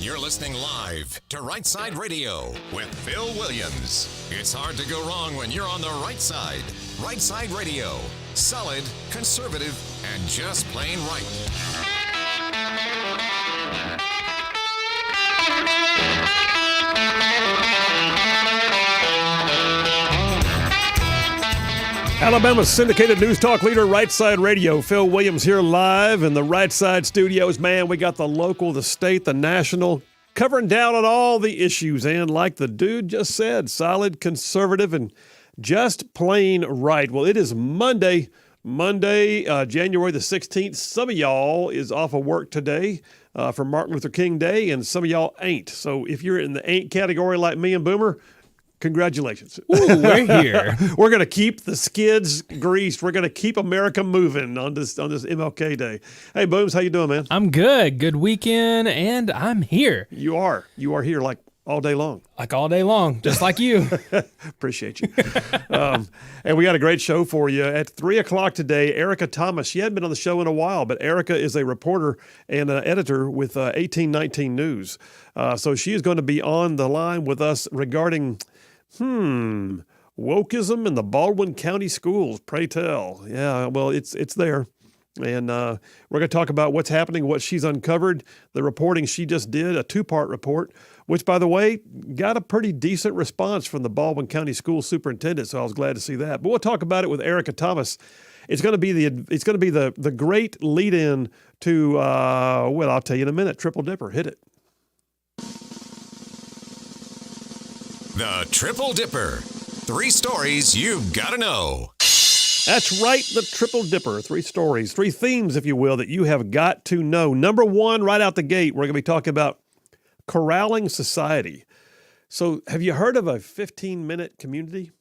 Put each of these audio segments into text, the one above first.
You're listening live to Rightside Radio with Phil Williams. It's hard to go wrong when you're on the right side. Rightside Radio. Solid, conservative, and just plain right. Alabama's syndicated news talk leader, Rightside Radio. Phil Williams here live in the Rightside studios. Man, we got the local, the state, the national, covering down on all the issues. And like the dude just said, solid, conservative, and just plain right. Well, it is Monday, January the 16th. Some of y'all is off of work today for Martin Luther King Day, and some of y'all ain't. So if you're in the ain't category like me and Boomer, congratulations. Ooh, we're here. We're going to keep the skids greased. We're going to keep America moving on this MLK Day. Hey, Booms, how you doing, man? I'm good. Good weekend, and I'm here. You are here like all day long. Like all day long, just like you. Appreciate you. And we got a great show for you. At 3 o'clock today, Erica Thomas. She hadn't been on the show in a while, but Erica is a reporter and an editor with 1819 News. So she is going to be on the line with us regarding wokeism in the Baldwin County schools, pray tell. Yeah, well, it's there. And we're going to talk about what's happening, what she's uncovered, the reporting she just did, a two-part report, which, by the way, got a pretty decent response from the Baldwin County school superintendent, so I was glad to see that. But we'll talk about it with Erica Thomas. It's going to be the great lead-in to, well, I'll tell you in a minute, Triple Dipper. Hit it. The Triple Dipper. 3 stories you've got to know. That's right, the Triple Dipper. 3 stories, 3 themes, if you will, that you have got to know. Number 1, right out the gate, we're going to be talking about corralling society. So have you heard of a 15-minute community?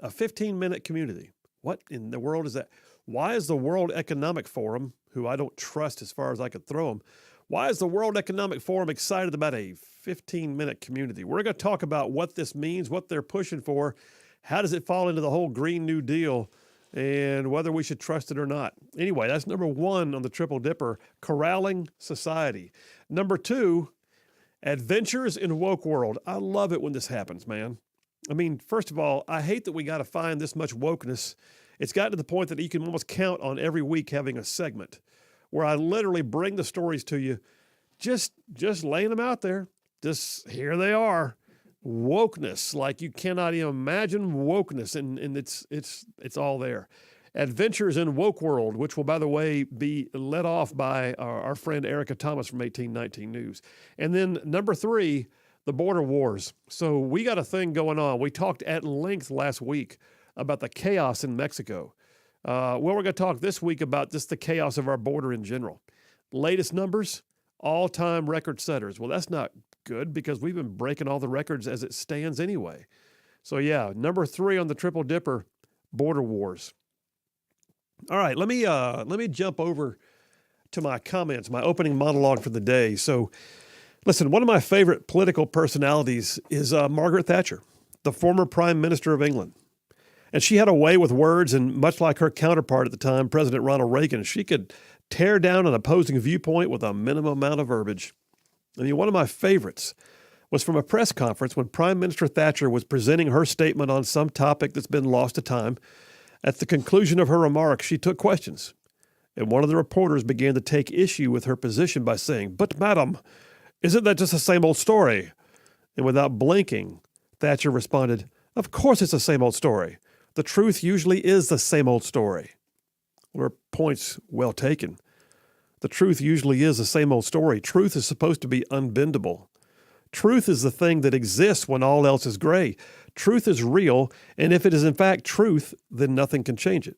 A 15-minute community. What in the world is that? Why is the World Economic Forum, who I don't trust as far as I could throw them, why is the World Economic Forum excited about a 15-minute community? We're going to talk about what this means, what they're pushing for, how does it fall into the whole Green New Deal, and whether we should trust it or not. Anyway, that's number 1 on the Triple Dipper, corralling society. Number 2, adventures in woke world. I love it when this happens, man. I mean, first of all, I hate that we got to find this much wokeness. It's gotten to the point that you can almost count on every week having a segment where I literally bring the stories to you, just laying them out there. Just here they are. Wokeness, like you cannot even imagine wokeness, and it's all there. Adventures in Woke World, which will, by the way, be led off by our friend Erica Thomas from 1819 News. And then number 3, the border wars. So we got a thing going on. We talked at length last week about the chaos in Mexico. Well, we're going to talk this week about just the chaos of our border in general. Latest numbers, all-time record setters. Well, that's not good because we've been breaking all the records as it stands anyway. So yeah, number 3 on the Triple Dipper, border wars. All right, let me jump over to my comments, my opening monologue for the day. So listen, one of my favorite political personalities is Margaret Thatcher, the former Prime Minister of England. And she had a way with words, and much like her counterpart at the time, President Ronald Reagan, she could tear down an opposing viewpoint with a minimum amount of verbiage. I mean, one of my favorites was from a press conference when Prime Minister Thatcher was presenting her statement on some topic that's been lost to time. At the conclusion of her remarks, she took questions, and one of the reporters began to take issue with her position by saying, "But madam, isn't that just the same old story?" And without blinking, Thatcher responded, "Of course it's the same old story. The truth usually is the same old story." Well, her point's well taken. The truth usually is the same old story. Truth is supposed to be unbendable. Truth is the thing that exists when all else is gray. Truth is real, and if it is in fact truth, then nothing can change it.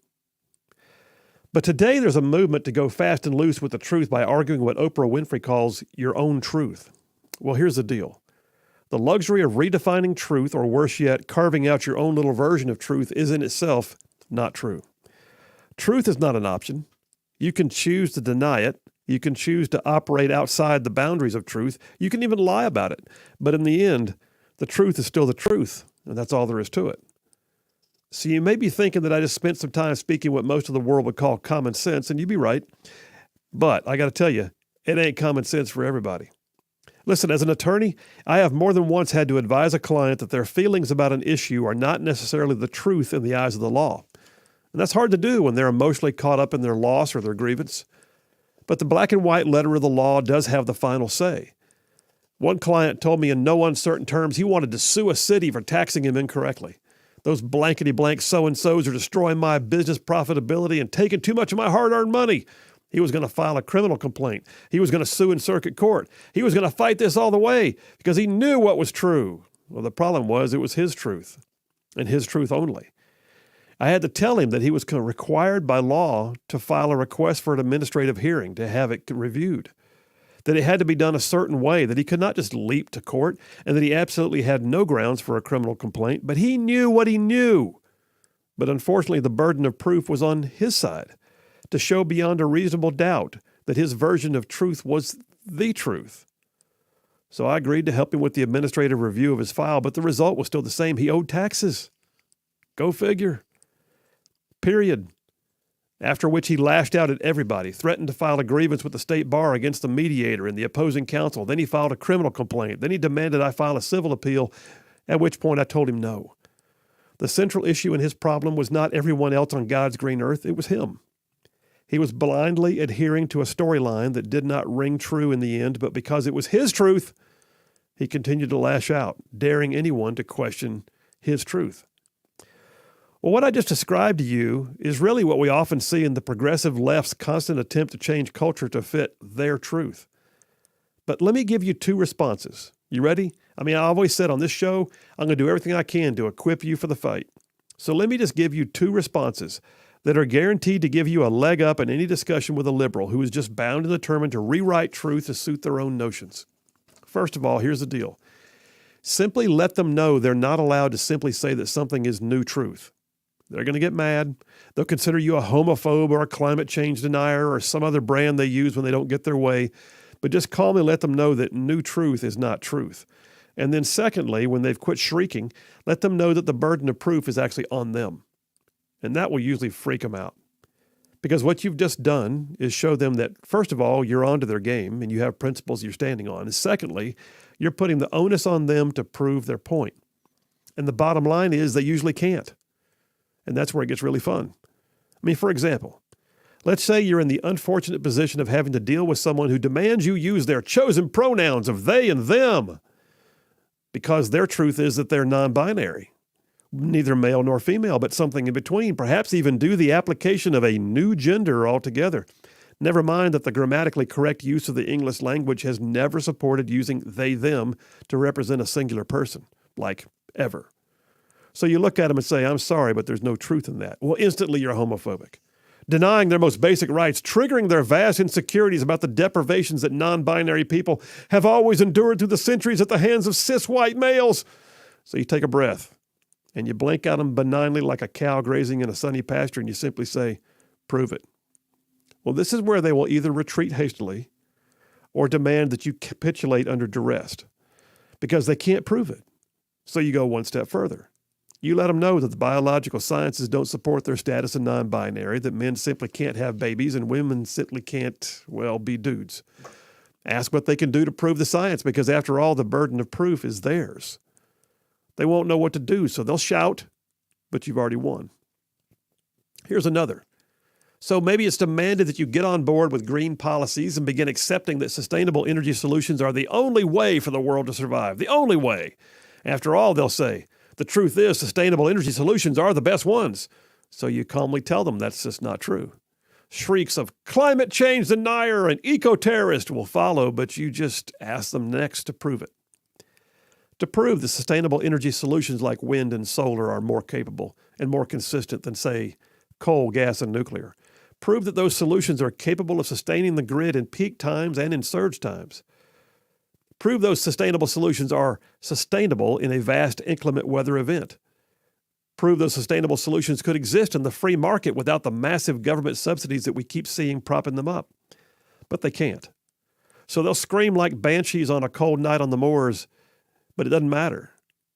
But today there's a movement to go fast and loose with the truth by arguing what Oprah Winfrey calls your own truth. Well, here's the deal. The luxury of redefining truth, or worse yet, carving out your own little version of truth, is in itself not true. Truth is not an option. You can choose to deny it. You can choose to operate outside the boundaries of truth. You can even lie about it. But in the end, the truth is still the truth, and that's all there is to it. So you may be thinking that I just spent some time speaking what most of the world would call common sense, and you'd be right. But I got to tell you, it ain't common sense for everybody. Listen, as an attorney, I have more than once had to advise a client that their feelings about an issue are not necessarily the truth in the eyes of the law. And that's hard to do when they're emotionally caught up in their loss or their grievance. But the black and white letter of the law does have the final say. One client told me in no uncertain terms he wanted to sue a city for taxing him incorrectly. Those blankety-blank so-and-sos are destroying my business profitability and taking too much of my hard-earned money. He was going to file a criminal complaint. He was going to sue in circuit court. He was going to fight this all the way because he knew what was true. Well, the problem was it was his truth, and his truth only. I had to tell him that he was required by law to file a request for an administrative hearing to have it reviewed, that it had to be done a certain way, that he could not just leap to court, and that he absolutely had no grounds for a criminal complaint, but he knew what he knew. But unfortunately, the burden of proof was on his side to show beyond a reasonable doubt that his version of truth was the truth. So I agreed to help him with the administrative review of his file, but the result was still the same. He owed taxes. Go figure. Period. After which he lashed out at everybody, threatened to file a grievance with the state bar against the mediator and the opposing counsel. Then he filed a criminal complaint. Then he demanded I file a civil appeal, at which point I told him no. The central issue in his problem was not everyone else on God's green earth, it was him. He was blindly adhering to a storyline that did not ring true in the end, but because it was his truth, he continued to lash out, daring anyone to question his truth. Well, what I just described to you is really what we often see in the progressive left's constant attempt to change culture to fit their truth. But let me give you two responses. You ready? I've always said on this show, I'm going to do everything I can to equip you for the fight. So let me just give you two responses that are guaranteed to give you a leg up in any discussion with a liberal who is just bound and determined to rewrite truth to suit their own notions. First of all, here's the deal. Simply let them know they're not allowed to simply say that something is new truth. They're going to get mad. They'll consider you a homophobe or a climate change denier or some other brand they use when they don't get their way. But just calmly let them know that new truth is not truth. And then secondly, when they've quit shrieking, let them know that the burden of proof is actually on them. And that will usually freak them out. Because what you've just done is show them that, first of all, you're onto their game and you have principles you're standing on. And secondly, you're putting the onus on them to prove their point. And the bottom line is they usually can't. And that's where it gets really fun. For example, let's say you're in the unfortunate position of having to deal with someone who demands you use their chosen pronouns of they and them because their truth is that they're non-binary, neither male nor female, but something in between, perhaps even do the application of a new gender altogether. Never mind that the grammatically correct use of the English language has never supported using they, them to represent a singular person, like ever. So you look at them and say, I'm sorry, but there's no truth in that. Well, instantly you're homophobic. Denying their most basic rights, triggering their vast insecurities about the deprivations that non-binary people have always endured through the centuries at the hands of cis white males. So you take a breath and you blink at them benignly like a cow grazing in a sunny pasture and you simply say, prove it. Well, this is where they will either retreat hastily or demand that you capitulate under duress because they can't prove it. So you go one step further. You let them know that the biological sciences don't support their status as non-binary, that men simply can't have babies and women simply can't, be dudes. Ask what they can do to prove the science because, after all, the burden of proof is theirs. They won't know what to do, so they'll shout, but you've already won. Here's another. So maybe it's demanded that you get on board with green policies and begin accepting that sustainable energy solutions are the only way for the world to survive, the only way. After all, they'll say, the truth is sustainable energy solutions are the best ones. So you calmly tell them that's just not true. Shrieks of climate change denier and eco-terrorist will follow, but you just ask them next to prove it. To prove that sustainable energy solutions like wind and solar are more capable and more consistent than, say, coal, gas, and nuclear. Prove that those solutions are capable of sustaining the grid in peak times and in surge times. Prove those sustainable solutions are sustainable in a vast inclement weather event. Prove those sustainable solutions could exist in the free market without the massive government subsidies that we keep seeing propping them up. But they can't. So they'll scream like banshees on a cold night on the moors, but it doesn't matter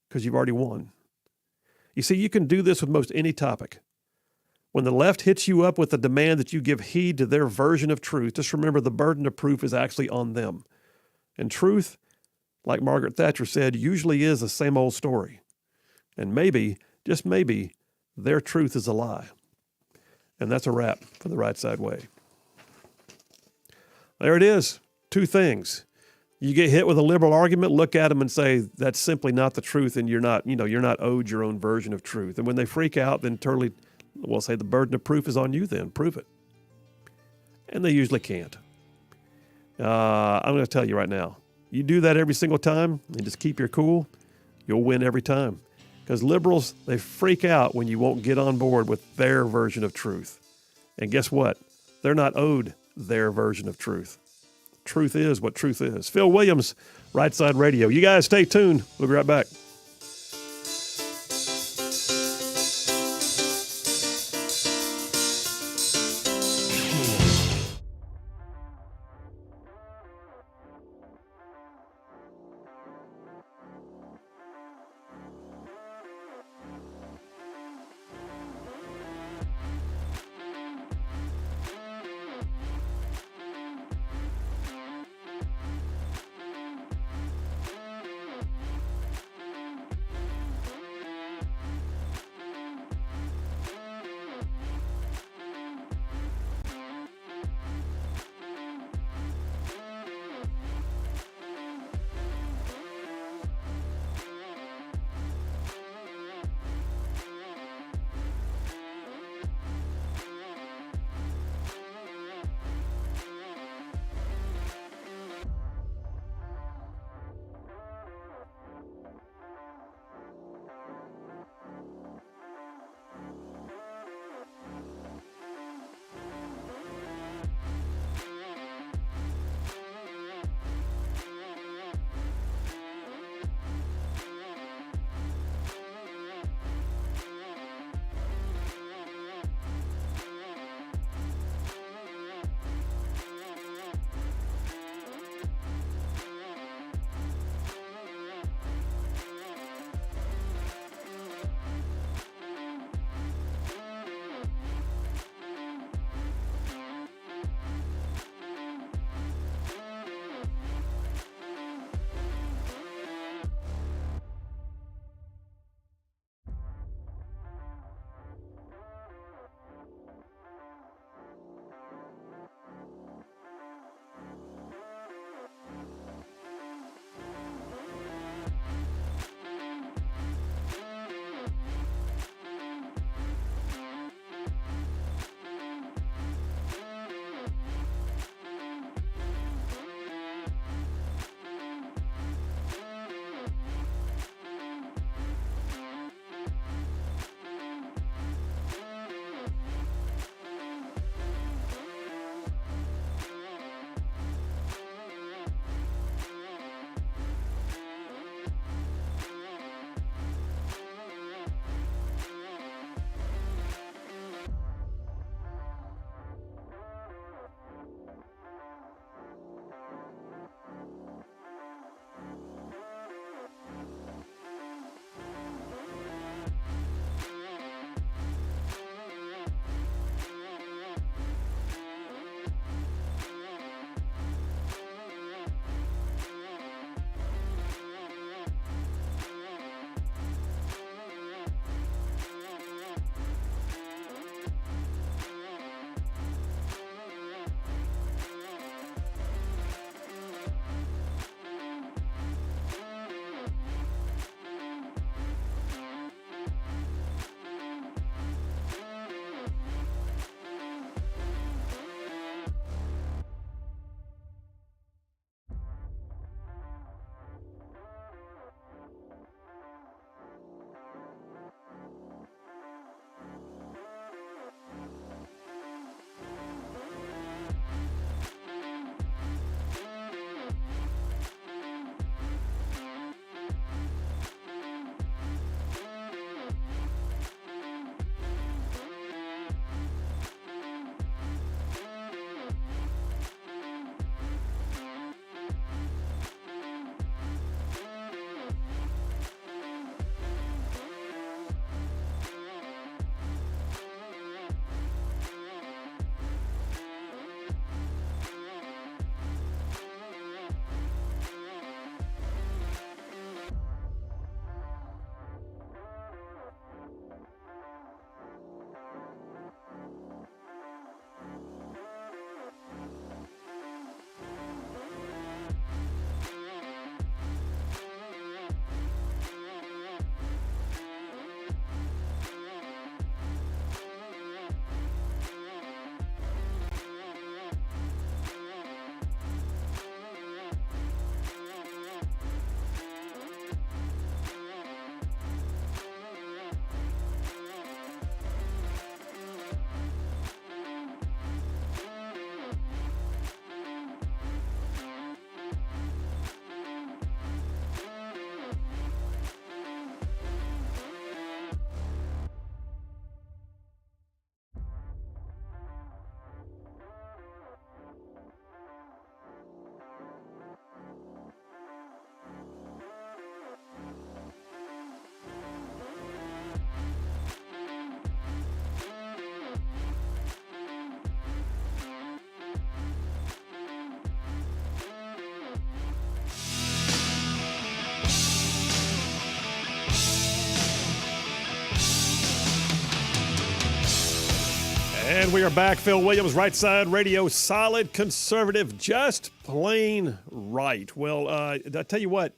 because you've already won. You see, you can do this with most any topic. When the left hits you up with the demand that you give heed to their version of truth, just remember the burden of proof is actually on them. And truth like Margaret Thatcher said, usually is the same old story. And maybe, just maybe, their truth is a lie. And that's a wrap for the Right Side Way. There it is. Two things. You get hit with a liberal argument, look at them and say, that's simply not the truth, and you're not owed your own version of truth. And when they freak out, then say the burden of proof is on you then. Prove it. And they usually can't. I'm going to tell you right now, you do that every single time and just keep your cool, you'll win every time. Because liberals, they freak out when you won't get on board with their version of truth. And guess what? They're not owed their version of truth. Truth is what truth is. Phil Williams, Right Side Radio. You guys stay tuned. We'll be right back. And we are back. Phil Williams, Rightside Radio, solid conservative, just plain right. Well, I tell you what,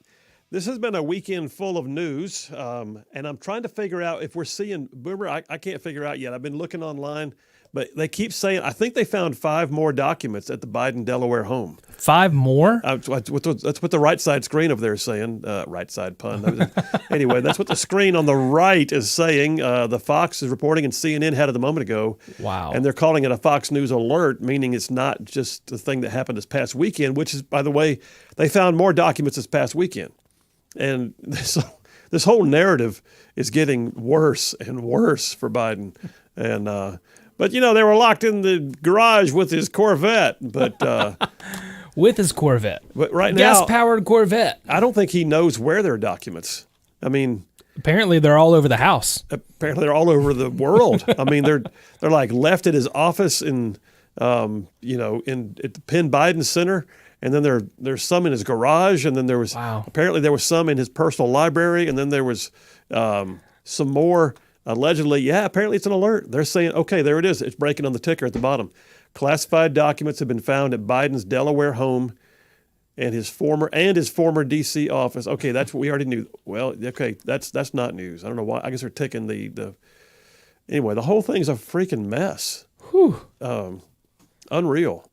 this has been a weekend full of news, and I'm trying to figure out if we're seeing, Boomer, I can't figure out yet. I've been looking online, but they keep saying, I think they found 5 more documents at the Biden Delaware home. 5 more? That's what the right side screen over there is saying. Right side pun. Anyway, that's what the screen on the right is saying. The Fox is reporting and CNN had it a moment ago. Wow. And they're calling it a Fox News alert, meaning it's not just the thing that happened this past weekend, which is, by the way, they found more documents this past weekend. And this whole narrative is getting worse and worse for Biden. And but, they were locked in the garage with his Corvette. But with his Corvette. But right now, gas-powered Corvette. I don't think he knows where there are documents. I mean, apparently they're all over the house. Apparently they're all over the world. I mean, they're like left at his office in at the Penn Biden Center, and then there's some in his garage, and then there was apparently there was some in his personal library, and then there was some more allegedly. Yeah, apparently it's an alert. They're saying, okay, there it is. It's breaking on the ticker at the bottom. Classified documents have been found at Biden's Delaware home and his former D.C. office. Okay, that's what we already knew. Well, okay, that's not news. I don't know why. I guess they're taking the anyway. The whole thing's a freaking mess. Whew. Unreal.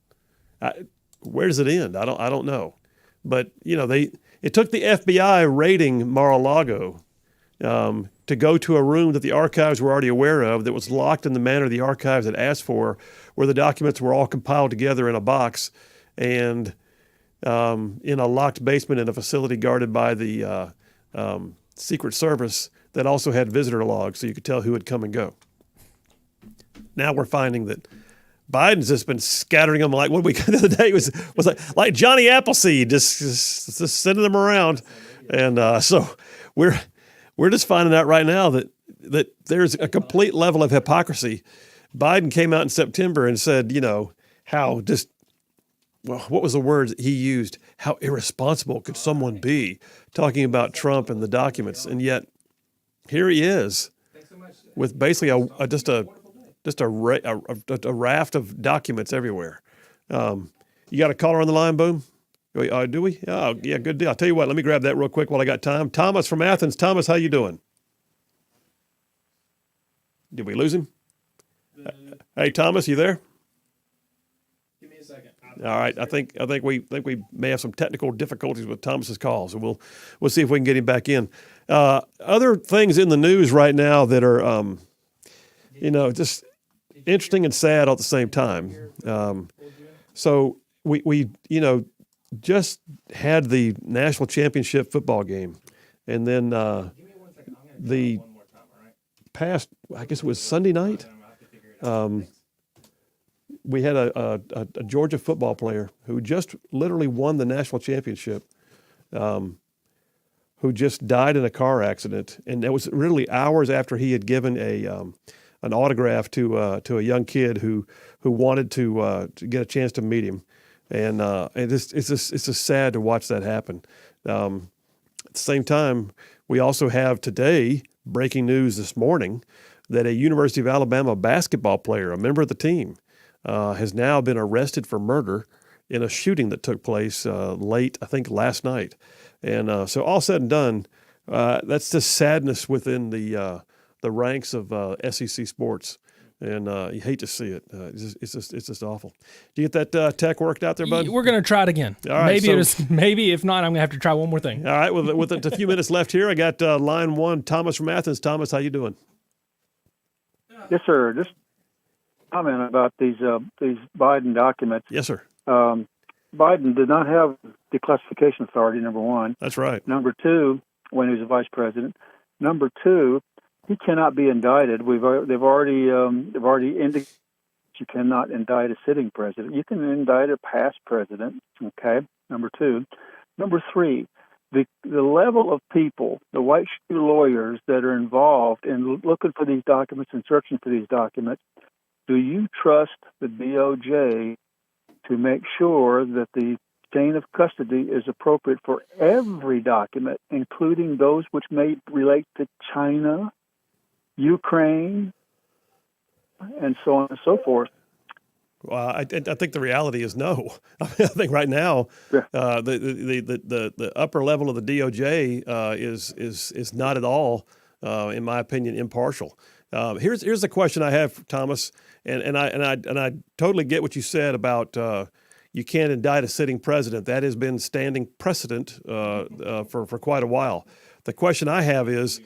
Where does it end? I don't know. But it took the FBI raiding Mar-a-Lago to go to a room that the archives were already aware of that was locked in the manner the archives had asked for, where the documents were all compiled together in a box and in a locked basement in a facility guarded by the Secret Service that also had visitor logs so you could tell who had come and go. Now we're finding that Biden's just been scattering them like what we the other day was like Johnny Appleseed, just sending them around. And so we're just finding out right now that there's a complete level of hypocrisy. Biden came out in September and said, how just, well, what was the word he used? How irresponsible could someone be talking about Trump and the documents? And yet here he is with basically just a raft of documents everywhere. You got a caller on the line, Boom? Do we? Oh, yeah, good deal. I'll tell you what, let me grab that real quick while I got time. Thomas from Athens. Thomas, how you doing? Did we lose him? Hey, Thomas, you there? Give me a second. All right, I think we may have some technical difficulties with Thomas's call, so we'll see if we can get him back in. Other things in the news right now that are just interesting and sad all at the same time. So we just had the national championship football game, and then the past, I guess it was Sunday night, we had a Georgia football player who just literally won the national championship, who just died in a car accident, and it was really hours after he had given an autograph to a young kid who wanted to get a chance to meet him. And it's just sad to watch that happen. At the same time, we also have today breaking news this morning that a University of Alabama basketball player, a member of the team, has now been arrested for murder in a shooting that took place late, I think, last night. And so all said and done, that's just sadness within the ranks of SEC sports. And you hate to see it. It's just awful. Do you get that tech worked out there, bud? We're gonna try it again. All right, maybe if not, I'm gonna have to try one more thing. All right. With a few minutes left here, I got line one, Thomas from Athens. Thomas, how you doing? Yes, sir. Just comment about these Biden documents. Yes, sir. Biden did not have declassification authority. Number one. That's right. Number two, when he was a vice president. Number two, he cannot be indicted. They've already indicated you cannot indict a sitting president. You can indict a past president. Okay. Number two. Number three, the level of people, the white shoe lawyers that are involved in looking for these documents and searching for these documents. Do you trust the DOJ to make sure that the chain of custody is appropriate for every document, including those which may relate to China, Ukraine, and so on and so forth. Well, I think the reality is no. I think right now, Yeah. the upper level of the DOJ is not at all, in my opinion, impartial. Here's the question I have, Thomas, and I totally get what you said about you can't indict a sitting president. That has been standing precedent for quite a while. The question I have is,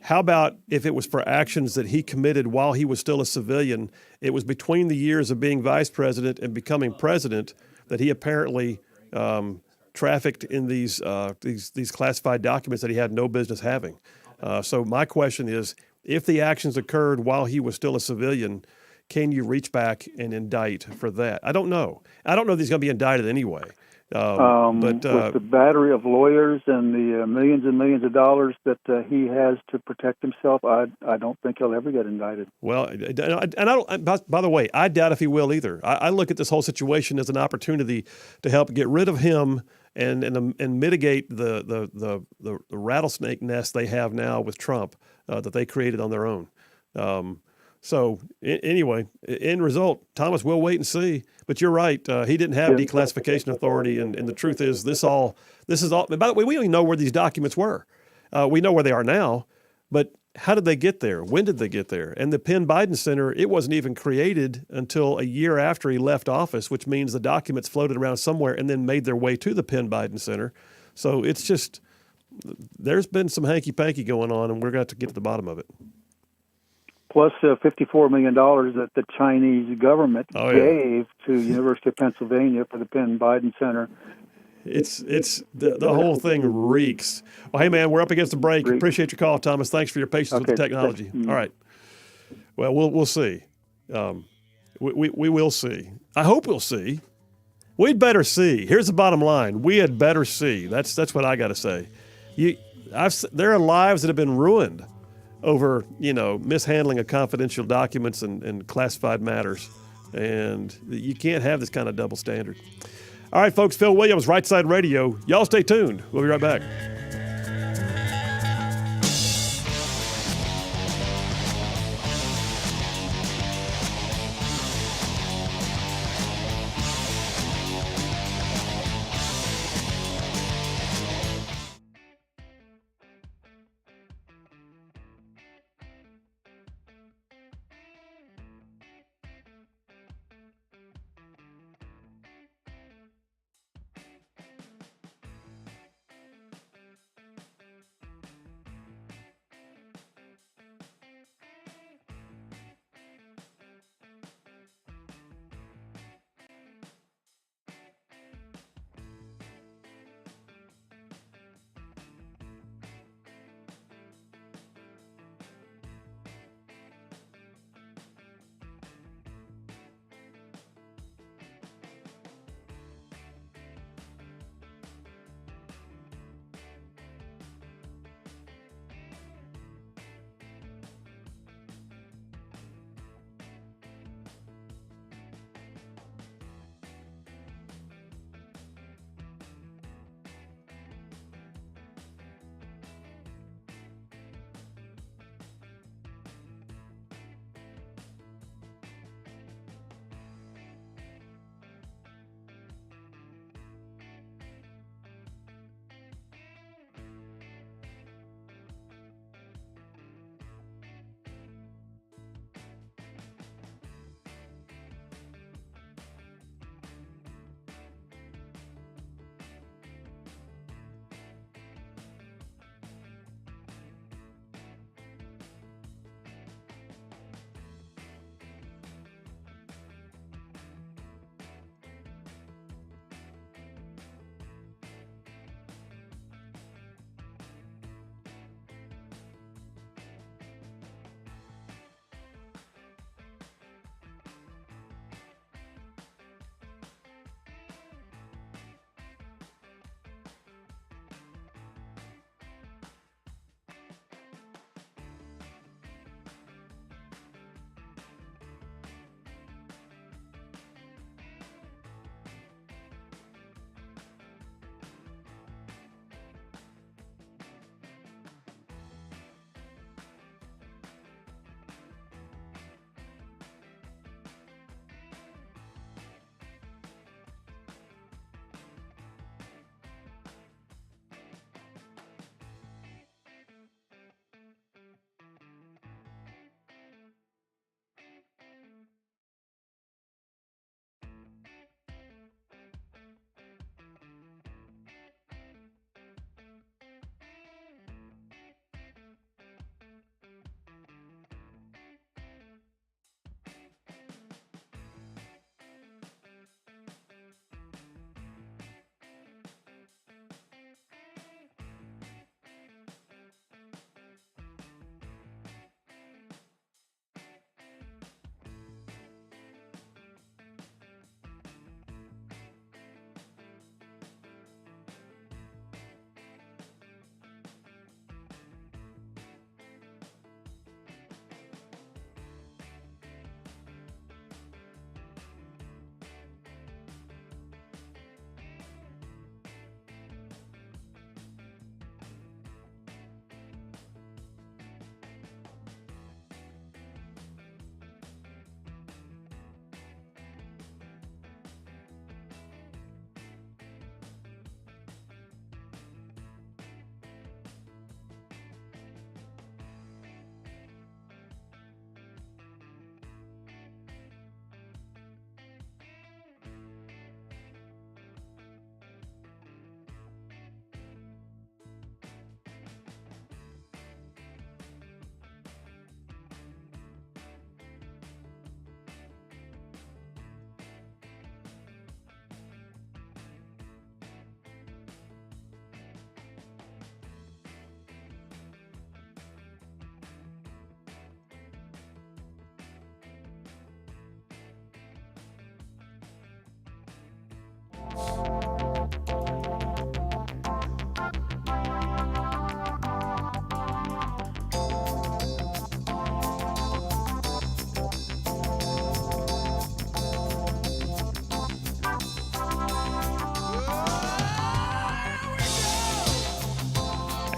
how about if it was for actions that he committed while he was still a civilian? It was between the years of being vice president and becoming president that he apparently trafficked in these classified documents that he had no business having. So my question is, if the actions occurred while he was still a civilian, can you reach back and indict for that? I don't know. I don't know that he's going to be indicted anyway. With the battery of lawyers and the millions and millions of dollars that he has to protect himself, I don't think he'll ever get indicted. Well, and I don't. By the way, I doubt if he will either. I look at this whole situation as an opportunity to help get rid of him and mitigate the rattlesnake nest they have now with Trump that they created on their own. So anyway, end result, Thomas, we'll wait and see. But you're right. He didn't have declassification authority, and the truth is, this is all. By the way, we don't even know where these documents were. We know where they are now, but how did they get there? When did they get there? And the Penn Biden Center, it wasn't even created until a year after he left office, which means the documents floated around somewhere and then made their way to the Penn Biden Center. So it's just, there's been some hanky-panky going on, and we're going to have to get to the bottom of it. Plus $54 million that the Chinese government gave to University of Pennsylvania for the Penn Biden Center. It's the whole thing reeks. Well, hey, man, we're up against the break. Appreciate your call, Thomas. Thanks for your patience with the technology. All right. Well, we'll see. We will see. I hope we'll see. We'd better see. Here's the bottom line. We had better see. That's what I got to say. There are lives that have been ruined over, mishandling of confidential documents and classified matters. And you can't have this kind of double standard. All right, folks, Phil Williams, Rightside Radio. Y'all stay tuned. We'll be right back.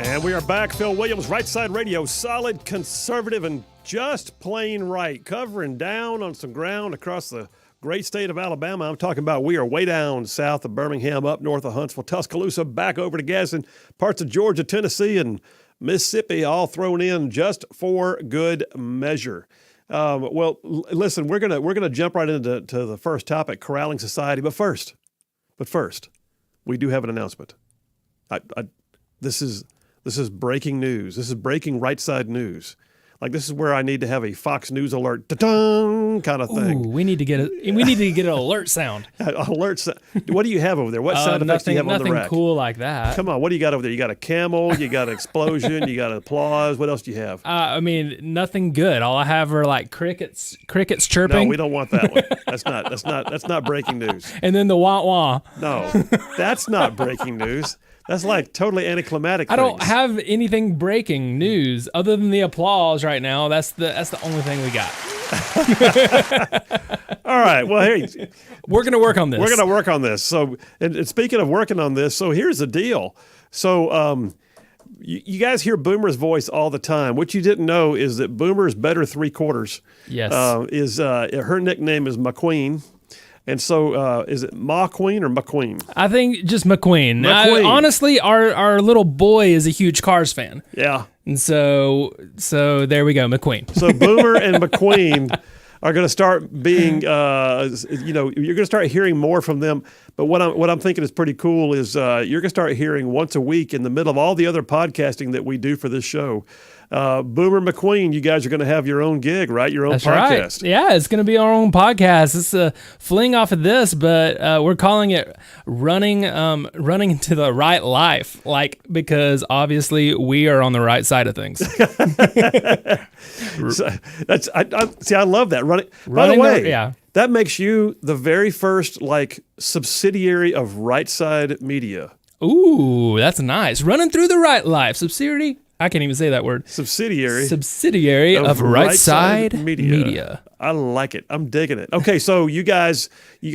And we are back. Phil Williams, Rightside Radio, solid, conservative, and just plain right. Covering down on some ground across the great state of Alabama. I'm talking about we are way down south of Birmingham, up north of Huntsville, Tuscaloosa, back over to Gadsden, parts of Georgia, Tennessee, and Mississippi, all thrown in just for good measure. Listen, we're gonna jump right into the first topic, corralling society. But first, we do have an announcement. This is breaking news. This is breaking Rightside news. Like, this is where I need to have a Fox News alert, ta-dang, kind of thing. Ooh, we need to get an alert sound. Alert sound. What do you have over there? What sound effects do you have on the rack? Nothing cool like that. Come on, what do you got over there? You got a camel, you got an explosion, you got an applause. What else do you have? I mean, nothing good. All I have are like crickets chirping. No, we don't want that one. That's not breaking news. And then the wah wah. No, that's not breaking news. That's like totally anticlimactic. I don't have anything breaking news other than the applause right now. That's the only thing we got. All right. Well, here we're going to work on this. We're going to work on this. So, and speaking of working on this, so here's the deal. So, you guys hear Boomer's voice all the time. What you didn't know is that Boomer's better three-quarters. Yes. Her nickname is McQueen. And so, is it Ma Queen or McQueen? I think just McQueen. McQueen. Honestly, our little boy is a huge Cars fan. Yeah. And so there we go, McQueen. So Boomer and McQueen are going to start being, you're going to start hearing more from them. But what I'm thinking is pretty cool is you're going to start hearing once a week in the middle of all the other podcasting that we do for this show. Boomer McQueen, you guys are going to have your own gig, right? Your own That's podcast. Right. Yeah, it's going to be our own podcast. It's a fling off of this, but we're calling it running to the right life, because obviously we are on the right side of things. So I love that. By the way, that makes you the very first subsidiary of Rightside Media. Ooh, that's nice. Running through the right life. Subsidiary. I can't even say that word. Subsidiary of Rightside Media. I like it. I'm digging it. Okay, so you guys, you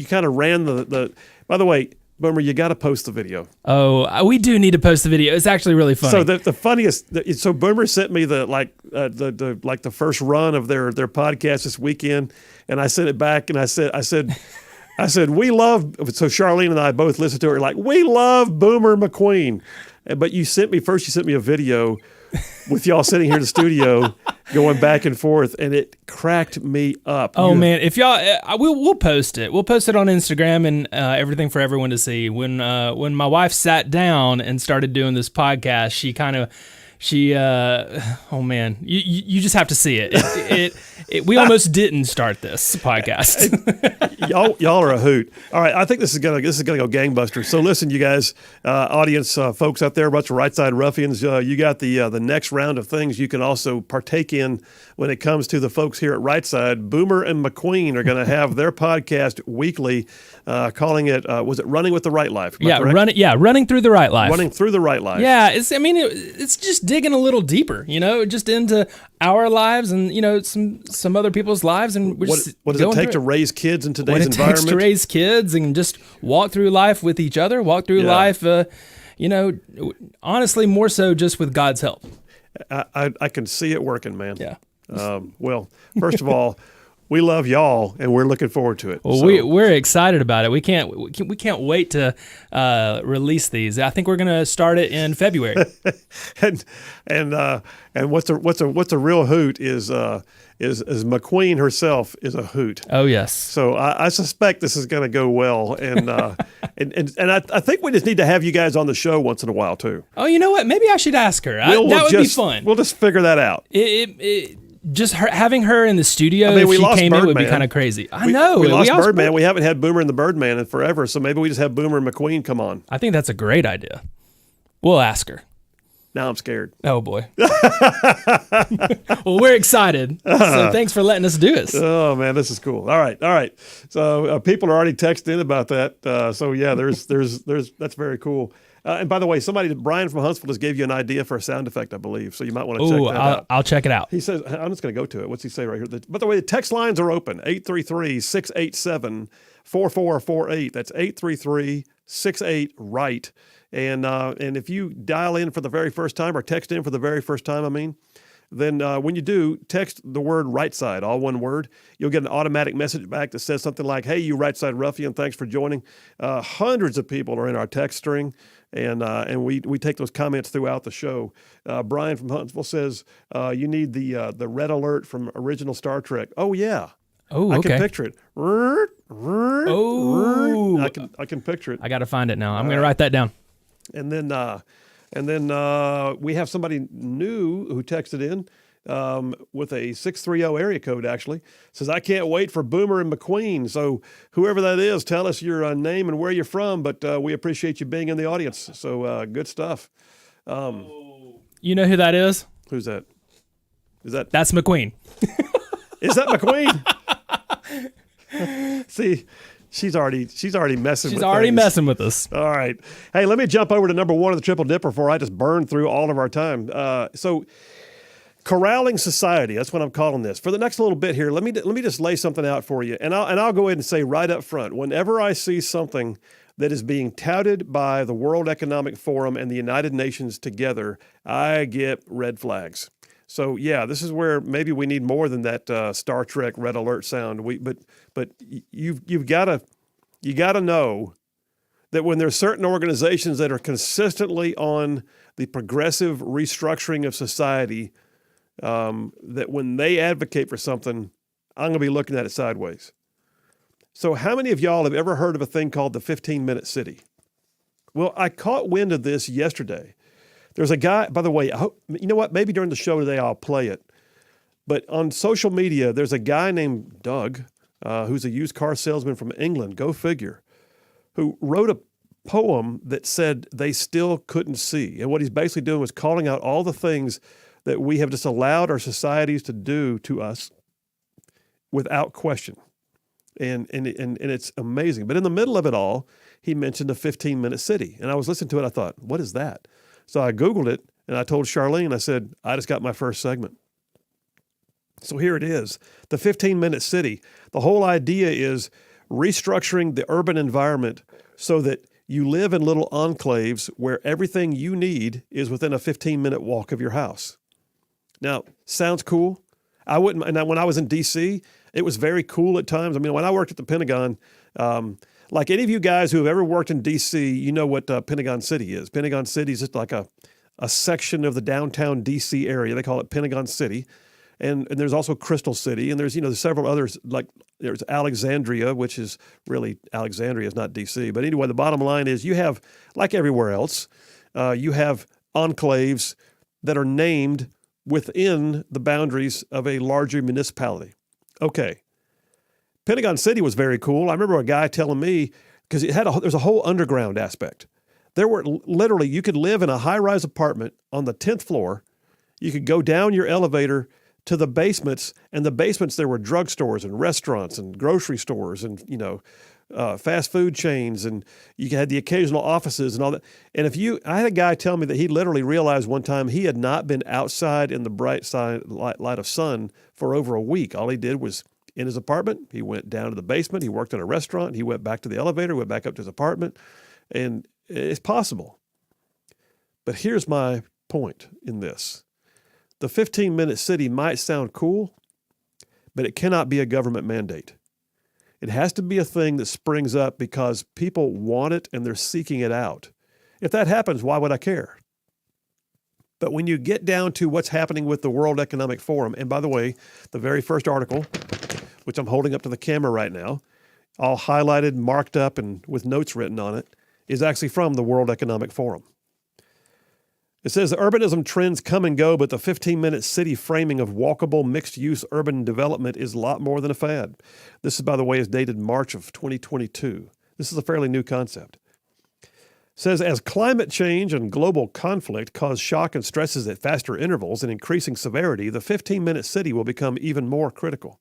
kind of ran the. By the way, Boomer, you got to post the video. Oh, we do need to post the video. It's actually really funny. So the funniest. So Boomer sent me the first run of their podcast this weekend, and I sent it back, and I said we love. So Charlene and I both listened to it. We love Boomer McQueen. But you sent me a video with y'all sitting here in the studio going back and forth, and it cracked me up. Oh, man. If y'all, we'll post it. We'll post it on Instagram and everything for everyone to see. When my wife sat down and started doing this podcast, oh man, you just have to see it. We almost didn't start this podcast. y'all are a hoot. All right, I think this is gonna go gangbusters. So listen, you guys, audience, folks out there, a bunch of Rightside ruffians, you got the next round of things you can also partake in when it comes to the folks here at Rightside. Boomer and McQueen are going to have their podcast weekly, calling it was it Running with the Right Life? Running through the right life. Running through the right life. Yeah, it's just digging a little deeper, just into our lives and some other people's lives, and we're just what does it take to raise kids in today's environment? What it takes to raise kids and just walk through life with each other, walk through life, honestly, more so just with God's help. I can see it working, man. Yeah. Well, first of all, we love y'all, and we're looking forward to it. Well, we're excited about it. We can't wait to release these. I think we're going to start it in February. and what's a real hoot is McQueen herself is a hoot. Oh yes. So I suspect this is going to go well, and I think we just need to have you guys on the show once in a while too. Oh, you know what? Maybe I should ask her. That would be fun. We'll just figure that out. Just having her in the studio, if she came in, would be kind of crazy. I know. We lost Birdman. We haven't had Boomer and the Birdman in forever, so maybe we just have Boomer and McQueen come on. I think that's a great idea. We'll ask her. Now I'm scared. Oh boy. Well, we're excited. So thanks for letting us do this. Oh man, this is cool. All right. So people are already texting in about that. So yeah, there's that's very cool. And by the way, Brian from Huntsville just gave you an idea for a sound effect, I believe. So you might want to check that out. I'll check it out. He says, I'm just going to go to it. What's he say right here? By the way, the text lines are open, 833-687-4448. That's 833-68-RIGHT. And if you dial in for the very first time or text in for the very first time, then when you do, text the word Rightside, all one word. You'll get an automatic message back that says something like, hey, you Rightside ruffian, thanks for joining. Hundreds of people are in our text string, and we take those comments throughout the show. Brian from Huntsville says, you need the red alert from original Star Trek. Oh, yeah. Oh, I okay. can picture it. Oh. I can picture it. I got to find it now. I'm going to write that down. And then we have somebody new who texted in with a 630 area code, actually. Says, I can't wait for Boomer and McQueen. So whoever that is, tell us your name and where you're from, but we appreciate you being in the audience. So good stuff. You know who that is? Who's that? That's McQueen. Is that McQueen? See, she's already messing with things. Messing with us. All right. Hey, let me jump over to number one of the Triple Dipper before I just burn through all of our time. So corralling society, that's what I'm calling this. For the next little bit here, let me just lay something out for you. And I'll go ahead and say right up front, whenever I see something that is being touted by the World Economic Forum and the United Nations together, I get red flags. So yeah, this is where maybe we need more than that Star Trek red alert sound. But you've got to know that when there's certain organizations that are consistently on the progressive restructuring of society, that when they advocate for something, I'm going to be looking at it sideways. So how many of y'all have ever heard of a thing called the 15-minute city? Well, I caught wind of this yesterday. There's a guy, by the way, you know what? Maybe during the show today I'll play it. But on social media, there's a guy named Doug, who's a used car salesman from England, go figure, who wrote a poem that said they still couldn't see. And what he's basically doing was calling out all the things that we have just allowed our societies to do to us without question. And it's amazing. But in the middle of it all, he mentioned a 15-minute city. And I was listening to it. I thought, what is that? So I Googled it, and I told Charlene, I said, I just got my first segment. So here it is, the 15-minute city. The whole idea is restructuring the urban environment so that you live in little enclaves where everything you need is within a 15-minute walk of your house. Now, sounds cool. And when I was in D.C., it was very cool at times. I mean, when I worked at the Pentagon, like any of you guys who have ever worked in D.C., you know what Pentagon City is. Pentagon City is just like a section of the downtown D.C. area. They call it Pentagon City. And there's also Crystal City. And there's several others, like there's Alexandria, which is really, Alexandria is not D.C. But anyway, the bottom line is you have, like everywhere else, you have enclaves that are named within the boundaries of a larger municipality. Okay. Pentagon City was very cool. I remember a guy telling me, because there's a whole underground aspect. There were literally, you could live in a high-rise apartment on the 10th floor. You could go down your elevator to the basements, and the basements there were drugstores and restaurants and grocery stores and fast food chains, and you had the occasional offices and all that. And I had a guy tell me that he literally realized one time he had not been outside in the bright light of sun for over a week. All he did was in his apartment. He went down to the basement. He worked in a restaurant. He went back to the elevator, went back up to his apartment, and it's possible. But here's my point in this. The 15-minute city might sound cool, but it cannot be a government mandate. It has to be a thing that springs up because people want it and they're seeking it out. If that happens, why would I care? But when you get down to what's happening with the World Economic Forum, and by the way, the very first article, which I'm holding up to the camera right now, all highlighted, marked up, and with notes written on it, is actually from the World Economic Forum. It says the urbanism trends come and go, but the 15-minute city framing of walkable mixed-use urban development is a lot more than a fad. This, by the way, is dated March of 2022. This is a fairly new concept. Says, as climate change and global conflict cause shock and stresses at faster intervals and increasing severity, the 15-minute city will become even more critical.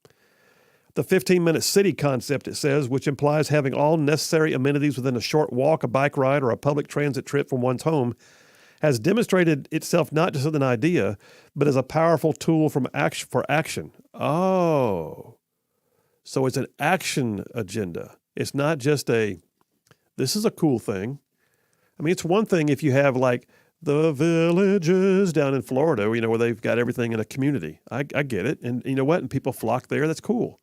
The 15-minute city concept, it says, which implies having all necessary amenities within a short walk, a bike ride, or a public transit trip from one's home, has demonstrated itself not just as an idea, but as a powerful tool for action. Oh, so it's an action agenda. It's not just this is a cool thing. I mean, it's one thing if you have like the villages down in Florida, where they've got everything in a community. I get it. And you know what? And people flock there. That's cool.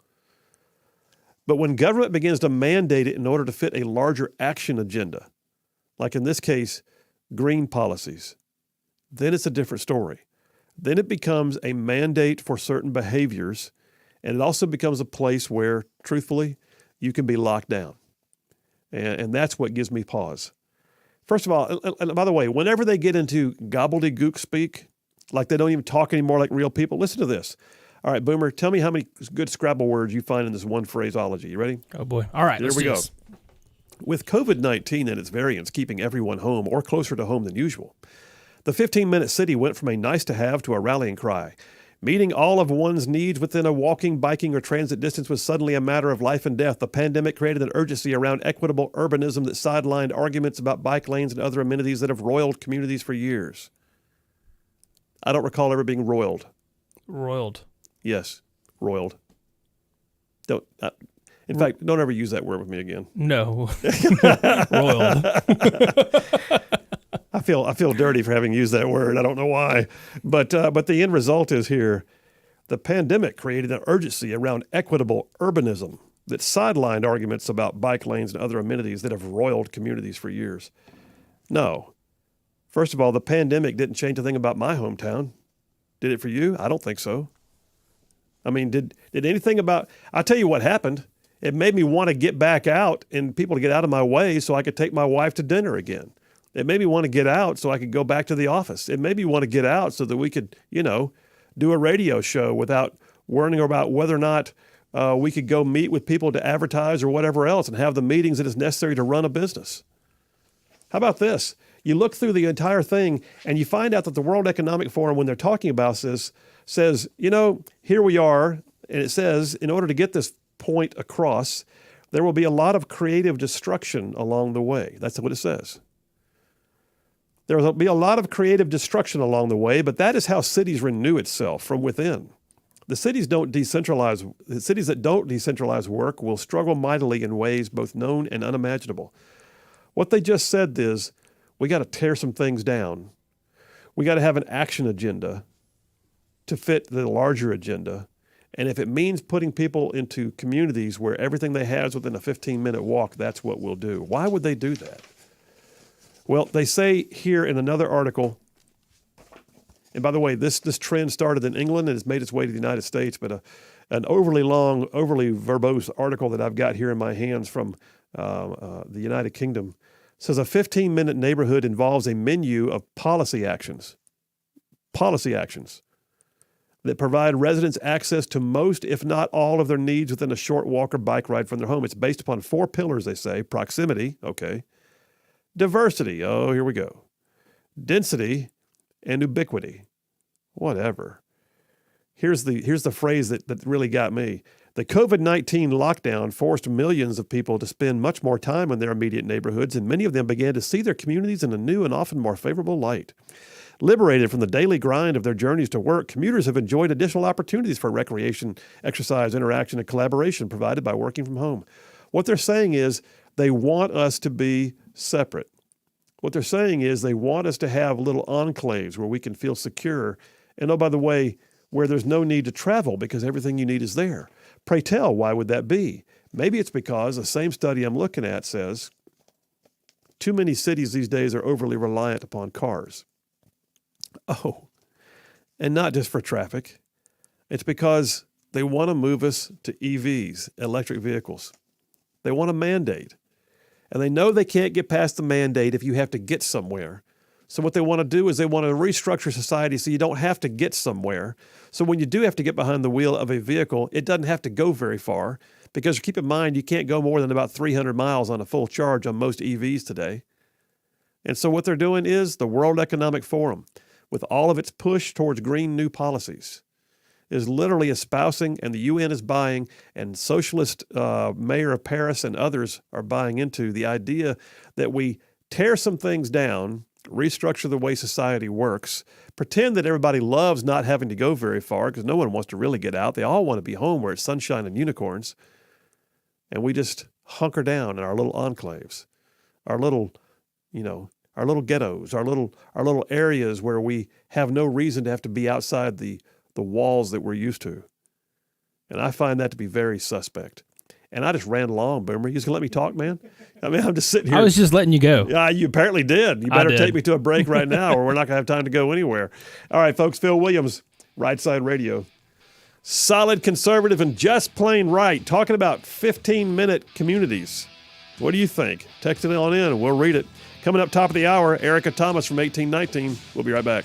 But when government begins to mandate it in order to fit a larger action agenda, like in this case, green policies, then it's a different story. Then it becomes a mandate for certain behaviors, and it also becomes a place where, truthfully, you can be locked down. And that's what gives me pause. First of all, and by the way, whenever they get into gobbledygook speak, like they don't even talk anymore like real people, listen to this. All right, Boomer, tell me how many good Scrabble words you find in this one phraseology. You ready? Oh, boy. All right, There we go. With COVID-19 and its variants keeping everyone home or closer to home than usual, the 15-minute city went from a nice-to-have to a rallying cry. Meeting all of one's needs within a walking, biking, or transit distance was suddenly a matter of life and death. The pandemic created an urgency around equitable urbanism that sidelined arguments about bike lanes and other amenities that have roiled communities for years. I don't recall ever being roiled. Roiled. Yes, roiled. In fact, don't ever use that word with me again. No. Roiled. I feel dirty for having used that word. I don't know why. But the end result is here. The pandemic created an urgency around equitable urbanism that sidelined arguments about bike lanes and other amenities that have roiled communities for years. No. First of all, the pandemic didn't change a thing about my hometown. Did it for you? I don't think so. I mean, did anything about... I'll tell you what happened. It made me want to get back out and people to get out of my way so I could take my wife to dinner again. It made me want to get out so I could go back to the office. It made me want to get out so that we could, do a radio show without worrying about whether or not we could go meet with people to advertise or whatever else and have the meetings that is necessary to run a business. How about this? You look through the entire thing and you find out that the World Economic Forum, when they're talking about this, says, here we are, and it says, in order to get this point across, there will be a lot of creative destruction along the way. That's what it says. There will be a lot of creative destruction along the way, but that is how cities renew itself from within. The cities that don't decentralize work will struggle mightily in ways both known and unimaginable. What they just said is, we got to tear some things down. We got to have an action agenda to fit the larger agenda. And if it means putting people into communities where everything they have is within a 15-minute walk, that's what we'll do. Why would they do that? Well, they say here in another article, and by the way, this trend started in England and has made its way to the United States, but an overly long, overly verbose article that I've got here in my hands from the United Kingdom says a 15-minute neighborhood involves a menu of policy actions that provide residents access to most, if not all, of their needs within a short walk or bike ride from their home. It's based upon 4 pillars, they say. Proximity, okay. Diversity, oh, here we go. Density and ubiquity, whatever. Here's the phrase that really got me. The COVID-19 lockdown forced millions of people to spend much more time in their immediate neighborhoods, and many of them began to see their communities in a new and often more favorable light. Liberated from the daily grind of their journeys to work, commuters have enjoyed additional opportunities for recreation, exercise, interaction, and collaboration provided by working from home. What they're saying is they want us to be separate. What they're saying is they want us to have little enclaves where we can feel secure. And oh, by the way, where there's no need to travel because everything you need is there. Pray tell, why would that be? Maybe it's because the same study I'm looking at says too many cities these days are overly reliant upon cars. Oh, and not just for traffic. It's because they want to move us to EVs, electric vehicles. They want a mandate. And they know they can't get past the mandate if you have to get somewhere. So what they want to do is they want to restructure society so you don't have to get somewhere. So when you do have to get behind the wheel of a vehicle, it doesn't have to go very far because keep in mind, you can't go more than about 300 miles on a full charge on most EVs today. And so what they're doing is the World Economic Forum, with all of its push towards green new policies, is literally espousing, and the UN is buying, and socialist mayor of Paris and others are buying into the idea that we tear some things down, restructure the way society works, pretend that everybody loves not having to go very far because no one wants to really get out. They all want to be home where it's sunshine and unicorns. And we just hunker down in our little enclaves, our little, our little ghettos, our little areas where we have no reason to have to be outside the walls that we're used to. And I find that to be very suspect. And I just ran along, Boomer. You just gonna let me talk, man? I mean, I'm just sitting here. I was just letting you go. Yeah, you apparently did. You better take me to a break right now, or we're not gonna have time to go anywhere. All right, folks. Phil Williams, Rightside Radio. Solid conservative and just plain right. Talking about 15-minute communities. What do you think? Text it on in and we'll read it. Coming up top of the hour, Erica Thomas from 1819. We'll be right back.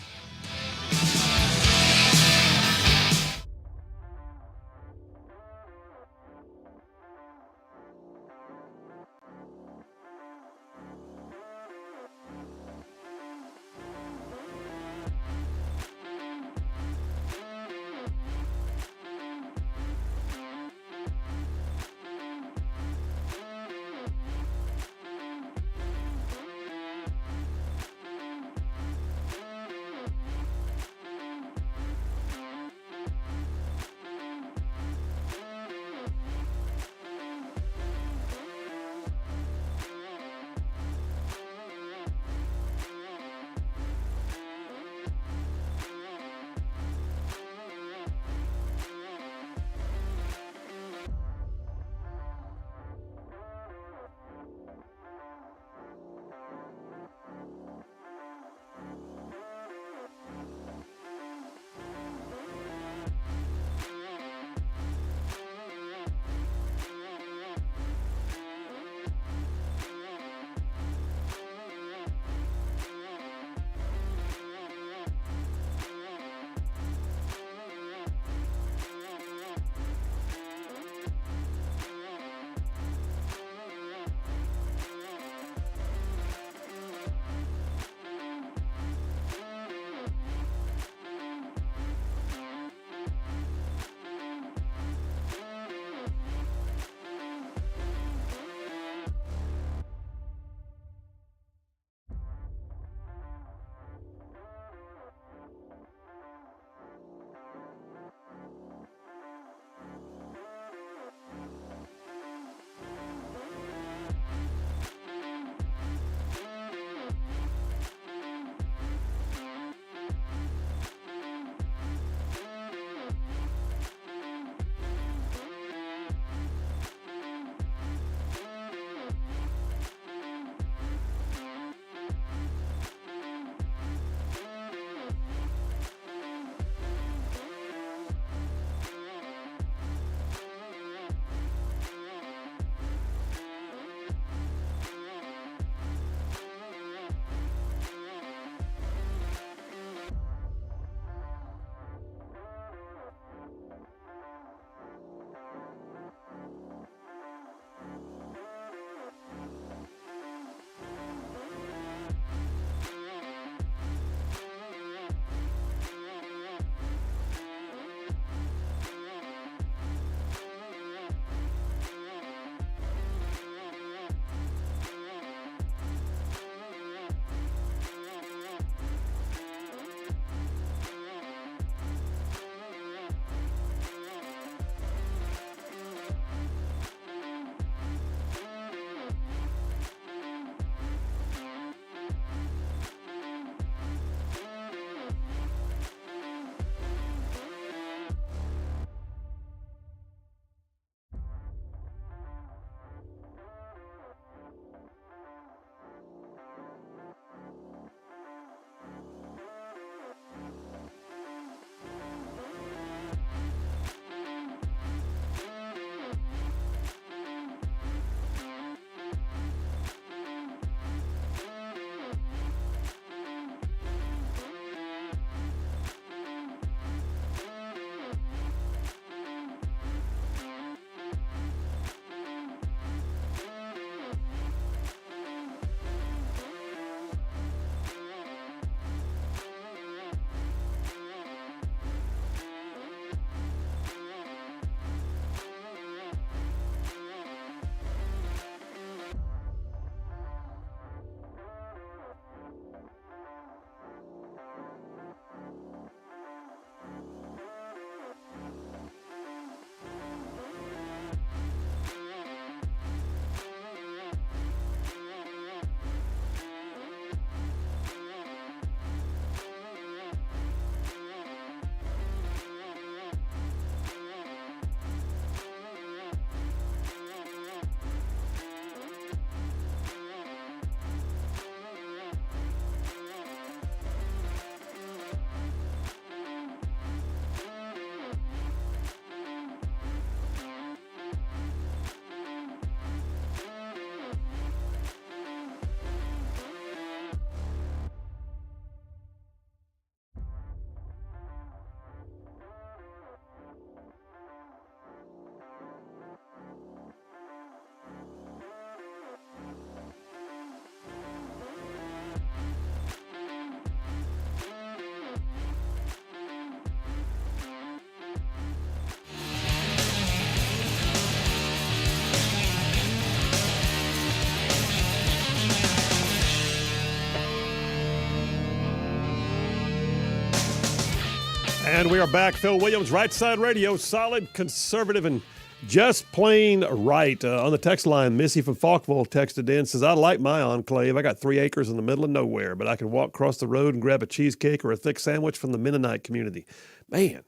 And we are back. Phil Williams, Rightside Radio, solid, conservative, and just plain right. On the text line, Missy from Falkville texted in, says, I like my enclave. I got 3 acres in the middle of nowhere, but I can walk across the road and grab a cheesecake or a thick sandwich from the Mennonite community. Man,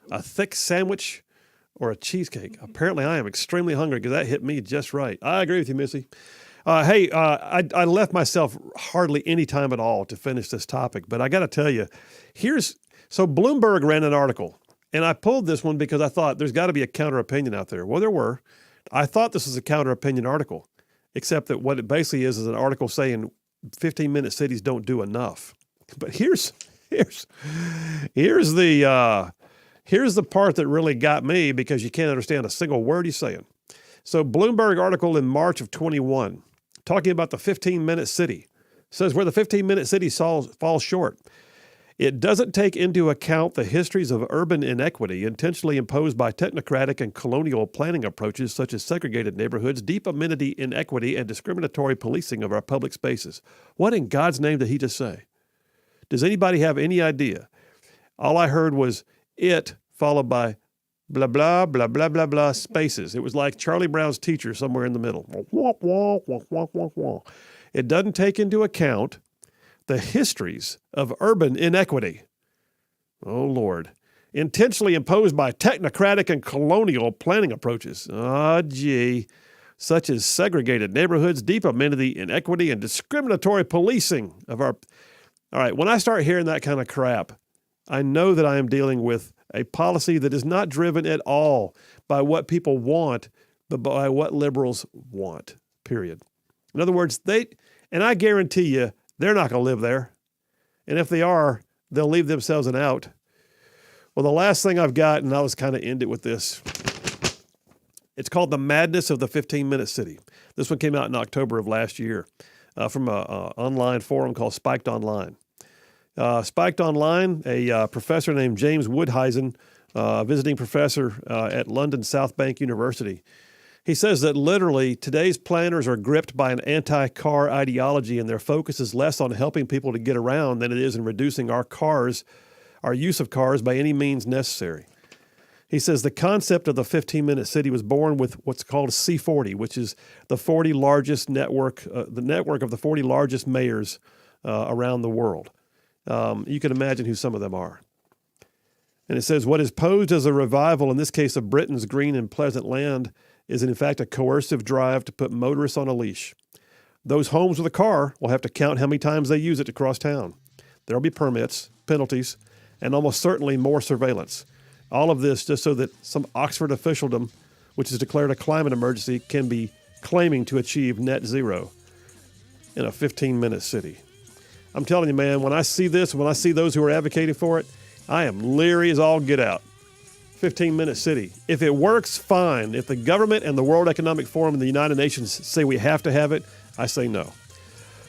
a thick sandwich or a cheesecake. Apparently, I am extremely hungry because that hit me just right. I agree with you, Missy. I left myself hardly any time at all to finish this topic, but I got to tell you, so Bloomberg ran an article, and I pulled this one because I thought there's got to be a counter opinion out there. Well, there were. I thought this was a counter opinion article, except that what it basically is an article saying 15-minute cities don't do enough. But here's the part that really got me because you can't understand a single word he's saying. So Bloomberg article in March of 21, talking about the 15-minute city, says where the 15-minute city falls short. It doesn't take into account the histories of urban inequity intentionally imposed by technocratic and colonial planning approaches such as segregated neighborhoods, deep amenity inequity, and discriminatory policing of our public spaces. What in God's name did he just say? Does anybody have any idea? All I heard was it followed by blah, blah, blah, blah, blah, blah, spaces. It was like Charlie Brown's teacher somewhere in the middle. It doesn't take into account the histories of urban inequity. Oh, Lord. Intentionally imposed by technocratic and colonial planning approaches. Such as segregated neighborhoods, deep amenity inequity, and discriminatory policing of our... All right, when I start hearing that kind of crap, I know that I am dealing with a policy that is not driven at all by what people want, but by what liberals want, period. In other words, and I guarantee you, they're not going to live there. And if they are, they'll leave themselves an out. Well, the last thing I've got, and I'll just kind of end it with this. It's called The Madness of the 15-Minute City. This one came out in October of last year from an online forum called Spiked Online. Spiked Online, a professor named James Woodheisen, a visiting professor at London South Bank University. He says that literally today's planners are gripped by an anti-car ideology, and their focus is less on helping people to get around than it is in reducing our use of cars by any means necessary. He says the concept of the 15-minute city was born with what's called C40, which is the 40 largest network, the network of the 40 largest mayors around the world. You can imagine who some of them are. And it says what is posed as a revival, in this case of Britain's green and pleasant land, is in fact a coercive drive to put motorists on a leash. Those homes with a car will have to count how many times they use it to cross town. There'll be permits, penalties, and almost certainly more surveillance. All of this just so that some Oxford officialdom, which has declared a climate emergency, can be claiming to achieve net zero in a 15-minute city. I'm telling you, man, when I see this, when I see those who are advocating for it, I am leery as all get out. 15-minute city. If it works, fine. If the government and the World Economic Forum and the United Nations say we have to have it, I say no.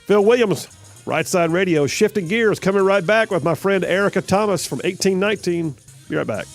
Phil Williams, Rightside Radio, shifting gears, coming right back with my friend Erica Thomas from 1819. Be right back.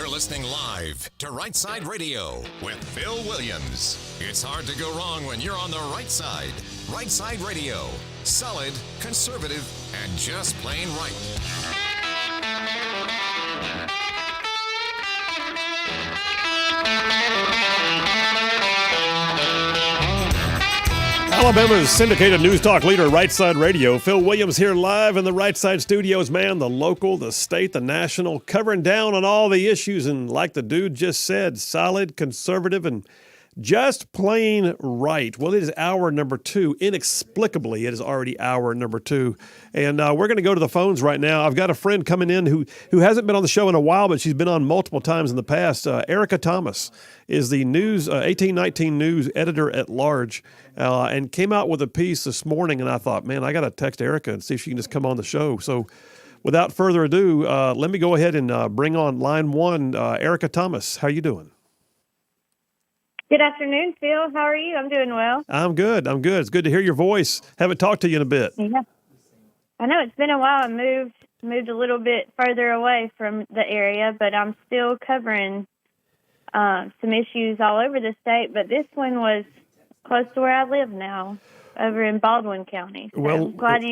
You're listening live to Rightside Radio with Phil Williams. It's hard to go wrong when you're on the right side. Rightside Radio. Solid, conservative, and just plain right. Alabama's syndicated news talk leader, Rightside Radio. Phil Williams here live in the Rightside studios, man. The local, the state, the national, covering down on all the issues. And like the dude just said, solid, conservative, and just plain right. Well, it is hour number 2. Inexplicably, it is already hour number 2. And we're going to go to the phones right now. I've got a friend coming in who hasn't been on the show in a while, but she's been on multiple times in the past. Erica Thomas is the news 1819 News editor at large, and came out with a piece this morning. And I thought, man, I got to text Erica and see if she can just come on the show. So without further ado, let me go ahead and bring on line 1, Erica Thomas. How you doing? Good afternoon, Phil. How are you? I'm doing well. I'm good. It's good to hear your voice. Haven't talked to you in a bit. Yeah. I know it's been a while. I moved a little bit further away from the area, but I'm still covering some issues all over the state. But this one was close to where I live now, over in Baldwin County. So Well, I'm glad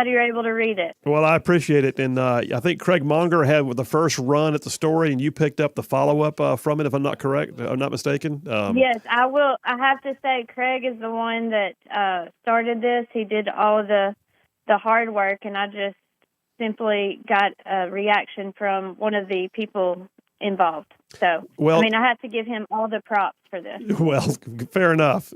you were able to read it. Well, I appreciate it. And I think Craig Monger had the first run at the story, and you picked up the follow-up from it, if I'm not correct, I'm not mistaken. Yes, I will. I have to say Craig is the one that started this. He did all of the hard work, and I just simply got a reaction from one of the people involved. So, Well, I have to give him all the props for this. Well, fair enough.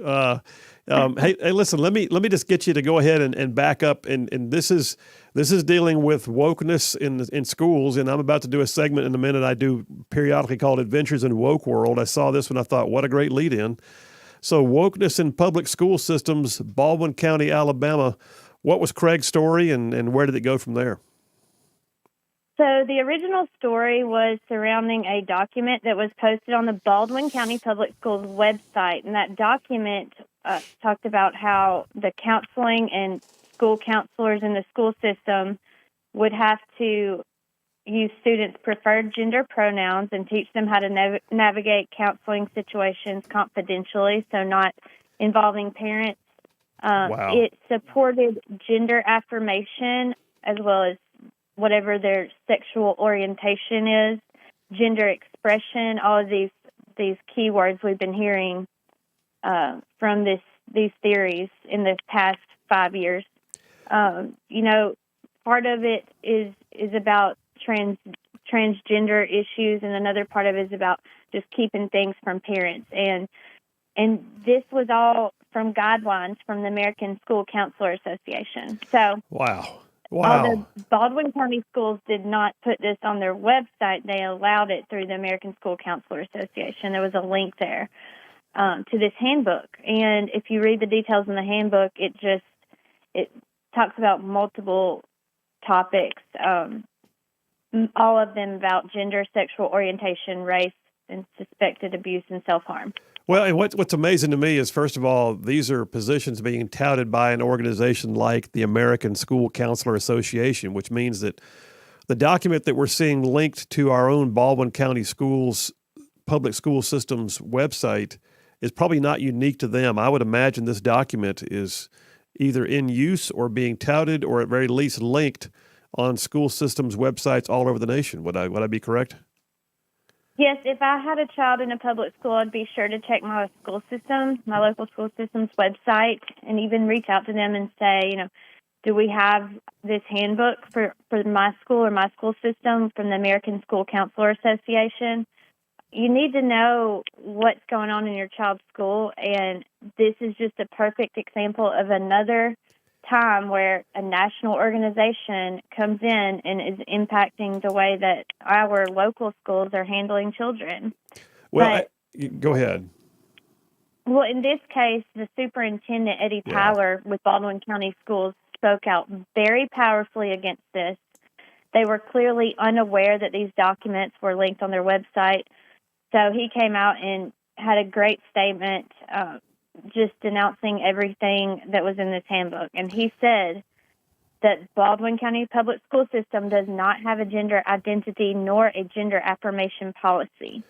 Hey, listen. Let me just get you to go ahead and back up. And this is dealing with wokeness in schools. And I'm about to do a segment in a minute. I do periodically called Adventures in Woke World. I saw this one. I thought, what a great lead in. So, wokeness in public school systems, Baldwin County, Alabama. What was Craig's story, and where did it go from there? So the original story was surrounding a document that was posted on the Baldwin County Public Schools website, and that document talked about how the counseling and school counselors in the school system would have to use students' preferred gender pronouns and teach them how to navigate counseling situations confidentially, so not involving parents. Wow. It supported gender affirmation as well as whatever their sexual orientation is, gender expression, all of these keywords we've been hearing from these theories in the past 5 years. Part of it is about transgender issues, and another part of it is about just keeping things from parents. And this was all from guidelines from the American School Counselor Association. So, Wow. although Baldwin County Schools did not put this on their website, they allowed it through the American School Counselor Association. There was a link there to this handbook. And if you read the details in the handbook, it talks about multiple topics, all of them about gender, sexual orientation, race, and suspected abuse and self-harm. Well, and what's amazing to me is, first of all, these are positions being touted by an organization like the American School Counselor Association, which means that the document that we're seeing linked to our own Baldwin County Schools public school systems website is probably not unique to them. I would imagine this document is either in use or being touted, or at very least linked on school systems websites all over the nation. Would I be correct? Yes, if I had a child in a public school, I'd be sure to check my local school system's website, and even reach out to them and say, do we have this handbook for my school or my school system from the American School Counselor Association? You need to know what's going on in your child's school, and this is just a perfect example of another time where a national organization comes in and is impacting the way that our local schools are handling children. Well, go ahead. Well, in this case, the superintendent, Eddie Tyler, with Baldwin County Schools, spoke out very powerfully against this. They were clearly unaware that these documents were linked on their website. So he came out and had a great statement just denouncing everything that was in this handbook. And he said that Baldwin County Public School System does not have a gender identity nor a gender affirmation policy.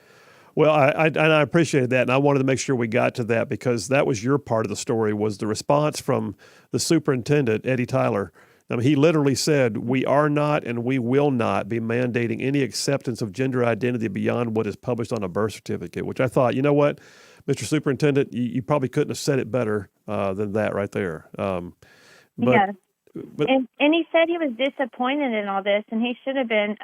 Well, I appreciated that, and I wanted to make sure we got to that because that was your part of the story, was the response from the superintendent, Eddie Tyler. I mean, he literally said, "We are not and we will not be mandating any acceptance of gender identity beyond what is published on a birth certificate," which I thought, you know what, Mr. Superintendent, you probably couldn't have said it better than that right there. But, yeah. but And he said he was disappointed in all this, and he should have been.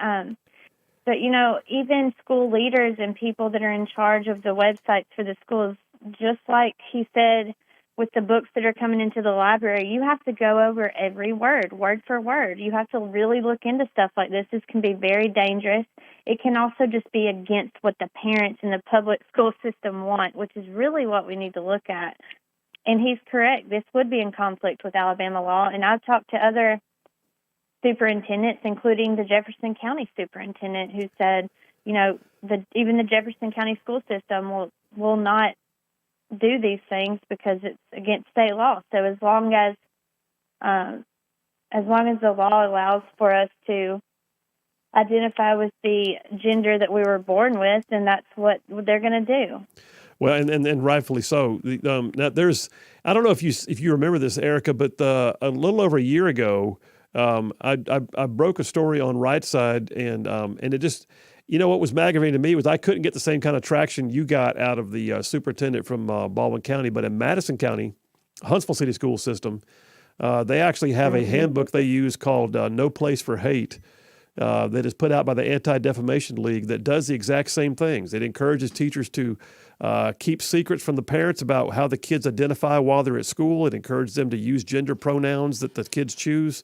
But, even school leaders and people that are in charge of the websites for the schools, just like he said with the books that are coming into the library, you have to go over every word for word. You have to really look into stuff like this. This can be very dangerous. It can also just be against what the parents and the public school system want, which is really what we need to look at. And he's correct. This would be in conflict with Alabama law. And I've talked to other superintendents, including the Jefferson County superintendent, who said, even the Jefferson County school system will not do these things because it's against state law. So as long as the law allows for us to identify with the gender that we were born with, then that's what they're going to do. Well, and rightfully so. Now I don't know if you remember this, Erica, but a little over a year ago, I broke a story on Rightside, and it just, what was aggravating to me was I couldn't get the same kind of traction you got out of the superintendent from Baldwin County, but in Madison County, Huntsville City School System, they actually have a handbook they use called No Place for Hate that is put out by the Anti-Defamation League that does the exact same things. It encourages teachers to keep secrets from the parents about how the kids identify while they're at school. It encourages them to use gender pronouns that the kids choose.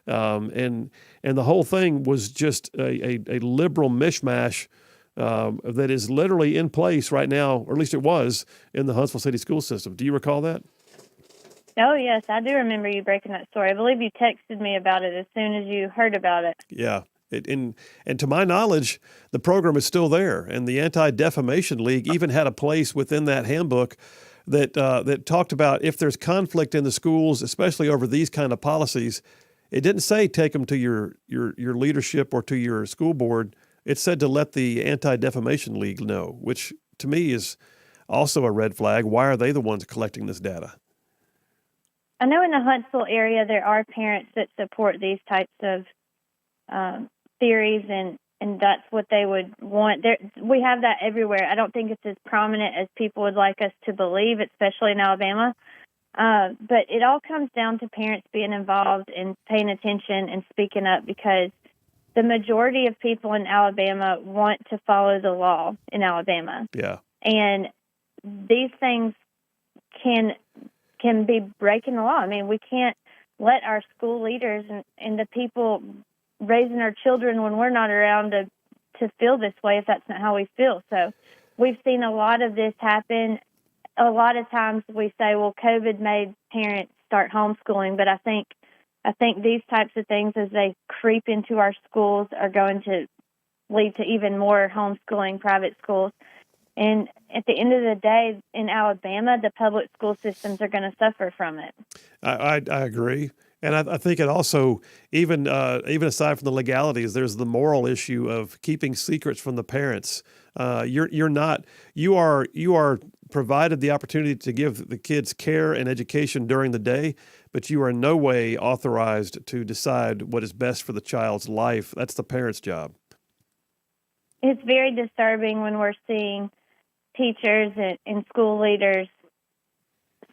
And the whole thing was just a liberal mishmash that is literally in place right now, or at least it was, in the Huntsville City School System. Do you recall that? Oh, yes, I do remember you breaking that story. I believe you texted me about it as soon as you heard about it. Yeah. And to my knowledge, the program is still there. And the Anti-Defamation League even had a place within that handbook that talked about if there's conflict in the schools, especially over these kind of policies. It didn't say take them to your leadership or to your school board. It said to let the Anti-Defamation League know, which to me is also a red flag. Why are they the ones collecting this data? I know in the Huntsville area there are parents that support these types of theories, and that's what they would want. We have that everywhere. I don't think it's as prominent as people would like us to believe, especially in Alabama. But it all comes down to parents being involved and paying attention and speaking up, because the majority of people in Alabama want to follow the law in Alabama. Yeah. And these things can be breaking the law. I mean, we can't let our school leaders and the people raising our children when we're not around to feel this way if that's not how we feel. So we've seen a lot of this happen. A lot of times we say, well, COVID made parents start homeschooling, but I think these types of things, as they creep into our schools, are going to lead to even more homeschooling private schools. And at the end of the day, in Alabama, the public school systems are going to suffer from it. I agree. And I think it also, even aside from the legalities, there's the moral issue of keeping secrets from the parents. You are provided the opportunity to give the kids care and education during the day, but you are in no way authorized to decide what is best for the child's life. That's the parent's job. It's very disturbing when we're seeing teachers and school leaders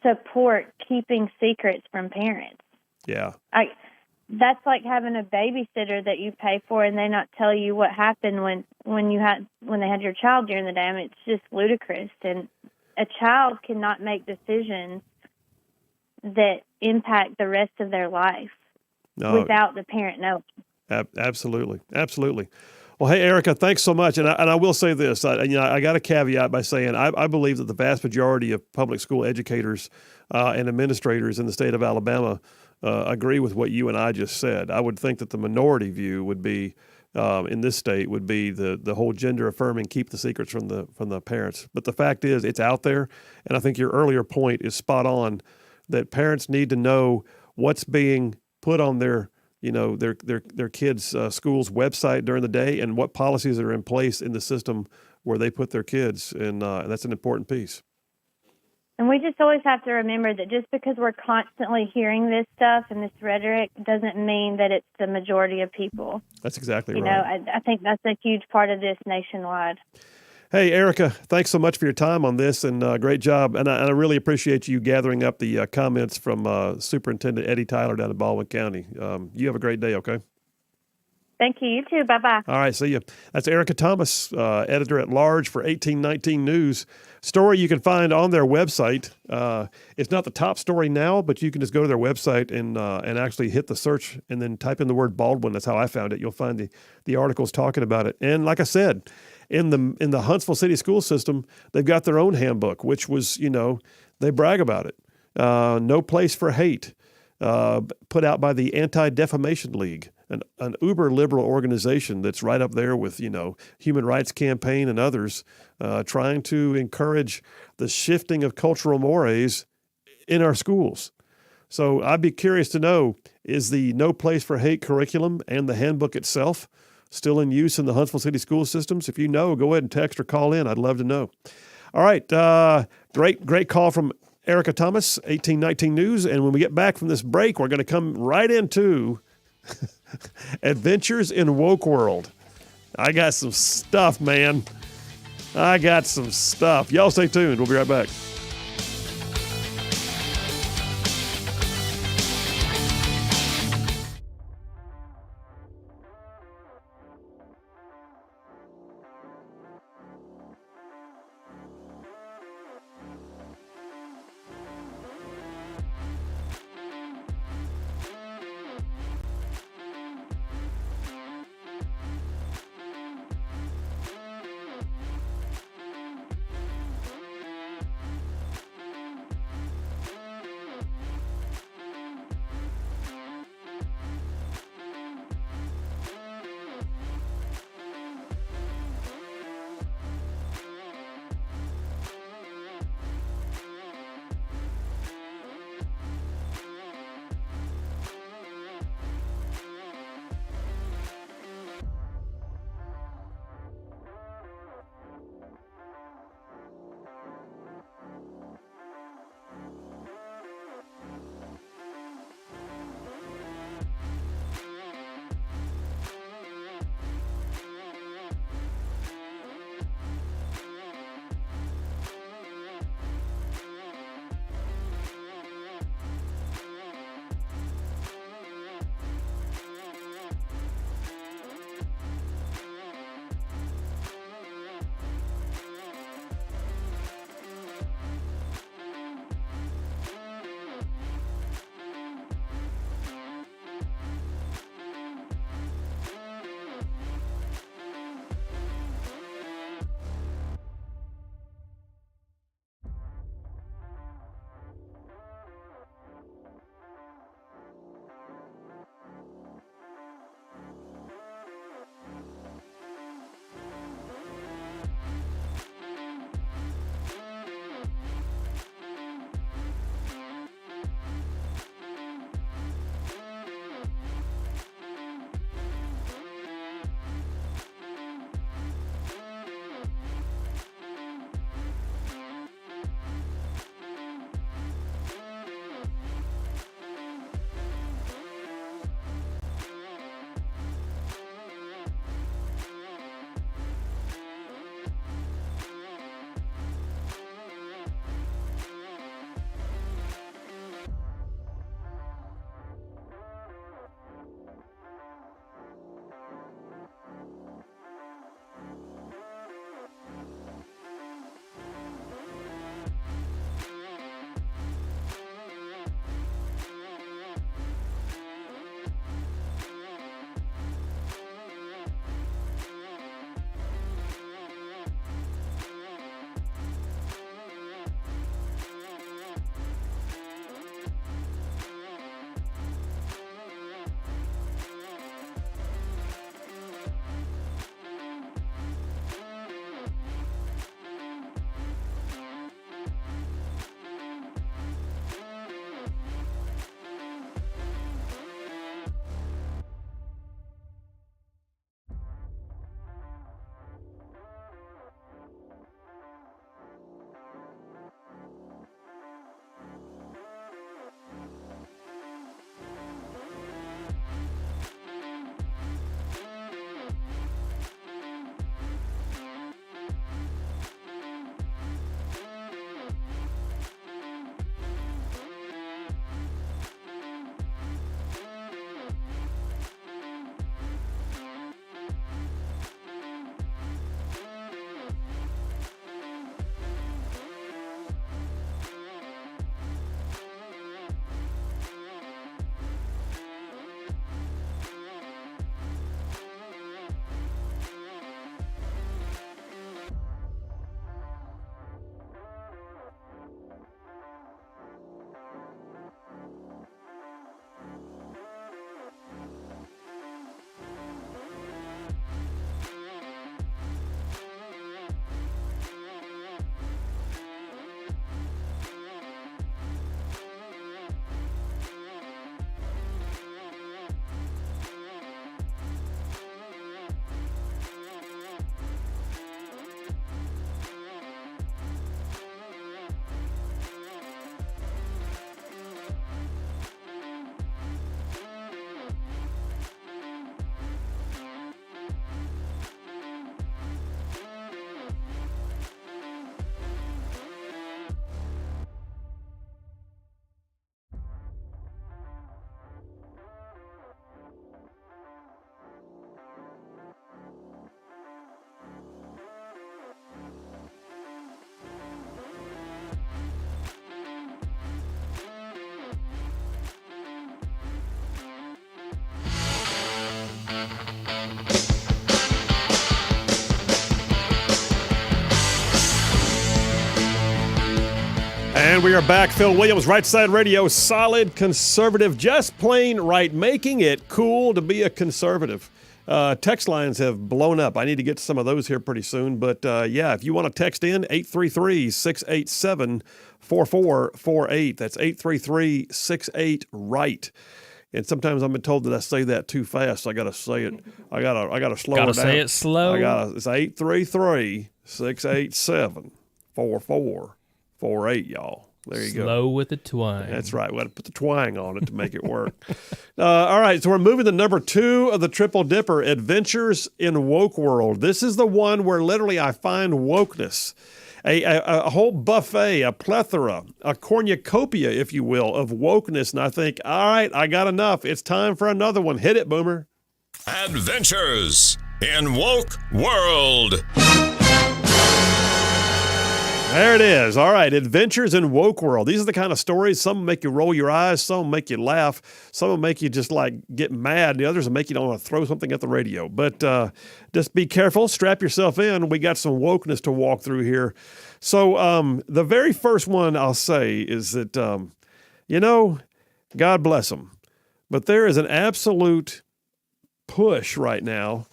support keeping secrets from parents. Yeah. That's like having a babysitter that you pay for and they not tell you what happened when they had your child during the day. I mean, it's just ludicrous. And a child cannot make decisions that impact the rest of their life without the parent knowing. Absolutely. Absolutely. Well, hey, Erica, thanks so much. And I will say this, I got a caveat by saying I believe that the vast majority of public school educators and administrators in the state of Alabama agree with what you and I just said. I would think that the minority view would be, in this state, would be the whole gender affirming, keep the secrets from the parents. But the fact is, it's out there. And I think your earlier point is spot on, that parents need to know what's being put on their their kids' school's website during the day and what policies are in place in the system where they put their kids, and that's an important piece. And we just always have to remember that just because we're constantly hearing this stuff and this rhetoric doesn't mean that it's the majority of people. That's exactly right. I think that's a huge part of this nationwide. Hey, Erica, thanks so much for your time on this, and great job. And I really appreciate you gathering up the comments from Superintendent Eddie Tyler down in Baldwin County. You have a great day, okay? Thank you. You too. Bye-bye. All right, see you. That's Erica Thomas, editor-at-large for 1819 News. Story you can find on their website. It's not the top story now, but you can just go to their website and actually hit the search and then type in the word Baldwin. That's how I found it. You'll find the articles talking about it. And like I said, in the Huntsville City School System, they've got their own handbook, which was, they brag about it. No Place for Hate, put out by the Anti-Defamation League, an uber liberal organization that's right up there with, Human Rights Campaign and others, trying to encourage the shifting of cultural mores in our schools. So I'd be curious to know, is the No Place for Hate curriculum and the handbook itself still in use in the Huntsville City school systems? If you know, go ahead and text or call in. I'd love to know. All right. Great call from Erica Thomas, 1819 News. And when we get back from this break, we're going to come right into Adventures in Woke World. I got some stuff, man. I got some stuff. Y'all stay tuned. We'll be right back. And we are back. Phil Williams, Rightside Radio, solid conservative, just plain right, making it cool to be a conservative. Text lines have blown up. I need to get to some of those here pretty soon. But yeah, if you want to text in, 833-687-4448. That's 833-68-RIGHT. And sometimes I've been told that I say that too fast. So I got to say it. I gotta slow it down. Gotta say it slow. It's 833-687-4448, y'all. There you go. Slow with the twang. That's right. We got to put the twang on it to make it work. All right, so we're moving to number 2 of the Triple Dipper, Adventures in Woke World. This is the one where literally I find wokeness, a whole buffet, a plethora, a cornucopia, if you will, of wokeness. And I think, all right, I got enough. It's time for another one. Hit it, Boomer. Adventures in Woke World. There it is. All right, Adventures in Woke World. These are the kind of stories. Some will make you roll your eyes. Some will make you laugh. Some will make you just like get mad. The others will make you want to throw something at the radio. But just be careful. Strap yourself in. We got some wokeness to walk through here. So the very first one I'll say is that, God bless them, but there is an absolute push right now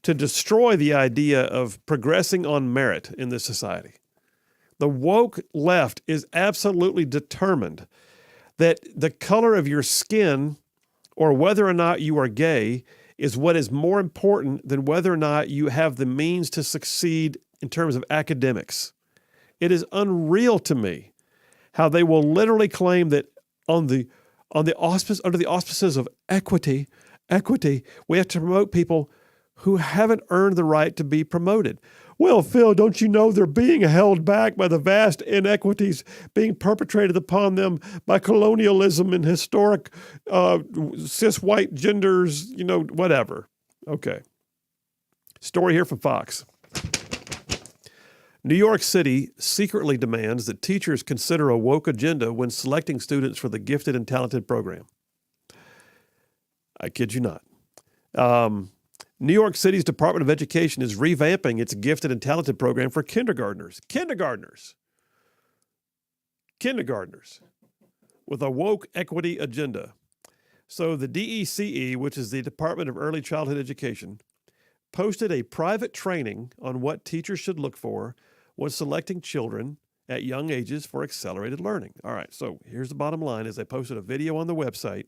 to destroy the idea of progressing on merit in this society. The woke left is absolutely determined that the color of your skin or whether or not you are gay is what is more important than whether or not you have the means to succeed in terms of academics. It is unreal to me how they will literally claim that under the auspices of equity, we have to promote people who haven't earned the right to be promoted. Well, Phil, don't you know they're being held back by the vast inequities being perpetrated upon them by colonialism and historic cis white genders, whatever. Okay. Story here from Fox. New York City secretly demands that teachers consider a woke agenda when selecting students for the Gifted and Talented program. I kid you not. New York City's Department of Education is revamping its Gifted and Talented program for kindergartners. Kindergartners with a woke equity agenda. So the DECE, which is the Department of Early Childhood Education, posted a private training on what teachers should look for when selecting children at young ages for accelerated learning. All right, so here's the bottom line is they posted a video on the website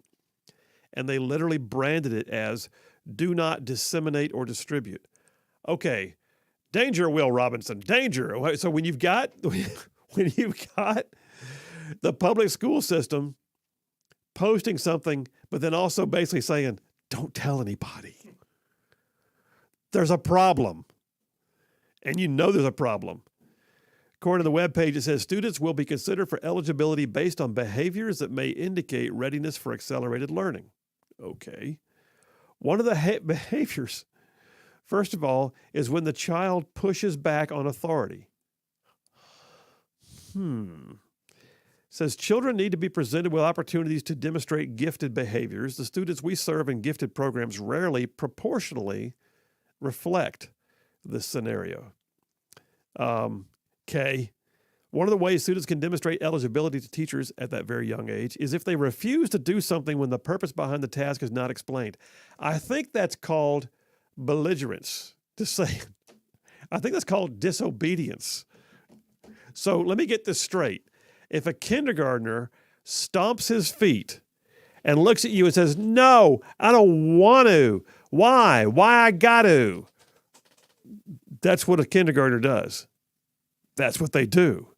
and they literally branded it as do not disseminate or distribute. Okay, danger, Will Robinson, danger. So when you've got the public school system posting something, but then also basically saying, don't tell anybody. There's a problem. And there's a problem. According to the webpage, it says students will be considered for eligibility based on behaviors that may indicate readiness for accelerated learning. Okay. One of the behaviors, first of all, is when the child pushes back on authority. Says children need to be presented with opportunities to demonstrate gifted behaviors. The students we serve in gifted programs rarely proportionally reflect this scenario. Okay. One of the ways students can demonstrate eligibility to teachers at that very young age is if they refuse to do something when the purpose behind the task is not explained. I think that's called belligerence. I think that's called disobedience. So let me get this straight. If a kindergartner stomps his feet and looks at you and says, no, I don't want to. Why? Why I got to? That's what a kindergartner does. That's what they do.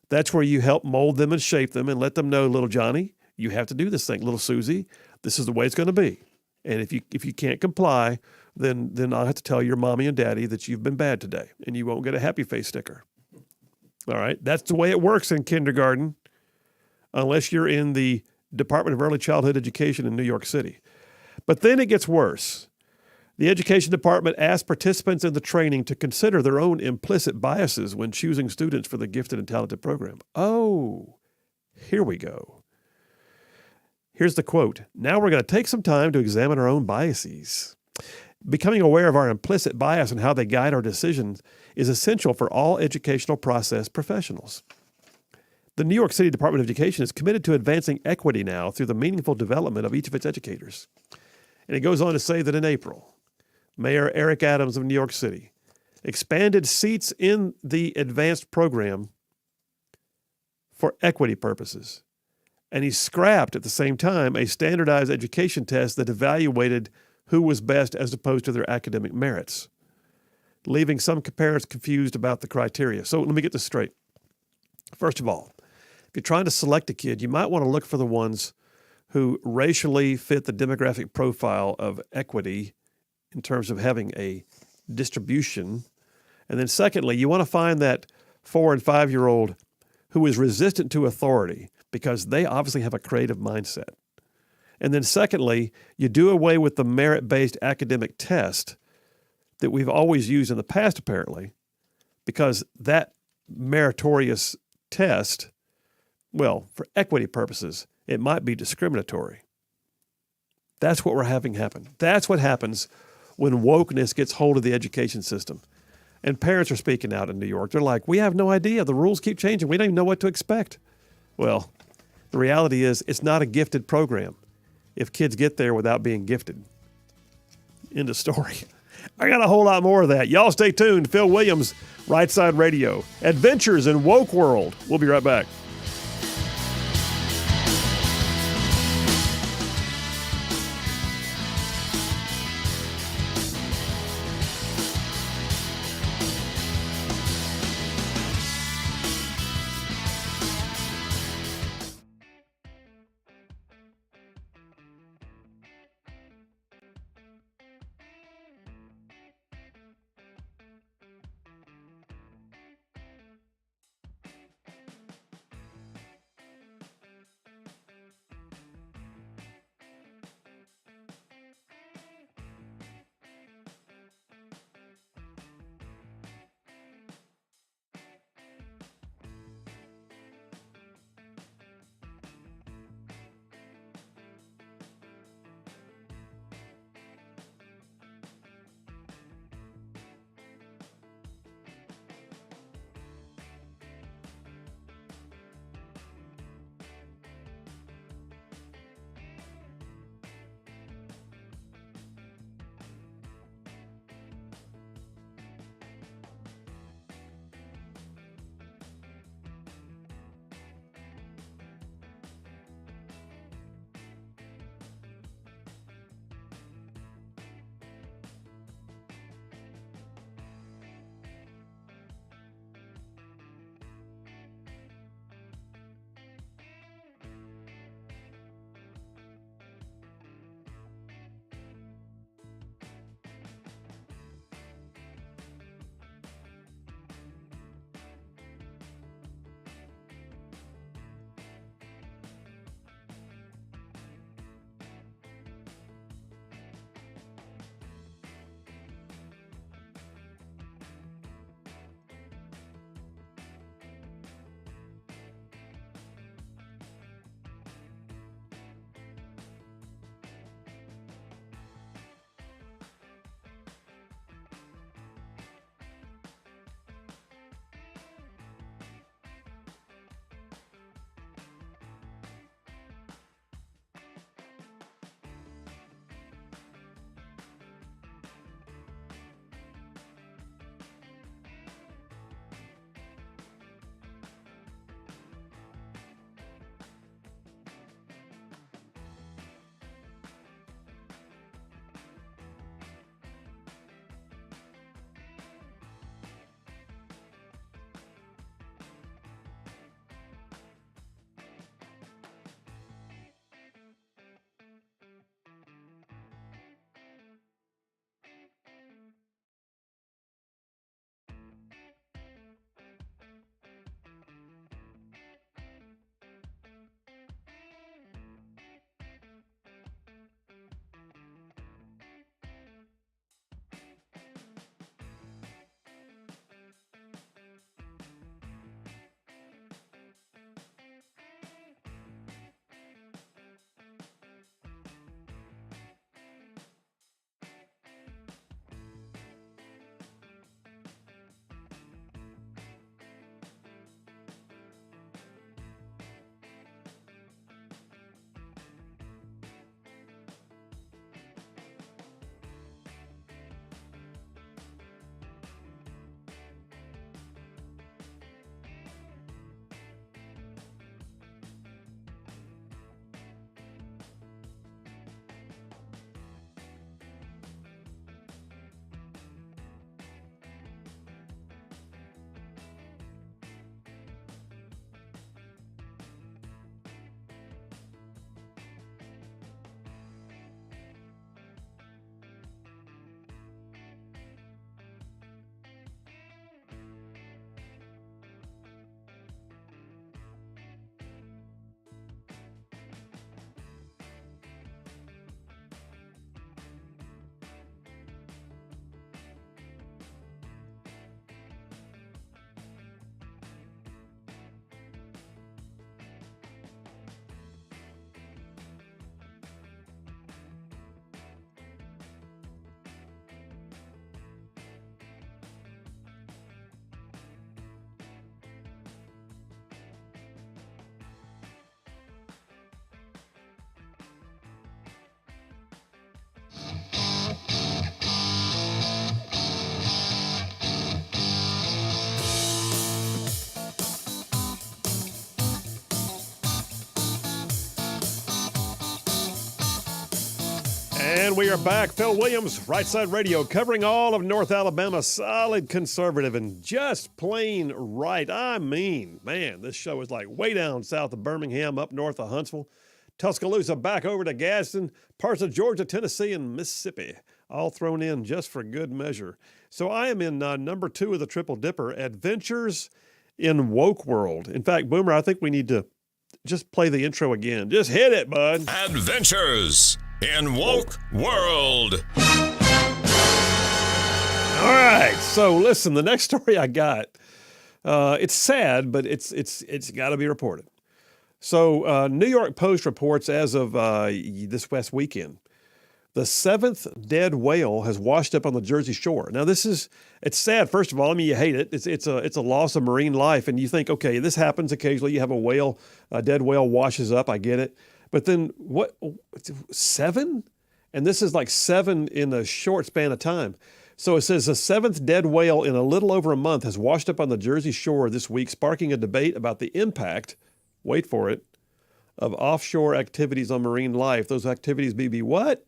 That's where you help mold them and shape them and let them know, little Johnny, you have to do this thing. Little Susie, this is the way it's going to be. And if you can't comply, then I'll have to tell your mommy and daddy that you've been bad today and you won't get a happy face sticker. All right? That's the way it works in kindergarten, unless you're in the Department of Early Childhood Education in New York City. But then it gets worse. The Education Department asked participants in the training to consider their own implicit biases when choosing students for the Gifted and Talented program. Oh, here we go. Here's the quote. Now we're going to take some time to examine our own biases. Becoming aware of our implicit bias and how they guide our decisions is essential for all educational process professionals. The New York City Department of Education is committed to advancing equity now through the meaningful development of each of its educators. And it goes on to say that in April, Mayor Eric Adams of New York City expanded seats in the advanced program for equity purposes. And he scrapped at the same time a standardized education test that evaluated who was best as opposed to their academic merits, leaving some parents confused about the criteria. So let me get this straight. First of all, if you're trying to select a kid, you might want to look for the ones who racially fit the demographic profile of equity in terms of having a distribution. And then secondly, you want to find that 4 and 5-year-old who is resistant to authority because they obviously have a creative mindset. And then secondly, you do away with the merit-based academic test that we've always used in the past, apparently, because that meritorious test, well, for equity purposes, it might be discriminatory. That's what we're having happen. That's what happens when wokeness gets hold of the education system. And parents are speaking out in New York. They're like, we have no idea. The rules keep changing. We don't even know what to expect. Well, the reality is it's not a gifted program if kids get there without being gifted. End of story. I got a whole lot more of that. Y'all stay tuned. Phil Williams, Rightside Radio. Adventures in Woke World. We'll be right back. And we are back. Phil Williams, Rightside Radio, covering all of North Alabama, solid conservative and just plain right. I mean, man, this show is like way down south of Birmingham, up north of Huntsville, Tuscaloosa, back over to Gadsden, parts of Georgia, Tennessee, and Mississippi, all thrown in just for good measure. So I am in number 2 of the Triple Dipper, Adventures in Woke World. In fact, Boomer, I think we need to just play the intro again. Just hit it, bud. Adventures in Woke World. All right. So listen, the next story I got, it's sad, but it's got to be reported. So New York Post reports as of this past weekend, the 7th dead whale has washed up on the Jersey Shore. Now it's sad. First of all, I mean, you hate it. It's a loss of marine life, and you think, okay, this happens occasionally. You have a dead whale washes up. I get it. But then what, 7? And this is like 7 in a short span of time. So it says the 7th dead whale in a little over a month has washed up on the Jersey Shore this week, sparking a debate about the impact, wait for it, of offshore activities on marine life. Those activities be what?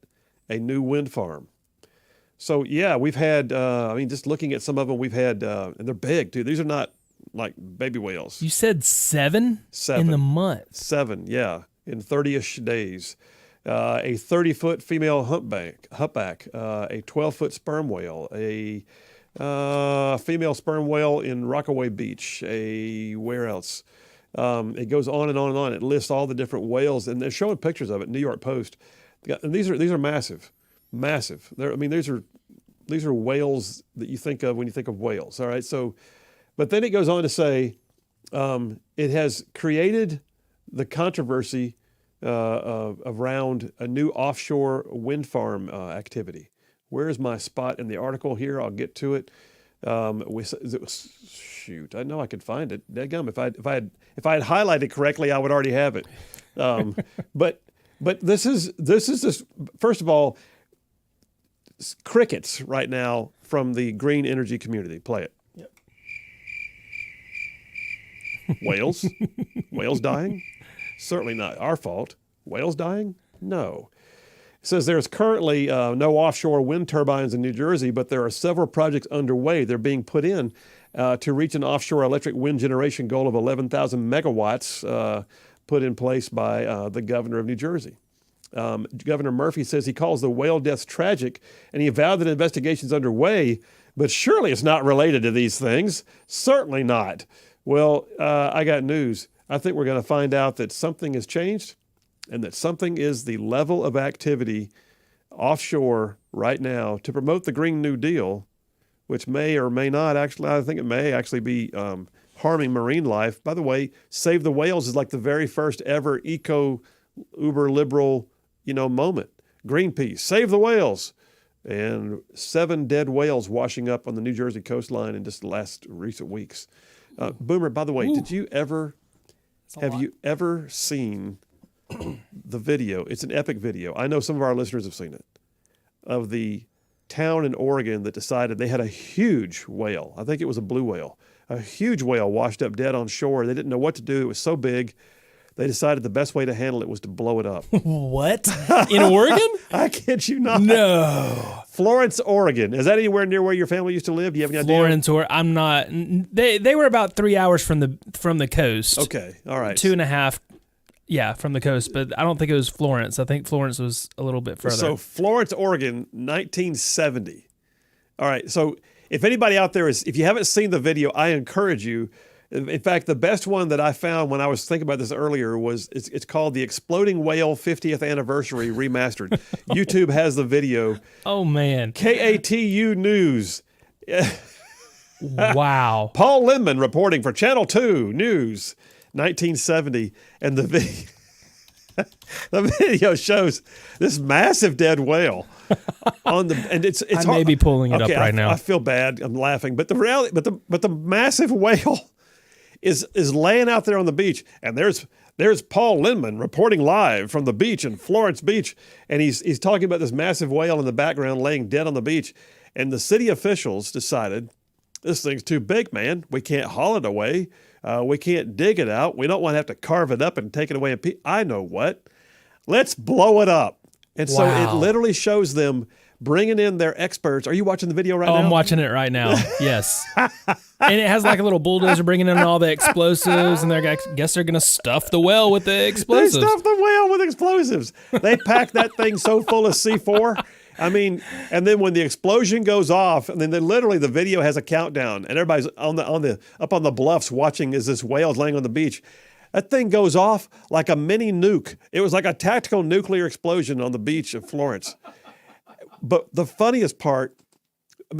A new wind farm. So yeah, we've had, just looking at some of them, we've had, and they're big too. These are not like baby whales. You said 7? 7. In the month. 7, yeah. In 30-ish days, a 30-foot female humpback, a 12-foot sperm whale, a female sperm whale in Rockaway Beach, where else? It goes on and on and on. It lists all the different whales, and they're showing pictures of it. New York Post. And these are massive. These are whales that you think of when you think of whales. All right. So, but then it goes on to say it has created the controversy around a new offshore wind farm activity. Where is my spot in the article here? I'll get to it. Shoot, I know I could find it. Dadgum, if I had highlighted correctly, I would already have it. But this is just, first of all, crickets right now from the green energy community. Play it. Yep. Whales dying? Certainly not our fault. Whales dying? No. It says there's currently no offshore wind turbines in New Jersey, but there are several projects underway. They're being put in to reach an offshore electric wind generation goal of 11,000 megawatts put in place by the governor of New Jersey. Governor Murphy says he calls the whale deaths tragic, and he vowed that investigation's underway, but surely it's not related to these things. Certainly not. Well, I got news. I think we're going to find out that something has changed and that something is the level of activity offshore right now to promote the Green New Deal, which may or may not actually, I think it may actually be harming marine life. By the way, Save the Whales is like the very first ever uber liberal, moment. Greenpeace, save the whales. And 7 dead whales washing up on the New Jersey coastline in just the last recent weeks. Boomer, by the way, did you ever... Have you ever seen the video? It's an epic video. I know some of our listeners have seen it, of the town in Oregon that decided they had a huge whale. I think it was a blue whale. A huge whale washed up dead on shore. They didn't know what to do. It was so big. They decided the best way to handle it was to blow it up. What? In Oregon? I kid you not. No. Florence, Oregon. Is that anywhere near where your family used to live? Do you have any idea? Florence, or I'm not. They were about 3 hours from the coast. Okay, all right. 2.5. Yeah, from the coast, but I don't think it was Florence. I think Florence was a little bit further. So Florence, Oregon, 1970. All right. So if anybody out there if you haven't seen the video, I encourage you. In fact, the best one that I found when I was thinking about this earlier was it's called the Exploding Whale 50th Anniversary Remastered. YouTube has the video. Oh, man. KATU News. Wow. Paul Lindman reporting for Channel 2 News, 1970. And the video shows this massive dead whale on the, and it's I may be pulling it up right now. I feel bad. I'm laughing, but the reality, but the massive whale is laying out there on the beach, and there's Paul Lindman reporting live from the beach in Florence Beach, and he's talking about this massive whale in the background laying dead on the beach, and the city officials decided this thing's too big, man. We can't haul it away. We can't dig it out. We don't want to have to carve it up and take it away. I know what. Let's blow it up. And so it Wow. literally shows them bringing in their experts. Are you watching the video right Oh, now? I'm watching it right now. Yes. And it has like a little bulldozer bringing in all the explosives, and I guess they're going to stuff the well with the They explosives. stuffed the whale with explosives. They packed that thing so full of C4. I mean, and then when the explosion goes off, and then literally the video has a countdown, and everybody's up on the bluffs watching as this whale's laying on the beach. That thing goes off like a mini nuke. It was like a tactical nuclear explosion on the beach of Florence. But the funniest part,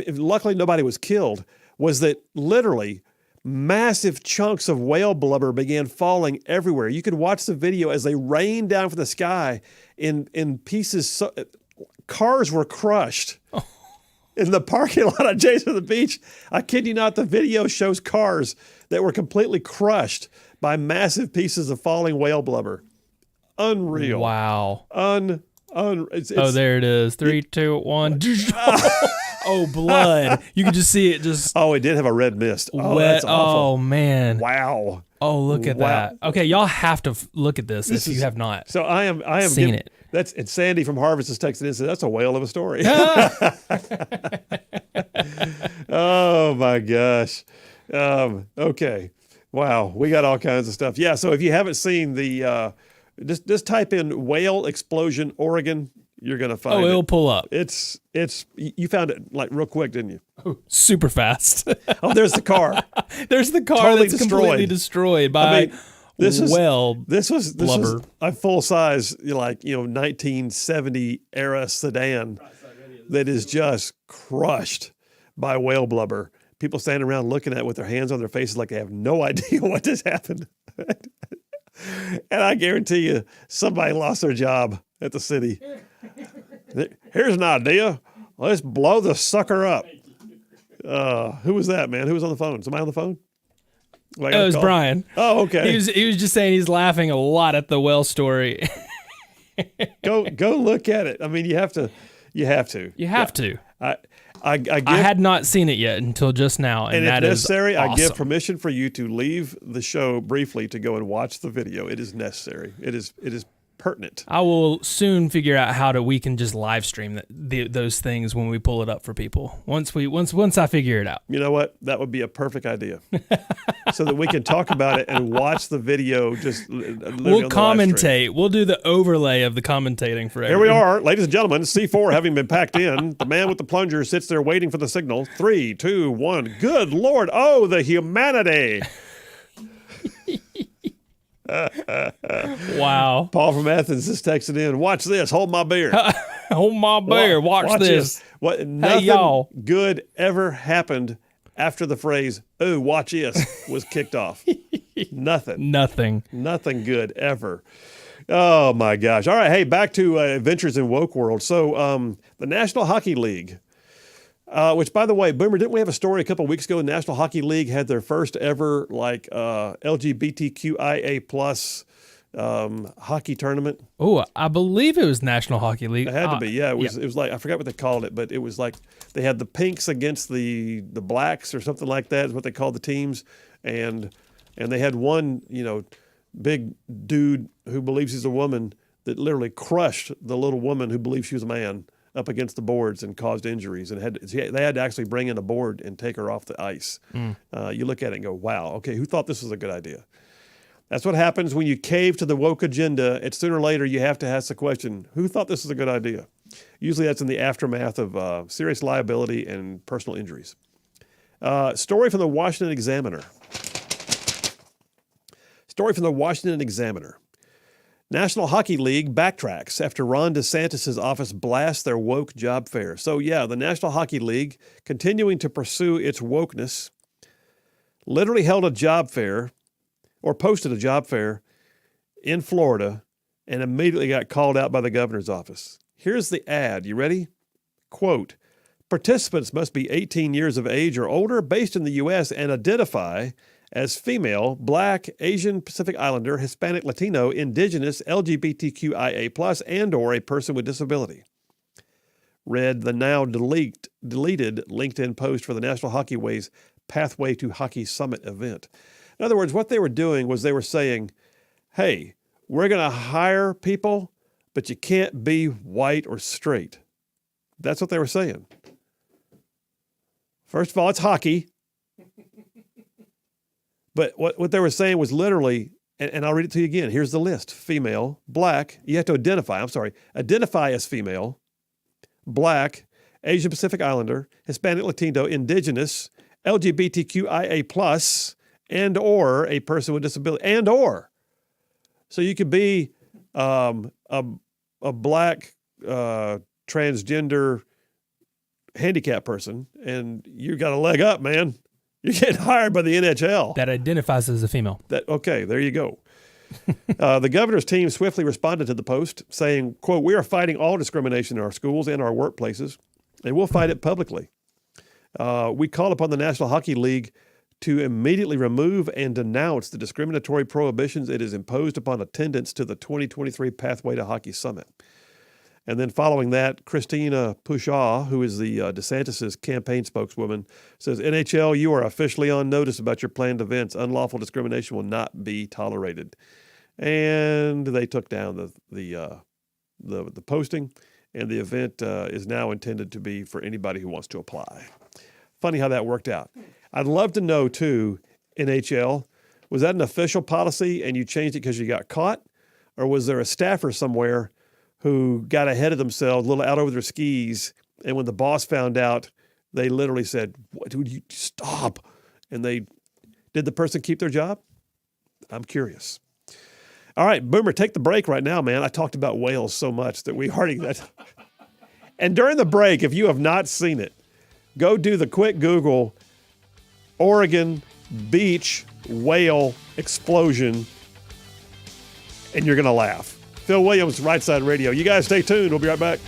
luckily nobody was killed, was that literally massive chunks of whale blubber began falling everywhere. You could watch the video as they rained down from the sky in pieces. Cars were crushed in the parking lot adjacent to the beach. I kid you not, the video shows cars that were completely crushed by massive pieces of falling whale blubber. Unreal. Wow. It's, Oh, there it is. 3, 2, 1. Oh, blood. You could just see it just Oh, it did have a red mist. Oh, wet. that's awful. Oh, man. Wow. Oh, look at Wow. that. Okay, y'all have to look at this if you have not. So I am Seen giving- it. And Sandy from Harvest is texting in and said, that's a whale of a story. Oh my gosh. Okay. Wow. We got all kinds of stuff. Yeah. So if you haven't seen the, just type in whale explosion, Oregon, you're going to find Oh, it'll it. pull up It's, you found it like real quick, didn't you? super fast. Oh, there's the car. There's the car Totally that's completely destroyed by I mean, this was blubber. a full size, 1970 era sedan that is just crushed by whale blubber. People standing around looking at it with their hands on their faces like they have no idea what just happened. And I guarantee you, somebody lost their job at the city. Here's an idea. Let's blow the sucker up. Who was that, man? Who was on the phone? Somebody on the phone? It was Brian. Oh, okay. He was just saying he's laughing a lot at the well story. Go look at it. I mean, you have to. You have to. I give, I had not seen it yet until just now, and if that is necessary, awesome. I give permission for you to leave the show briefly to go and watch the video. It is necessary. It is pertinent. I will soon figure out how we can just live stream those things when we pull it up for people. Once I figure it out. You know what? That would be a perfect idea, so that we can talk about it and watch the video. Just We'll commentate. We'll do the overlay of the commentating for Here we are, ladies and gentlemen. C4 having been packed in. The man with the plunger sits there waiting for the signal. 3, 2, 1. Good Lord! Oh, the humanity! Wow. Paul from Athens is texting in. Watch this. Hold my beer. Hold my beer. Watch this. What? Nothing y'all. good ever happened after the phrase "Oh, watch this" was kicked off. Nothing. Nothing good ever. Oh my gosh! All right, hey, back to adventures in woke world. So, the National Hockey League. Which, by the way, Boomer, didn't we have a story a couple of weeks ago? The National Hockey League had their first ever LGBTQIA plus hockey tournament. Oh, I believe it was National Hockey League. It had to be, yeah. It was like, I forgot what they called it, but it was like they had the pinks against the blacks or something like that is what they called the teams, and they had one big dude who believes he's a woman that literally crushed the little woman who believes she was a man up against the boards and caused injuries, and they had to actually bring in a board and take her off the ice. You look at it and go, wow, okay, who thought this was a good idea? That's what happens when you cave to the woke agenda. It's sooner or later you have to ask the question, who thought this was a good idea? Usually that's in the aftermath of serious liability and personal injuries. Story from the Washington Examiner. National Hockey League backtracks after Ron DeSantis' office blasts their woke job fair. So yeah, the National Hockey League, continuing to pursue its wokeness, literally held a job fair or posted a job fair in Florida and immediately got called out by the governor's office. Here's the ad. You ready? Quote, participants must be 18 years of age or older, based in the U.S., and identify as female, black, Asian, Pacific Islander, Hispanic, Latino, indigenous, LGBTQIA+, and or a person with disability. Read the now deleted LinkedIn post for the National Hockey Way's Pathway to Hockey Summit event. In other words, what they were doing was they were saying, hey, we're going to hire people, but you can't be white or straight. That's what they were saying. First of all, it's hockey. But what they were saying was literally, and I'll read it to you again. Here's the list. Female, black. You have to identify as female, black, Asian Pacific Islander, Hispanic Latino, indigenous, LGBTQIA+, and or a person with disability, and or. So you could be a black transgender handicapped person, and you got a leg up, man. You're getting hired by the NHL. That identifies as a female. Okay, there you go. The governor's team swiftly responded to the post, saying, quote, "We are fighting all discrimination in our schools and our workplaces, and we'll fight it publicly. We call upon the National Hockey League to immediately remove and denounce the discriminatory prohibitions it has imposed upon attendance to the 2023 Pathway to Hockey Summit." And then following that, Christina Pushaw, who is the DeSantis' campaign spokeswoman, says, "NHL, you are officially on notice about your planned events. Unlawful discrimination will not be tolerated." And they took down the posting, and the event is now intended to be for anybody who wants to apply. Funny how that worked out. I'd love to know, too, NHL, was that an official policy and you changed it because you got caught? Or was there a staffer somewhere who got ahead of themselves, a little out over their skis, and when the boss found out, they literally said, "What, dude, you stop." And did the person keep their job? I'm curious. All right, Boomer, take the break right now, man. I talked about whales so much that we already... And during the break, if you have not seen it, go do the quick Google, Oregon beach whale explosion, and you're going to laugh. Phil Williams, Rightside Radio. You guys stay tuned. We'll be right back.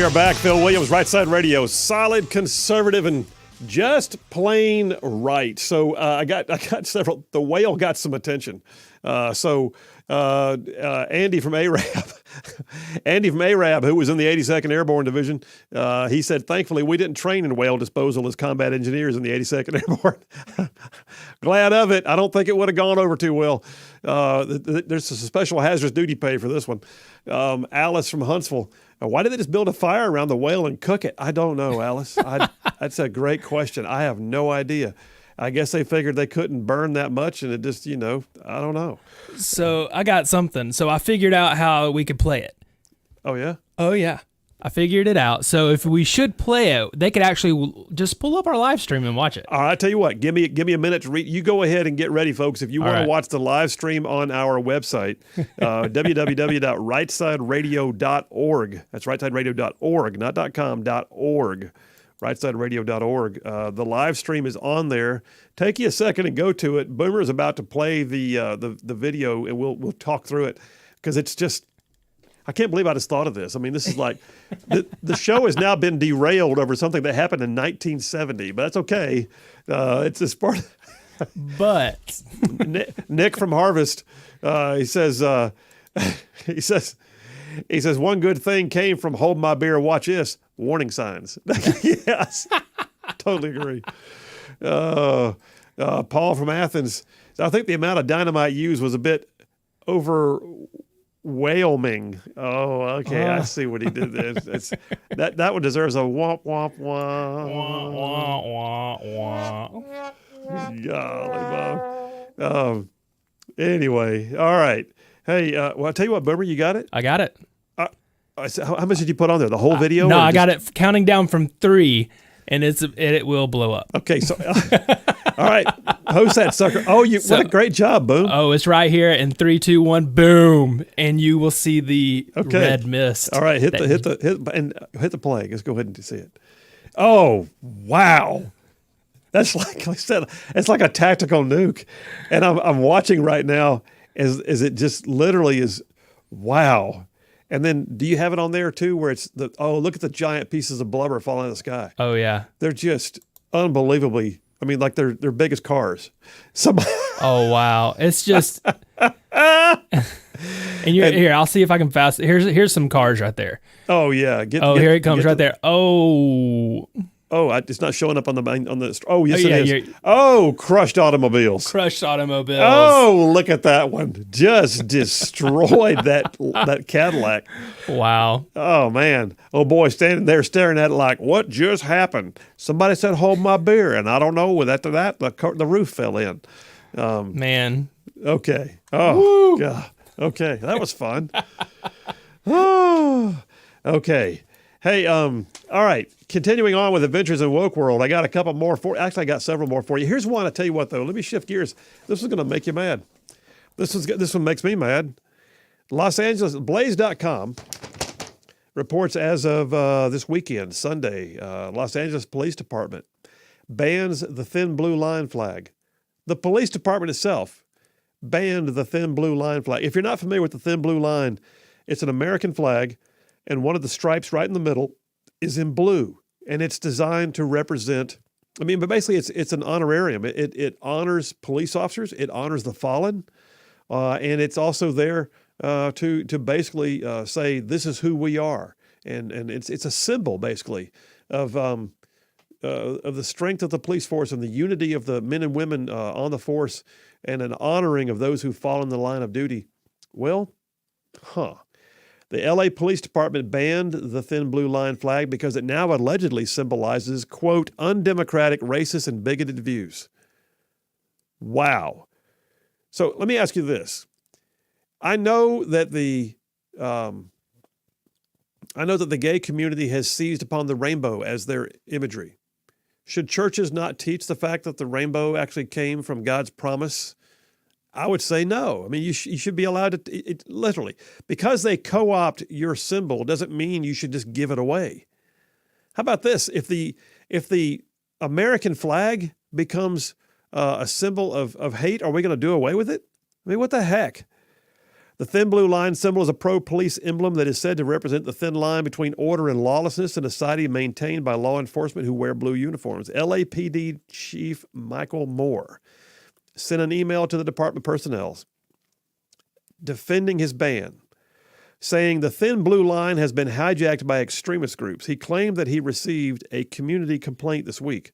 We are back. Phil Williams, Rightside Radio, solid, conservative, and just plain right. So I got several. The whale got some attention. Andy from Arab, who was in the 82nd Airborne Division, he said, thankfully, we didn't train in whale disposal as combat engineers in the 82nd Airborne. Glad of it. I don't think it would have gone over too well. There's a special hazardous duty pay for this one. Alice from Huntsville. Why did they just build a fire around the whale and cook it? I don't know, Alice. That's a great question. I have no idea. I guess they figured they couldn't burn that much, and it just, I don't know. So I got something. So I figured out how we could play it. Oh, yeah? Oh, yeah. I figured it out. So if we should play it, they could actually just pull up our live stream and watch it. All right, I tell you what, give me a minute to read. You go ahead and get ready, folks. If you want to watch the live stream on our website, www.rightsideradio.org. That's rightsideradio.org, not .com, .org. Rightsideradio.org. The live stream is on there. Take you a second and go to it. Boomer is about to play the video, and we'll talk through it because it's just. I can't believe I just thought of this. I mean, this is like the show has now been derailed over something that happened in 1970, but that's okay. It's this part. But Nick from Harvest, he says one good thing came from hold my beer, watch this, warning signs. Yes, totally agree. Paul from Athens, I think the amount of dynamite used was a bit overwhelming. Oh, okay, I see what he did there. That one deserves a womp womp womp. Wah, wah, wah, wah. Golly, Bob. Anyway, all right. Hey, well, I'll tell you what, Boomer, you got it? I got it. How much did you put on there? The whole video? No, I got it counting down from 3, and it will blow up. Okay, so all right, host that sucker. Oh, what a great job, Boom. Oh, it's right here in 3, 2, 1, boom, and you will see the red mist. All right, hit the play. Let's go ahead and see it. Oh, wow. That's like I said, it's like a tactical nuke. And I'm watching right now as it just literally is, wow. And then do you have it on there too where it's look at the giant pieces of blubber falling out of the sky. Oh, yeah. They're just unbelievably, I mean, like they're big as cars. Oh, wow. It's just, and here, I'll see if I can fast. Here's some cars right there. Oh, yeah. Here it comes right there. Oh, it's not showing up on the. Oh, yes, yeah, it is. Oh, crushed automobiles. Crushed automobiles. Oh, look at that one! Just destroyed that Cadillac. Wow. Oh man. Oh boy, standing there staring at it like, what just happened? Somebody said, "Hold my beer," and I don't know. After that, the roof fell in. Man. Okay. Oh God. Okay, that was fun. Oh. Okay. Hey. All right. Continuing on with Adventures in Woke World, I got a couple more I got several more for you. Here's one. I tell you what, though. Let me shift gears. This is going to make you mad. This one makes me mad. Los Angeles Blaze.com reports as of this weekend, Sunday, Los Angeles Police Department bans the thin blue line flag. The police department itself banned the thin blue line flag. If you're not familiar with the thin blue line, it's an American flag, and one of the stripes right in the middle is in blue. And it's designed to represent, but basically it's an honorarium. It honors police officers. It honors the fallen. And it's also there to basically say, this is who we are. And it's a symbol, basically, of the strength of the police force and the unity of the men and women on the force and an honoring of those who fall in the line of duty. Well, the LA Police Department banned the thin blue line flag because it now allegedly symbolizes, quote, undemocratic, racist, and bigoted views. Wow. So let me ask you this. I know that the gay community has seized upon the rainbow as their imagery. Should churches not teach the fact that the rainbow actually came from God's promise? I would say no. I mean, you should be allowed to, literally, because they co-opt your symbol doesn't mean you should just give it away. How about this? If the American flag becomes a symbol of hate, are we going to do away with it? I mean, what the heck? The thin blue line symbol is a pro-police emblem that is said to represent the thin line between order and lawlessness in a society maintained by law enforcement who wear blue uniforms. LAPD Chief Michael Moore sent an email to the department personnel defending his ban, saying the thin blue line has been hijacked by extremist groups. He claimed that he received a community complaint this week.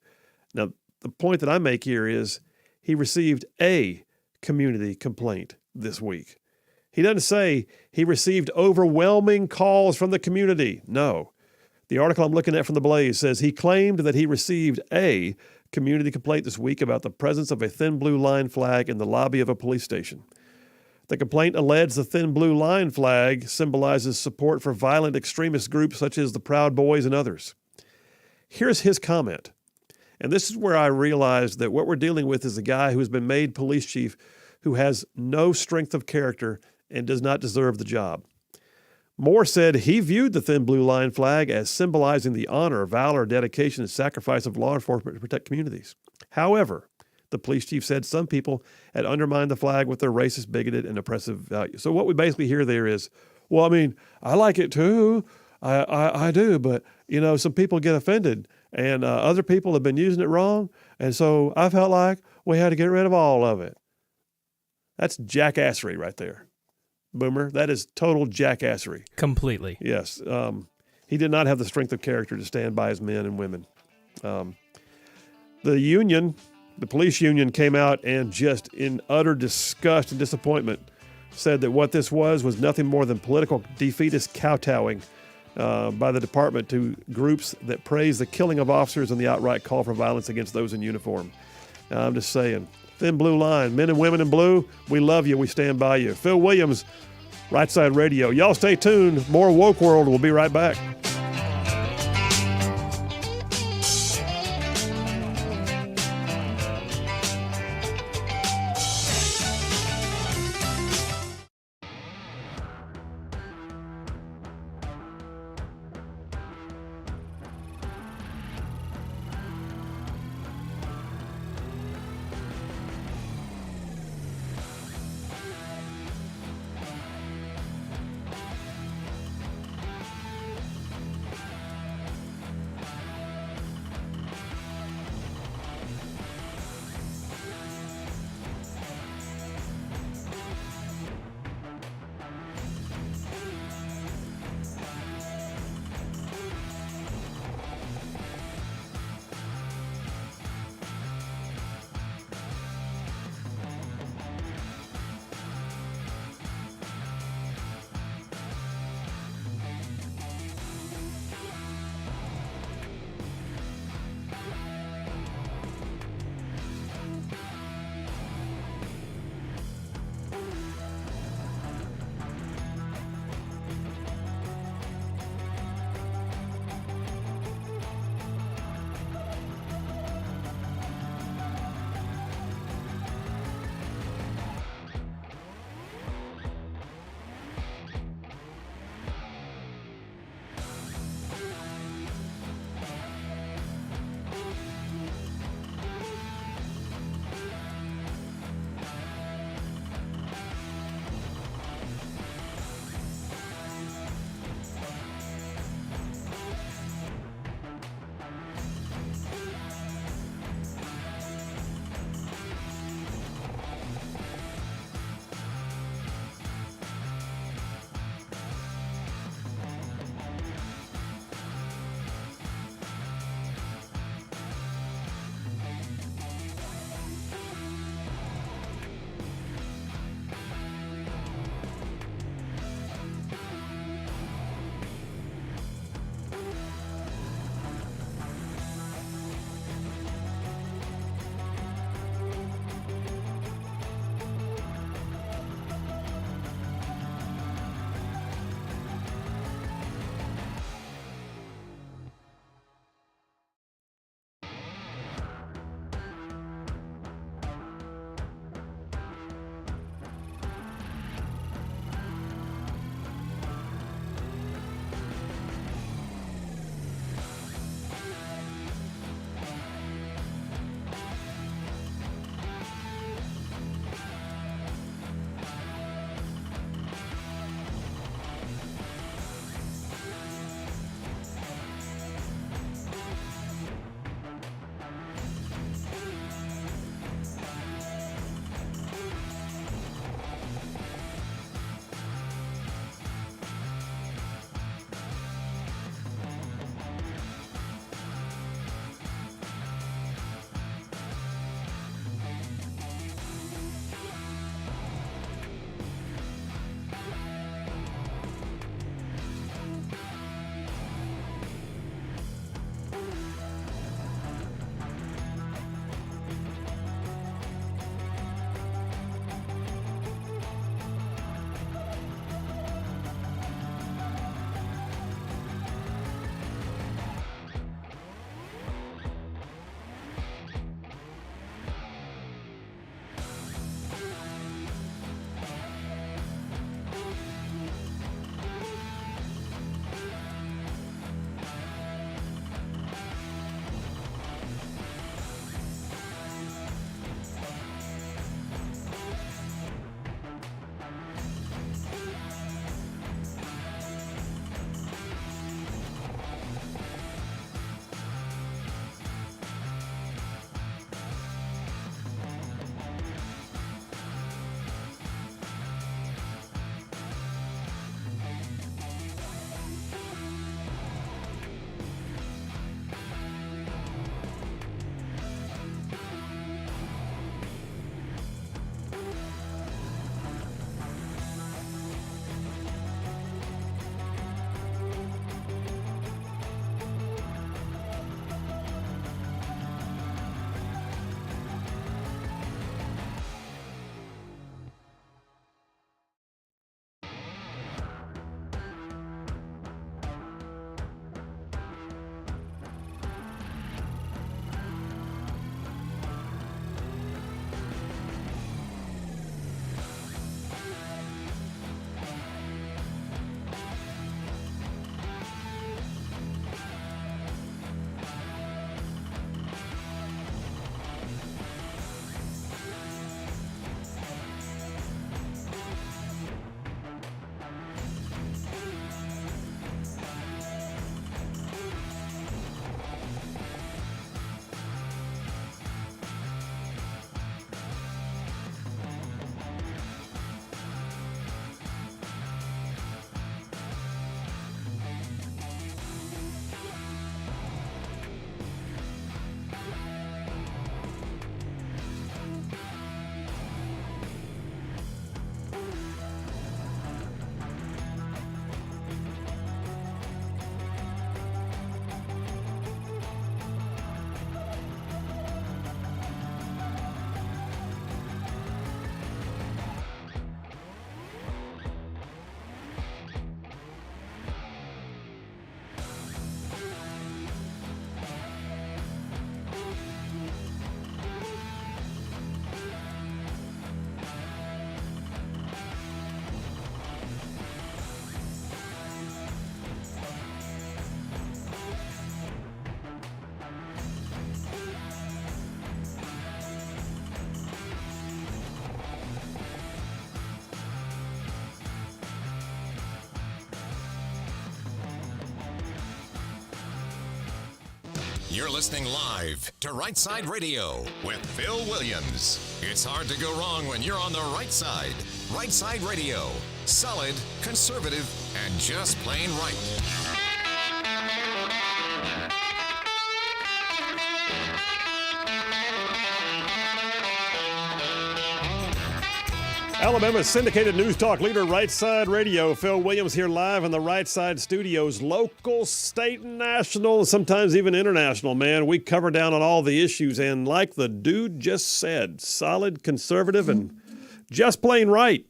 Now, the point that I make here is he received a community complaint this week. He doesn't say he received overwhelming calls from the community. No. The article I'm looking at from The Blaze says he claimed that he received a community complaint this week about the presence of a thin blue line flag in the lobby of a police station. The complaint alleged the thin blue line flag symbolizes support for violent extremist groups such as the Proud Boys and others. Here's his comment. And this is where I realized that what we're dealing with is a guy who has been made police chief who has no strength of character and does not deserve the job. Moore said he viewed the thin blue line flag as symbolizing the honor, valor, dedication, and sacrifice of law enforcement to protect communities. However, the police chief said some people had undermined the flag with their racist, bigoted, and oppressive values. So what we basically hear there is, well, I mean, I like it too. I do, but, you know, some people get offended, and other people have been using it wrong, and so I felt like we had to get rid of all of it. That's jackassery right there. Boomer, that is total jackassery. Completely. Yes. He did not have the strength of character to stand by his men and women. The union, the police union, came out and just in utter disgust and disappointment said that what this was nothing more than political defeatist kowtowing by the department to groups that praise the killing of officers and the outright call for violence against those in uniform. I'm just saying, thin blue line, men and women in blue, we love you, we stand by you. Phil Williams, Rightside Radio. Y'all stay tuned. More Woke World. We'll be right back. You're listening live to Rightside Radio with Phil Williams. It's hard to go wrong when you're on the right side. Rightside Radio. Solid, conservative, and just plain right. Alabama's syndicated news talk leader, Rightside Radio. Phil Williams here live in the Rightside studios. Local, state, and national, sometimes even international, man. We cover down on all the issues. And like the dude just said, solid, conservative, and just plain right.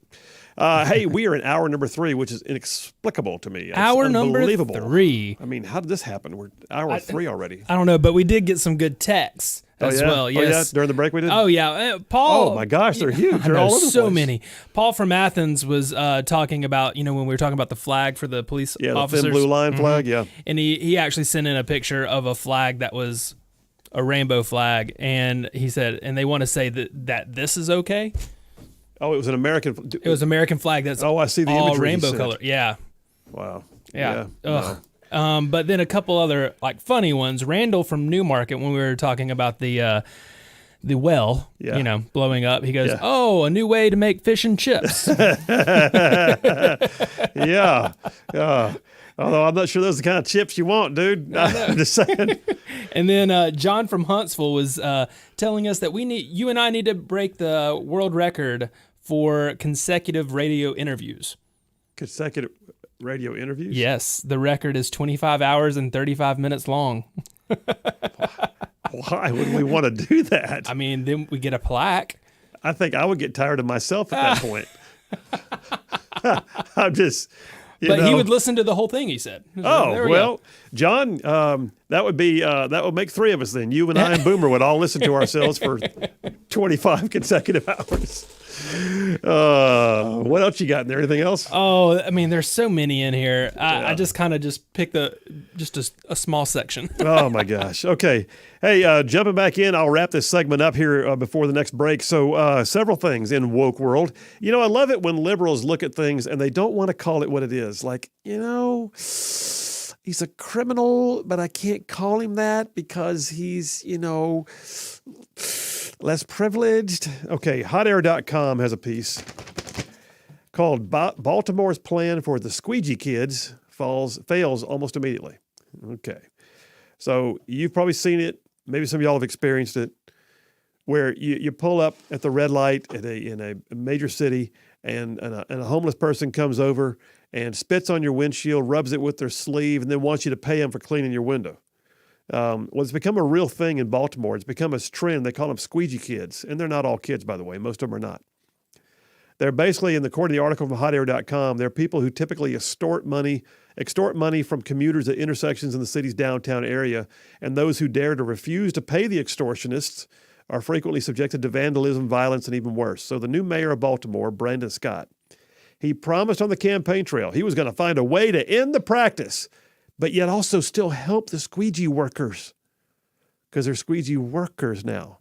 Hey, we are in hour number 3, which is inexplicable to me. It's Hour number unbelievable. 3. I mean, how did this happen? We're hour 3 already. I don't know, but we did get some good texts as well. Yes. Oh, yeah? During the break we did? Oh, yeah. Paul. Oh, my gosh, they're huge. They're I know, all over the so place. many. Paul from Athens was talking about, when we were talking about the flag for the police officers. The thin blue line flag, yeah. And he actually sent in a picture of a flag that was a rainbow flag. And he said, and they want to say that this is okay. Oh, it was an American. It was American flag. That's I see the all imagery rainbow you sent. color. Yeah. Wow. Yeah. Wow. But then a couple other funny ones. Randall from Newmarket, when we were talking about the well, blowing up, he goes, "Oh, a new way to make fish and chips." Yeah. Although I'm not sure those are the kind of chips you want, dude. I'm just saying. And then John from Huntsville was telling us that you and I need to break the world record for consecutive radio interviews. Consecutive radio interviews? Yes, the record is 25 hours and 35 minutes long. Why would we want to do that? I mean, then we get a plaque. I think I would get tired of myself at that point. I'm just... But he would listen to the whole thing, he said. Oh, well, John, that would make 3 of us then. You and I and Boomer would all listen to ourselves for 25 consecutive hours. What else you got in there? Anything else? Oh, I mean, there's so many in here. I just kind of picked a small section. Oh, my gosh. Okay. Hey, jumping back in, I'll wrap this segment up here before the next break. So several things in woke world. I love it when liberals look at things and they don't want to call it what it is. Like, he's a criminal, but I can't call him that because he's, less privileged. Okay, hotair.com has a piece called Baltimore's Plan for the Squeegee Kids fails almost immediately. Okay. So you've probably seen it. Maybe some of y'all have experienced it, where you pull up at the red light in a major city, and a homeless person comes over and spits on your windshield, rubs it with their sleeve, and then wants you to pay them for cleaning your window. Well, it's become a real thing in Baltimore. It's become a trend. They call them squeegee kids, and they're not all kids, by the way. Most of them are not. They're basically, according to the article from hotair.com, they're people who typically extort money from commuters at intersections in the city's downtown area, and those who dare to refuse to pay the extortionists are frequently subjected to vandalism, violence, and even worse. So the new mayor of Baltimore, Brandon Scott, he promised on the campaign trail he was going to find a way to end the practice, but yet also still help the squeegee workers, because they're squeegee workers now.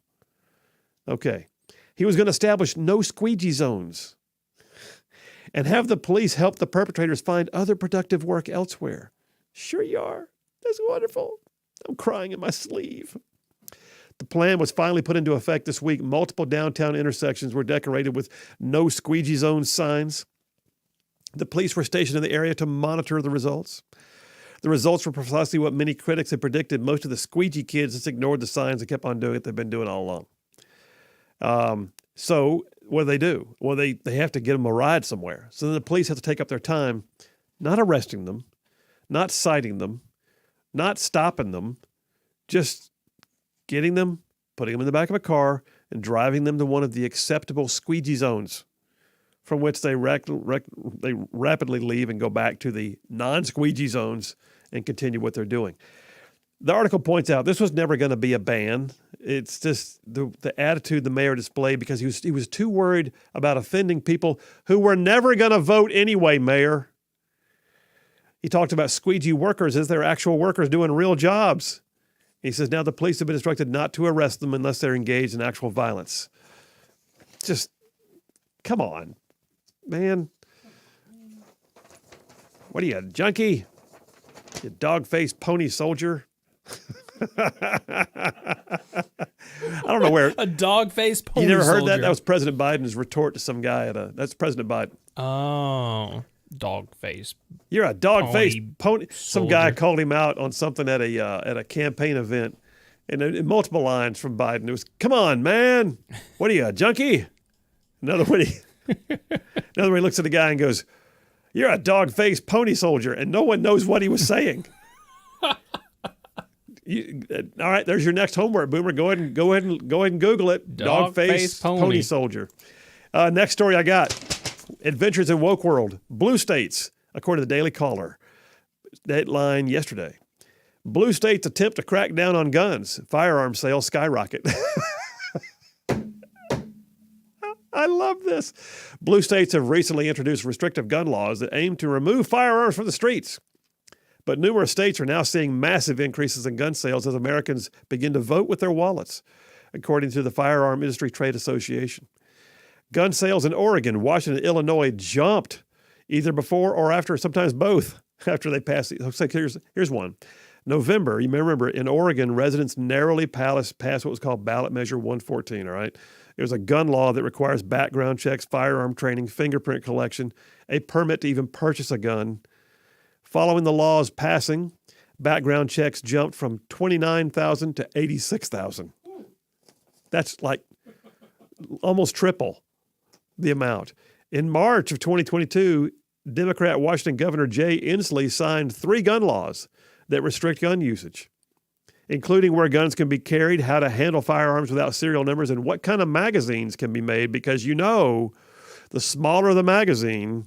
Okay. He was going to establish no squeegee zones and have the police help the perpetrators find other productive work elsewhere. Sure you are. That's wonderful. I'm crying in my sleeve. The plan was finally put into effect this week. Multiple downtown intersections were decorated with no squeegee zone signs. The police were stationed in the area to monitor the results. The results were precisely what many critics had predicted. Most of the squeegee kids just ignored the signs and kept on doing what they've been doing all along. So what do? Well, they have to get them a ride somewhere. So then the police have to take up their time, not arresting them, not citing them, not stopping them, just getting them, putting them in the back of a car, and driving them to one of the acceptable squeegee zones, from which they rapidly leave and go back to the non-squeegee zones and continue what they're doing. The article points out this was never going to be a ban. It's just the attitude the mayor displayed because he was too worried about offending people who were never going to vote anyway, Mayor. He talked about squeegee workers as they're actual workers doing real jobs. He says now the police have been instructed not to arrest them unless they're engaged in actual violence. Just, come on, man. What are you, a junkie? You dog-faced pony soldier? I don't know where. A dog-faced pony You never heard soldier. that? That was President Biden's retort to some guy that's President Biden. Oh, dog-faced. You're a dog-faced pony. Some guy soldier. called him out on something at a campaign event, and in multiple lines from Biden. It was, "Come on, man, what are you, a junkie?" Another one, he looks at the guy and goes, "You're a dog-faced pony soldier," and no one knows what he was saying. All right, there's your next homework, Boomer. Go ahead and Google it. Dog-faced pony soldier. Next story I got: Adventures in Woke World. Blue states, according to the Daily Caller. Deadline yesterday. Blue states attempt to crack down on guns. Firearm sales skyrocket. I love this. Blue states have recently introduced restrictive gun laws that aim to remove firearms from the streets. But numerous states are now seeing massive increases in gun sales as Americans begin to vote with their wallets, according to the Firearm Industry Trade Association. Gun sales in Oregon, Washington, and Illinois jumped either before or after, sometimes both, after they passed. So here's one. November, you may remember, in Oregon, residents narrowly passed what was called Ballot Measure 114, all right? It was a gun law that requires background checks, firearm training, fingerprint collection, a permit to even purchase a gun. Following the law's passing, background checks jumped from 29,000 to 86,000. That's like almost triple the amount. In March of 2022, Democrat Washington Governor Jay Inslee signed 3 gun laws that restrict gun usage, including where guns can be carried, how to handle firearms without serial numbers, and what kind of magazines can be made, because the smaller the magazine,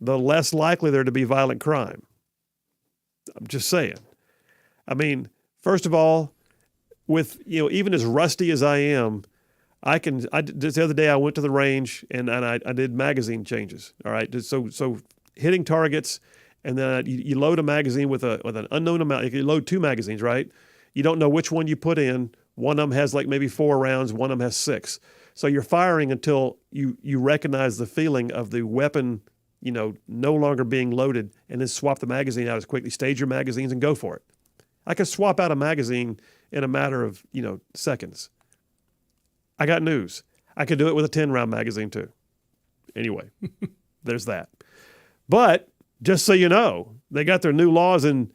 the less likely there to be violent crime. I'm just saying. I mean, first of all, with even as rusty as I am, just the other day I went to the range and I did magazine changes. All right, so hitting targets, and then you load a magazine with an unknown amount. You load 2 magazines, right? You don't know which one you put in. One of them has like maybe 4 rounds. One of them has 6. So you're firing until you recognize the feeling of the weapon, no longer being loaded, and then swap the magazine out as quickly. Stage your magazines and go for it. I could swap out a magazine in a matter of, seconds. I got news. I could do it with a 10-round magazine too. Anyway, there's that. But just so you know, they got their new laws in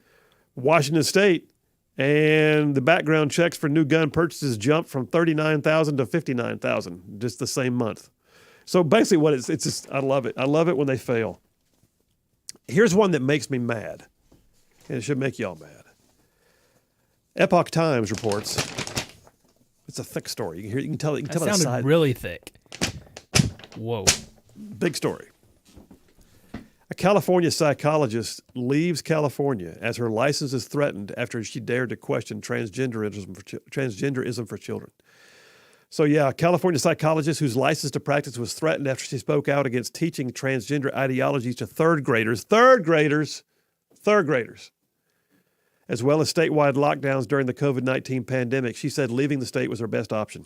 Washington State, and the background checks for new gun purchases jumped from 39,000 to 59,000 just the same month. So basically it's just, I love it. I love it when they fail. Here's one that makes me mad, and it should make y'all mad. Epoch Times reports, it's a thick story. You can tell That the sounded side. really thick. Whoa. Big story. A California psychologist leaves California as her license is threatened after she dared to question transgenderism for children. So yeah, a California psychologist whose license to practice was threatened after she spoke out against teaching transgender ideologies to third graders, as well as statewide lockdowns during the COVID-19 pandemic. She said leaving the state was her best option.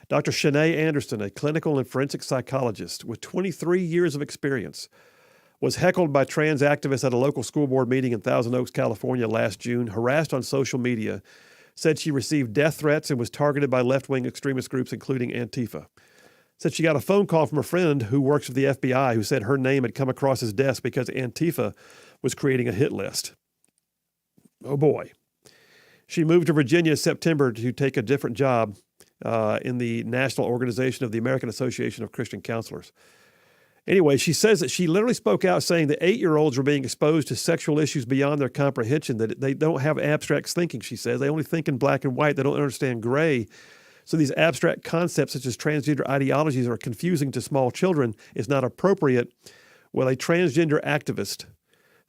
Dr. Shanae Anderson, a clinical and forensic psychologist with 23 years of experience, was heckled by trans activists at a local school board meeting in Thousand Oaks, California last June, harassed on social media, said she received death threats and was targeted by left-wing extremist groups, including Antifa. Said she got a phone call from a friend who works for the FBI who said her name had come across his desk because Antifa was creating a hit list. Oh boy. She moved to Virginia in September to take a different job in the National Organization of the American Association of Christian Counselors. Anyway, she says that she literally spoke out saying that 8-year-olds were being exposed to sexual issues beyond their comprehension, that they don't have abstract thinking, she says. They only think in black and white. They don't understand gray. So these abstract concepts such as transgender ideologies are confusing to small children. It's not appropriate. Well, a transgender activist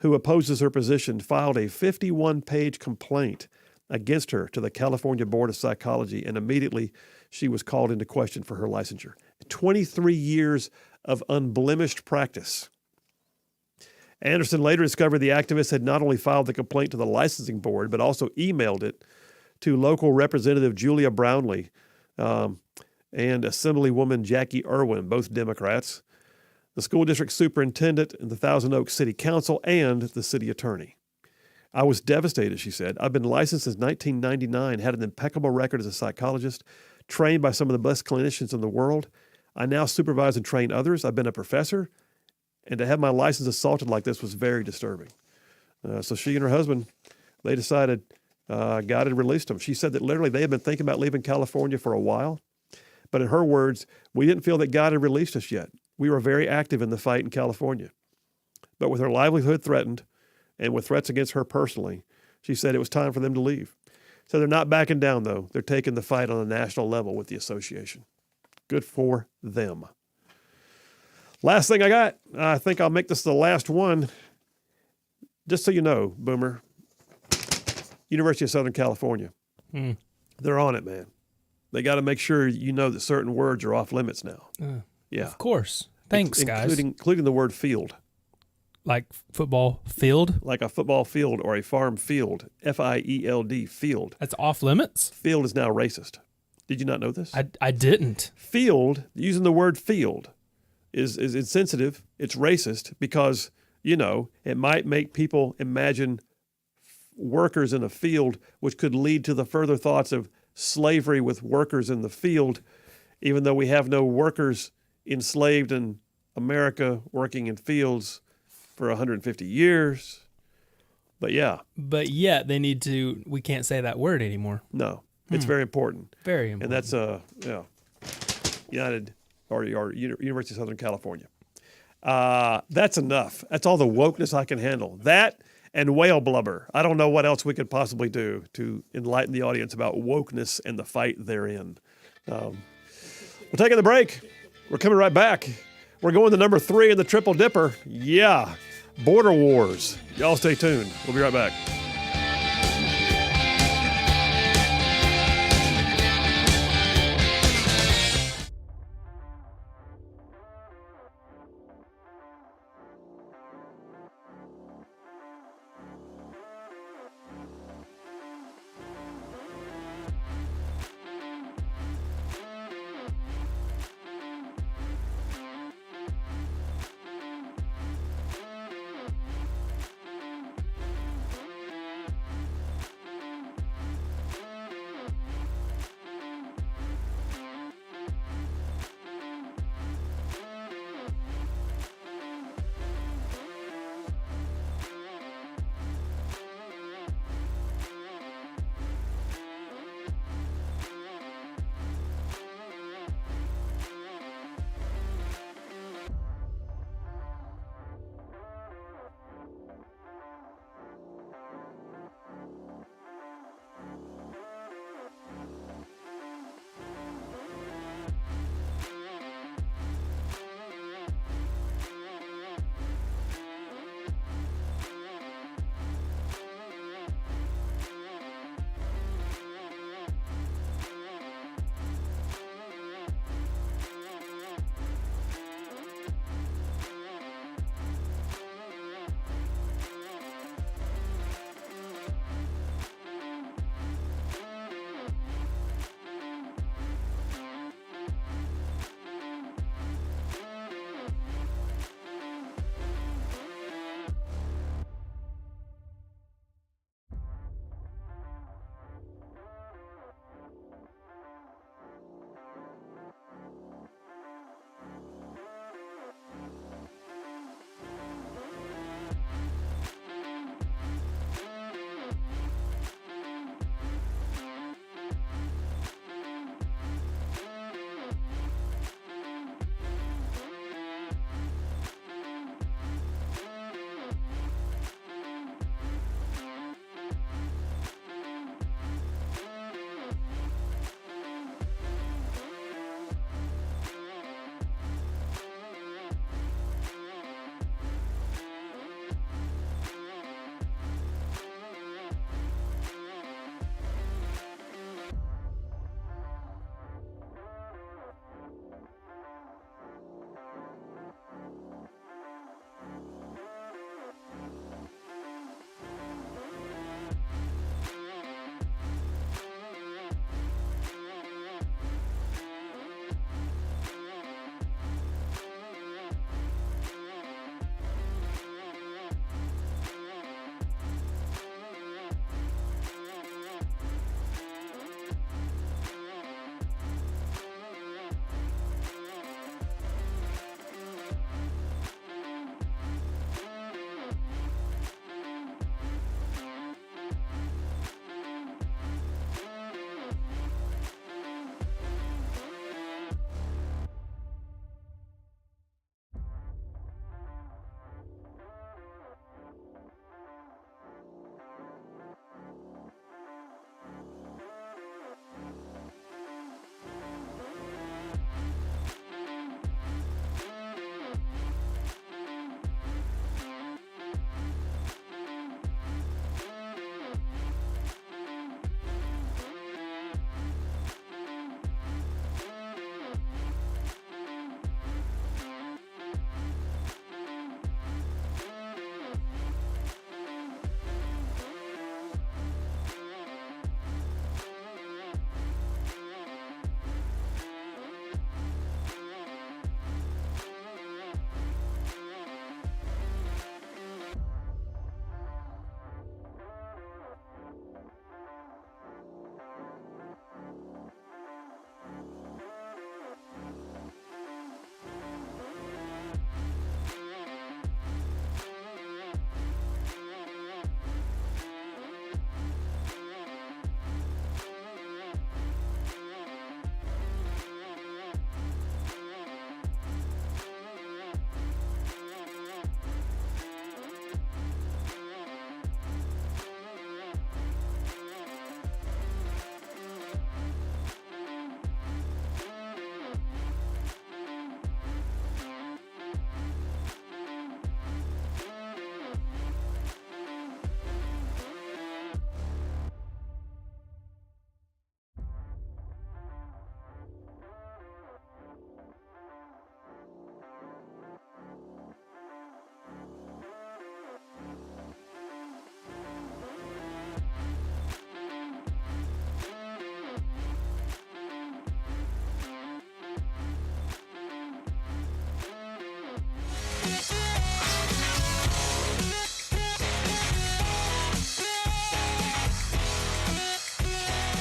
who opposes her position filed a 51-page complaint against her to the California Board of Psychology, and immediately she was called into question for her licensure. 23 years of unblemished practice. Anderson later discovered the activist had not only filed the complaint to the licensing board, but also emailed it to local Representative Julia Brownlee and Assemblywoman Jackie Irwin, both Democrats, the school district superintendent, and the Thousand Oaks City Council, and the city attorney. I was devastated, she said. I've been licensed since 1999, had an impeccable record as a psychologist, trained by some of the best clinicians in the world. I now supervise and train others. I've been a professor, and to have my license assaulted like this was very disturbing. So she and her husband, they decided God had released them. She said that literally they had been thinking about leaving California for a while, but in her words, we didn't feel that God had released us yet. We were very active in the fight in California. But with her livelihood threatened, and with threats against her personally, she said it was time for them to leave. So they're not backing down, though. They're taking the fight on a national level with the association. Good for them. Last thing I got, I think I'll make this the last one. Just so you know, Boomer, University of Southern California, they're on it, man. They got to make sure you know that certain words are off limits now. Yeah. Of course. Thanks, guys. Including the word field. Like football field? Like a football field or a farm field, F-I-E-L-D, field. That's off limits? Field is now racist. Did you not know this? I didn't. Field, using the word field, is insensitive. It's racist because, it might make people imagine workers in a field, which could lead to the further thoughts of slavery with workers in the field, even though we have no workers enslaved in America working in fields for 150 years. But yeah. But yet we can't say that word anymore. No, it's very important. Very important. And that's University of Southern California. That's enough. That's all the wokeness I can handle. That and whale blubber. I don't know what else we could possibly do to enlighten the audience about wokeness and the fight therein. We're taking the break. We're coming right back. We're going to number 3 in the Triple Dipper. Yeah, border wars. Y'all stay tuned. We'll be right back.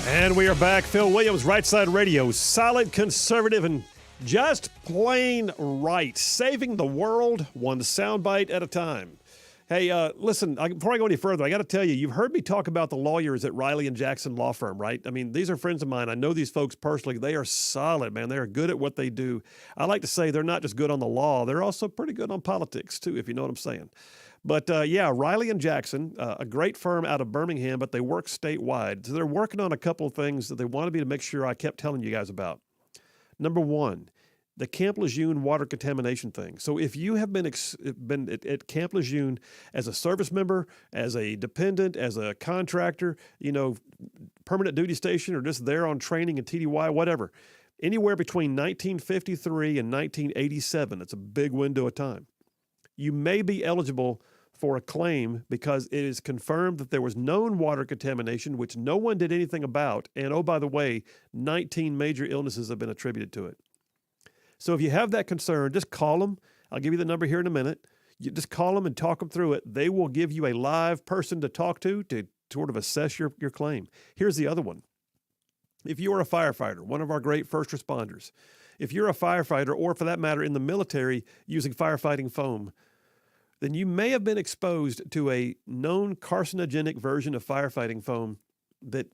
And we are back. Phil Williams, Rightside Radio, solid, conservative, and just plain right. Saving the world one soundbite at a time. Hey, listen, before I go any further, I got to tell you, you've heard me talk about the lawyers at Riley & Jackson Law Firm, right? I mean, these are friends of mine. I know these folks personally. They are solid, man. They are good at what they do. I like to say they're not just good on the law. They're also pretty good on politics, too, if you know what I'm saying. But, yeah, Riley & Jackson, a great firm out of Birmingham, but they work statewide. So they're working on a couple of things that they wanted me to make sure I kept telling you guys about. Number one, the Camp Lejeune water contamination thing. So if you have been at Camp Lejeune as a service member, as a dependent, as a contractor, permanent duty station, or just there on training and TDY, whatever, anywhere between 1953 and 1987, it's a big window of time, you may be eligible for a claim because it is confirmed that there was known water contamination, which no one did anything about. And oh, by the way, 19 major illnesses have been attributed to it. So if you have that concern, just call them. I'll give you the number here in a minute. You just call them and talk them through it. They will give you a live person to talk to sort of assess your claim. Here's the other one. If you are a firefighter, one of our great first responders, if you're a firefighter, or for that matter in the military using firefighting foam, then you may have been exposed to a known carcinogenic version of firefighting foam that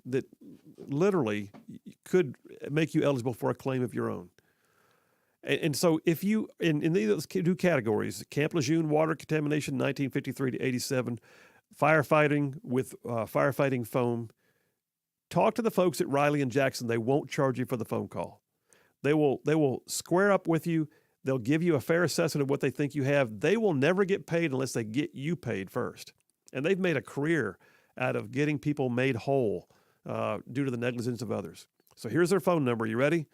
literally could make you eligible for a claim of your own. And so if you, in these two categories, Camp Lejeune water contamination 1953 to 87, firefighting with firefighting foam, talk to the folks at Riley & Jackson. They won't charge you for the phone call. They will square up with you. They'll give you a fair assessment of what they think you have. They will never get paid unless they get you paid first. And they've made a career out of getting people made whole due to the negligence of others. So here's their phone number. You ready?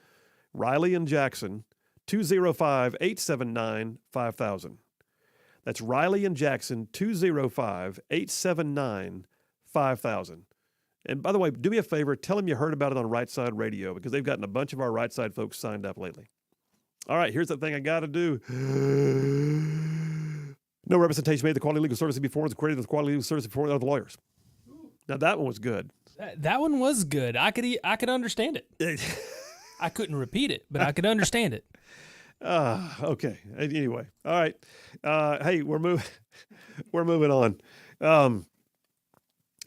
Riley & Jackson, 205-879-5000. That's Riley & Jackson, 205-879-5000. And by the way, do me a favor, tell them you heard about it on Rightside Radio because they've gotten a bunch of our Rightside folks signed up lately. All right, here's the thing I got to do. No representation made. The quality legal service before was created with quality legal service before other lawyers. Now that one was good. That one was good. I could understand it. I couldn't repeat it, but I could understand it. Okay. Anyway, all right. Hey, we're moving on.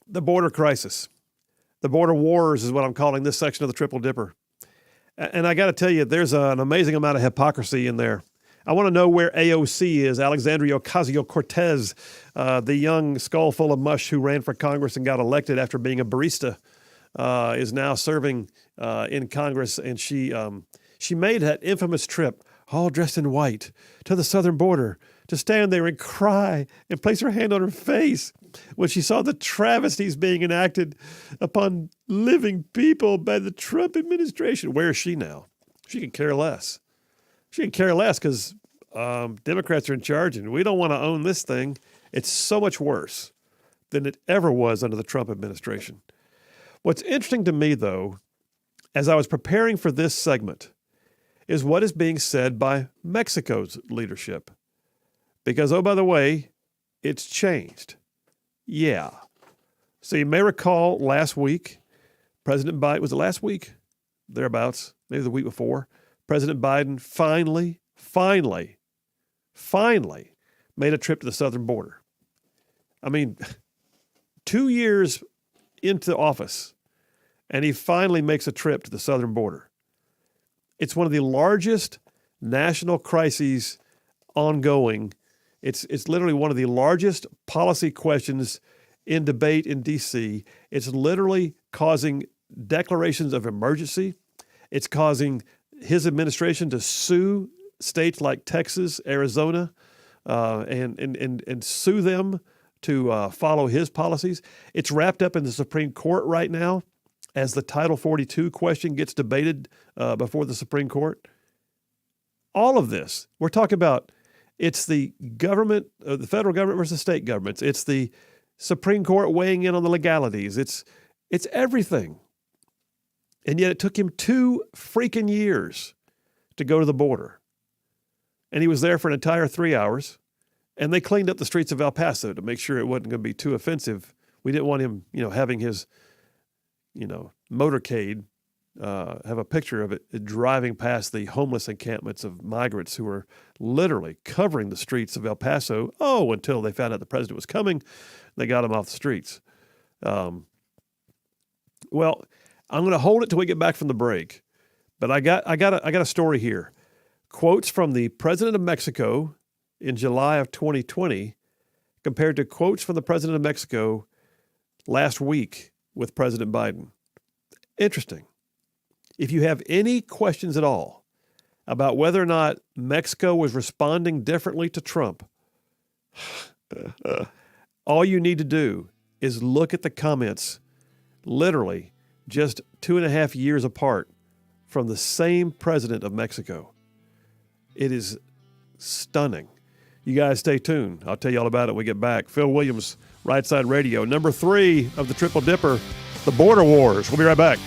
The border crisis, the border wars is what I'm calling this section of the Triple Dipper. And I got to tell you, there's an amazing amount of hypocrisy in there. I want to know where AOC is, Alexandria Ocasio-Cortez, the young skull full of mush who ran for Congress and got elected after being a barista, is now serving in Congress. And she made that infamous trip, all dressed in white, to the southern border to stand there and cry and place her hand on her face when she saw the travesties being enacted upon living people by the Trump administration. Where is she now? She can care less. She can care less because Democrats are in charge and we don't want to own this thing. It's so much worse than it ever was under the Trump administration. What's interesting to me, though, as I was preparing for this segment, is what is being said by Mexico's leadership. Because, oh, by the way, it's changed. Yeah. So you may recall last week, President Biden, was it last week? Thereabouts, maybe the week before, President Biden finally made a trip to the southern border. I mean, 2 years into office, and he finally makes a trip to the southern border. It's one of the largest national crises ongoing. It's literally one of the largest policy questions in debate in D.C. It's literally causing declarations of emergency. It's causing his administration to sue states like Texas, Arizona, and sue them to follow his policies. It's wrapped up in the Supreme Court right now as the Title 42 question gets debated before the Supreme Court. All of this, we're talking about, it's the government, the federal government versus state governments. It's the Supreme Court weighing in on the legalities. It's everything. And yet it took him 2 freaking years to go to the border. And he was there for an entire 3 hours. And they cleaned up the streets of El Paso to make sure it wasn't going to be too offensive. We didn't want him, having his motorcade, have a picture of it driving past the homeless encampments of migrants who were literally covering the streets of El Paso. Oh, until they found out the president was coming, they got him off the streets. Well, I'm going to hold it till we get back from the break, but I got a story here. Quotes from the president of Mexico in July of 2020 compared to quotes from the president of Mexico last week with President Biden. Interesting. If you have any questions at all about whether or not Mexico was responding differently to Trump, all you need to do is look at the comments literally just 2.5 years apart from the same president of Mexico. It is stunning. You guys stay tuned. I'll tell you all about it when we get back. Phil Williams, Rightside Radio. Number 3 of the Triple Dipper, the border wars. We'll be right back.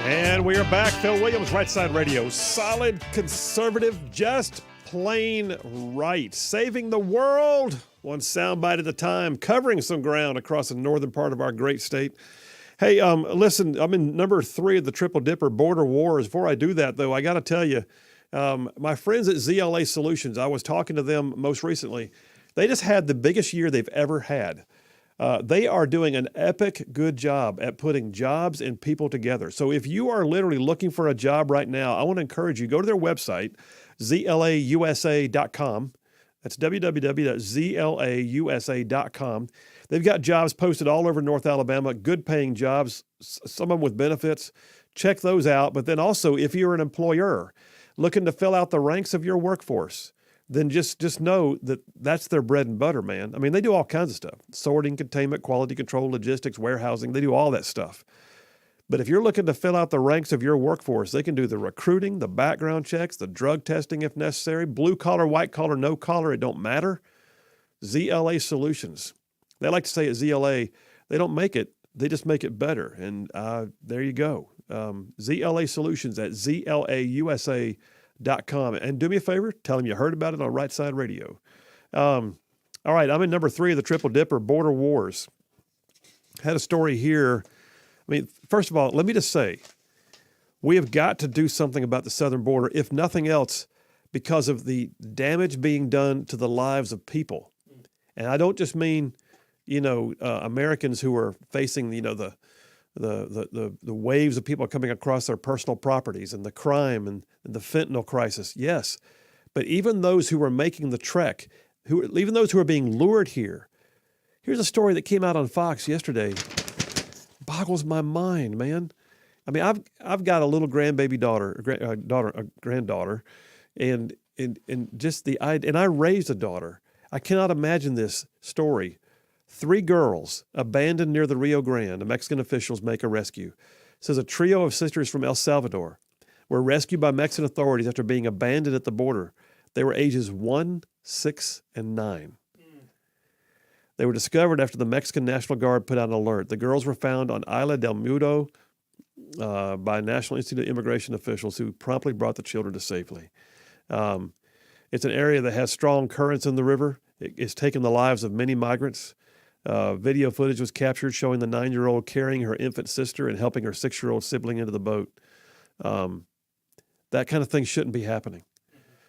And we are back. Phil Williams, Rightside Radio. Solid, conservative, just plain right. Saving the world, one soundbite at a time, covering some ground across the northern part of our great state. Hey, listen, I'm in number 3 of the Triple Dipper, Border Wars. Before I do that, though, I got to tell you, my friends at ZLA Solutions, I was talking to them most recently. They just had the biggest year they've ever had. They are doing an epic good job at putting jobs and people together. So if you are literally looking for a job right now, I want to encourage you, go to their website, zlausa.com. That's www.zlausa.com. They've got jobs posted all over North Alabama, good paying jobs, some of them with benefits. Check those out. But then also, if you're an employer looking to fill out the ranks of your workforce, then just know that that's their bread and butter, man. I mean, they do all kinds of stuff. Sorting, containment, quality control, logistics, warehousing. They do all that stuff. But if you're looking to fill out the ranks of your workforce, they can do the recruiting, the background checks, the drug testing if necessary, blue collar, white collar, no collar, it don't matter. ZLA Solutions. They like to say at ZLA, they don't make it, they just make it better. And there you go. ZLA Solutions at zlausa.com. And do me a favor, tell them you heard about it on Rightside Radio. All right, I'm in number 3 of the Triple Dipper, Border Wars. Had a story here. I mean, first of all, let me just say, we have got to do something about the southern border, if nothing else, because of the damage being done to the lives of people. And I don't just mean, Americans who are facing, the waves of people coming across their personal properties and the crime and the fentanyl crisis. Yes, but even those who are making the trek, even those who are being lured here. Here's a story that came out on Fox yesterday. Boggles my mind, man. I mean, I've got a little grandbaby granddaughter, and just the idea. And I raised a daughter. I cannot imagine this story. 3 girls abandoned near the Rio Grande. The Mexican officials make a rescue. It says a trio of sisters from El Salvador were rescued by Mexican authorities after being abandoned at the border. They were ages 1, 6, and 9. They were discovered after the Mexican National Guard put out an alert. The girls were found on Isla del Mudo by National Institute of Immigration officials who promptly brought the children to safety. It's an area that has strong currents in the river. It's taken the lives of many migrants. Video footage was captured showing the 9-year-old carrying her infant sister and helping her 6-year-old sibling into the boat. That kind of thing shouldn't be happening.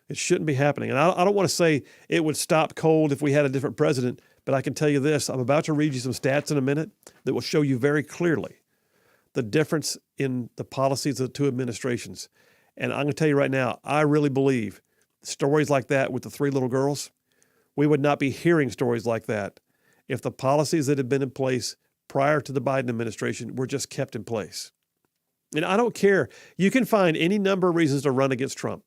It shouldn't be happening. And I don't want to say it would stop cold if we had a different president, but I can tell you this. I'm about to read you some stats in a minute that will show you very clearly the difference in the policies of the 2 administrations. And I'm going to tell you right now, I really believe stories like that with the 3 little girls, we would not be hearing stories like that if the policies that had been in place prior to the Biden administration were just kept in place. And I don't care. You can find any number of reasons to run against Trump,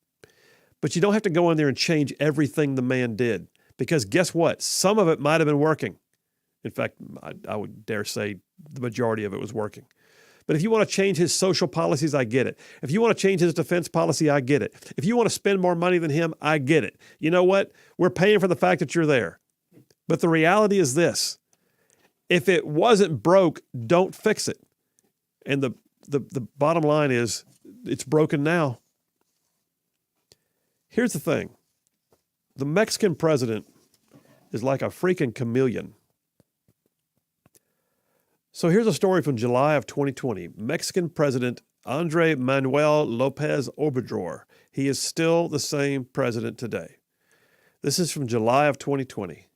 but you don't have to go in there and change everything the man did, because guess what? Some of it might have been working. In fact, I would dare say the majority of it was working. But if you want to change his social policies, I get it. If you want to change his defense policy, I get it. If you want to spend more money than him, I get it. You know what? We're paying for the fact that you're there. But the reality is this. If it wasn't broke, don't fix it. And the bottom line is it's broken now. Here's the thing. The Mexican president is like a freaking chameleon. So here's a story from July of 2020. Mexican President Andrés Manuel López Obrador. He is still the same president today. This is from July of 2020.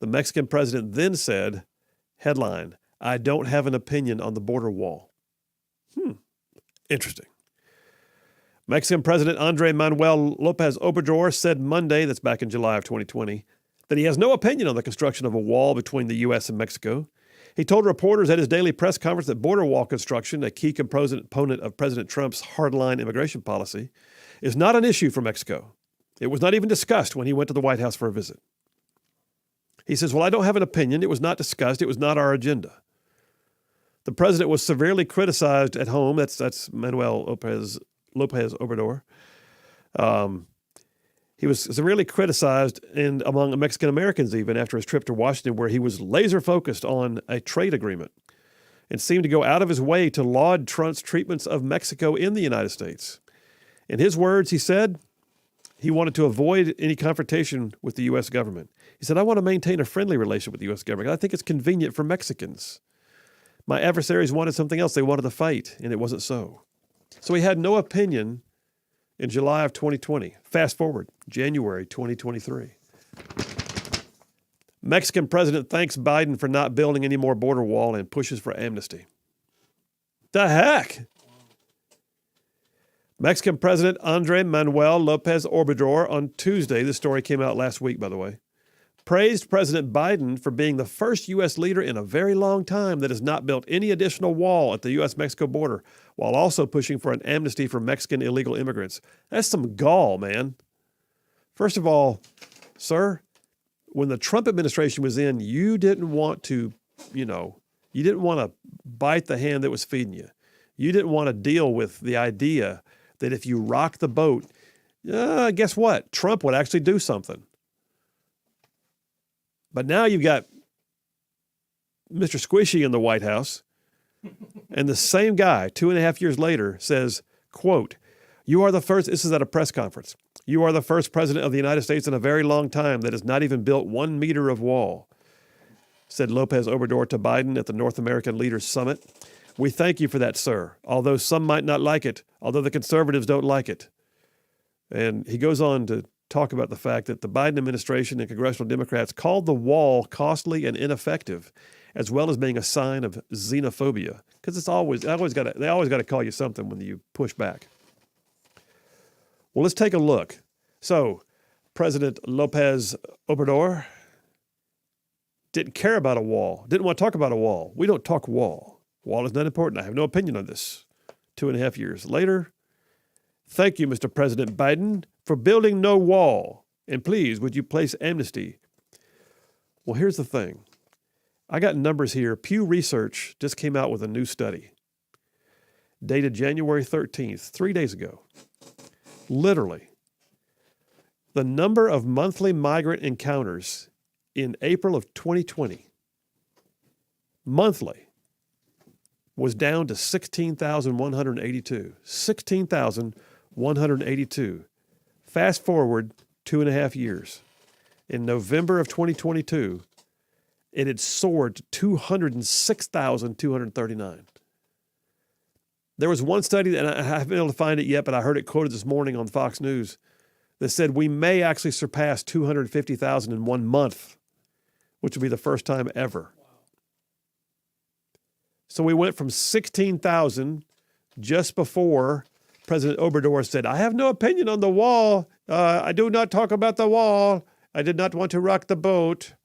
The Mexican president then said, headline, I don't have an opinion on the border wall. Interesting. Mexican President Andrés Manuel López Obrador said Monday, that's back in July of 2020, that he has no opinion on the construction of a wall between the U.S. and Mexico. He told reporters at his daily press conference that border wall construction, a key component of President Trump's hardline immigration policy, is not an issue for Mexico. It was not even discussed when he went to the White House for a visit. He says, well, I don't have an opinion. It was not discussed. It was not our agenda. The president was severely criticized at home. That's Manuel López Obrador. He was severely criticized and among Mexican Americans even after his trip to Washington, where he was laser focused on a trade agreement and seemed to go out of his way to laud Trump's treatments of Mexico in the United States. In his words, he said he wanted to avoid any confrontation with the U.S. government. He said, I want to maintain a friendly relationship with the U.S. government. I think it's convenient for Mexicans. My adversaries wanted something else. They wanted to fight, and it wasn't so. So he had no opinion in July of 2020. Fast forward, January 2023. Mexican president thanks Biden for not building any more border wall and pushes for amnesty. The heck? Mexican President Andrés Manuel López Obrador on Tuesday, this story came out last week, by the way, praised President Biden for being the first U.S. leader in a very long time that has not built any additional wall at the U.S.-Mexico border, while also pushing for an amnesty for Mexican illegal immigrants. That's some gall, man. First of all, sir, when the Trump administration was in, you didn't want to, you didn't want to bite the hand that was feeding you. You didn't want to deal with the idea that if you rock the boat, guess what? Trump would actually do something. But now you've got Mr. Squishy in the White House, and the same guy, 2.5 years later, says, quote, you are the first, this is at a press conference, you are the first president of the United States in a very long time that has not even built 1 meter of wall, said López Obrador to Biden at the North American Leaders Summit. We thank you for that, sir, although some might not like it, although the conservatives don't like it. And he goes on to talk about the fact that the Biden administration and congressional Democrats called the wall costly and ineffective, as well as being a sign of xenophobia, because they always got to call you something when you push back. Well, let's take a look. So, President López Obrador didn't care about a wall, didn't want to talk about a wall. We don't talk wall. Wall is not important. I have no opinion on this. 2.5 years later, thank you, Mr. President Biden, for building no wall. And please, would you place amnesty? Well, here's the thing. I got numbers here. Pew Research just came out with a new study dated January 13th, 3 days ago. Literally, the number of monthly migrant encounters in April of 2020, monthly, was down to 16,182. 16,182. Fast forward 2.5 years. In November of 2022, it had soared to 206,239. There was one study, and I haven't been able to find it yet, but I heard it quoted this morning on Fox News, that said we may actually surpass 250,000 in 1 month, which would be the first time ever. So we went from 16,000 just before President Obrador said, I have no opinion on the wall. I do not talk about the wall. I did not want to rock the boat.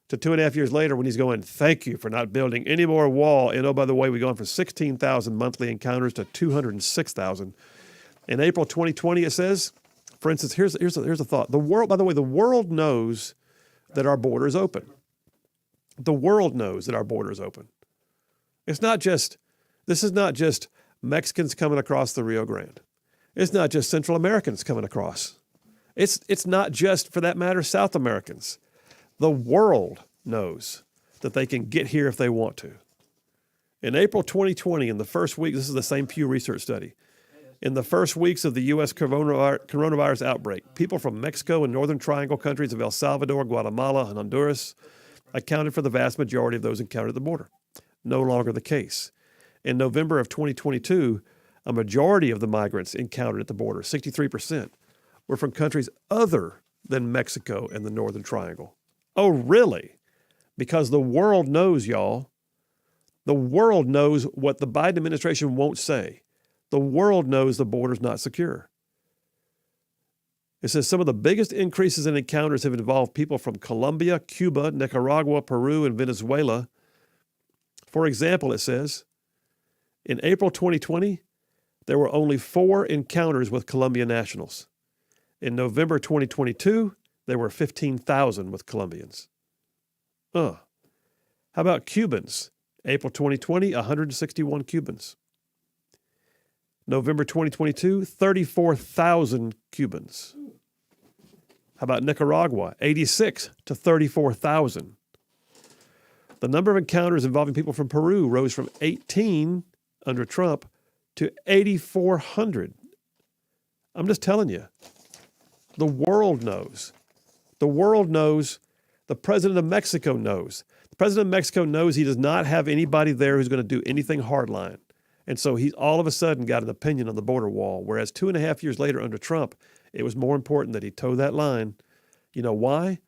To 2.5 years later when he's going, thank you for not building any more wall. And oh, by the way, we've gone from 16,000 monthly encounters to 206,000. In April 2020, it says, for instance, here's a thought. The world, by the way, the world knows that our border is open. The world knows that our border is open. This is not just Mexicans coming across the Rio Grande. It's not just Central Americans coming across. It's not just, for that matter, South Americans. The world knows that they can get here if they want to. In April 2020, in the first week, this is the same Pew Research study, in the first weeks of the U.S. coronavirus outbreak, people from Mexico and Northern Triangle countries of El Salvador, Guatemala, and Honduras accounted for the vast majority of those encountered at the border. No longer the case. In November of 2022, a majority of the migrants encountered at the border, 63%, were from countries other than Mexico and the Northern Triangle. Oh, really? Because the world knows, y'all. The world knows what the Biden administration won't say. The world knows the border's not secure. It says some of the biggest increases in encounters have involved people from Colombia, Cuba, Nicaragua, Peru, and Venezuela. For example, it says, in April 2020, there were only 4 encounters with Colombian nationals. In November 2022, there were 15,000 with Colombians. How about Cubans? April 2020, 161 Cubans. November 2022, 34,000 Cubans. How about Nicaragua? 86 to 34,000. The number of encounters involving people from Peru rose from 18 under Trump to 8,400. I'm just telling you, the world knows. The world knows. The president of Mexico knows. The president of Mexico knows he does not have anybody there who's going to do anything hardline. And so he's all of a sudden got an opinion on the border wall, whereas 2.5 years later under Trump, it was more important that he toe that line. You know why?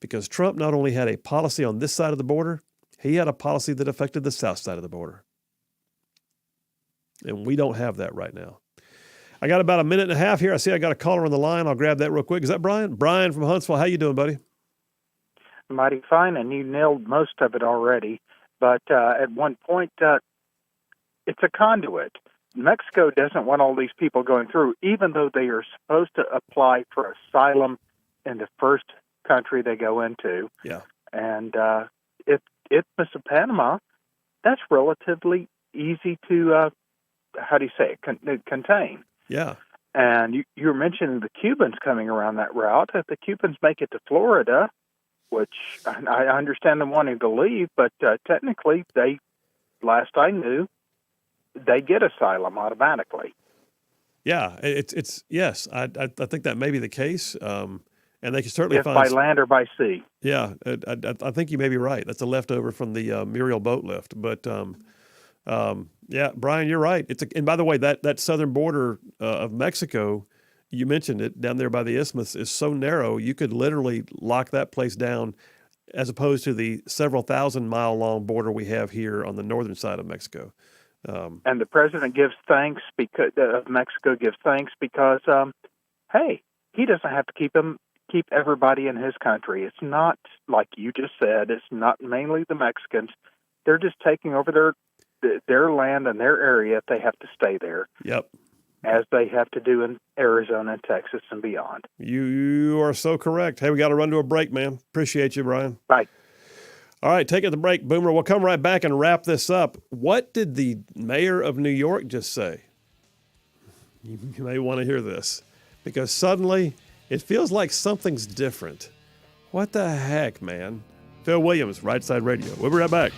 Because Trump not only had a policy on this side of the border, he had a policy that affected the south side of the border. And we don't have that right now. I got about a minute and a half here. I see I got a caller on the line. I'll grab that real quick. Is that Brian? Brian from Huntsville. How you doing, buddy? Mighty fine, and you nailed most of it already. But at one point, it's a conduit. Mexico doesn't want all these people going through, even though they are supposed to apply for asylum in the first country they go into. Yeah. And Isthmus of Panama, that's relatively easy to, contain. Yeah. And you were mentioning the Cubans coming around that route. If the Cubans make it to Florida, which I understand them wanting to leave, but technically last I knew, they get asylum automatically. Yeah, it's yes. I think that may be the case, and they can certainly if find by land or by sea. Yeah, I think you may be right. That's a leftover from the Muriel boat lift. But yeah, Brian, you're right. And by the way, that southern border of Mexico, you mentioned it down there by the isthmus, is so narrow you could literally lock that place down, as opposed to the several thousand-mile long border we have here on the northern side of Mexico. And the president gives thanks because Mexico gives thanks because, hey, he doesn't have to keep everybody in his country. It's not like you just said. It's not mainly the Mexicans. They're just taking over their land and their area if they have to stay there. Yep. As they have to do in Arizona and Texas and beyond. You are so correct. Hey, we got to run to a break, man. Appreciate you, Brian. Bye. All right, take it to break, Boomer. We'll come right back and wrap this up. What did the mayor of New York just say? You may want to hear this, because suddenly it feels like something's different. What the heck, man? Phil Williams, Rightside Radio. We'll be right back.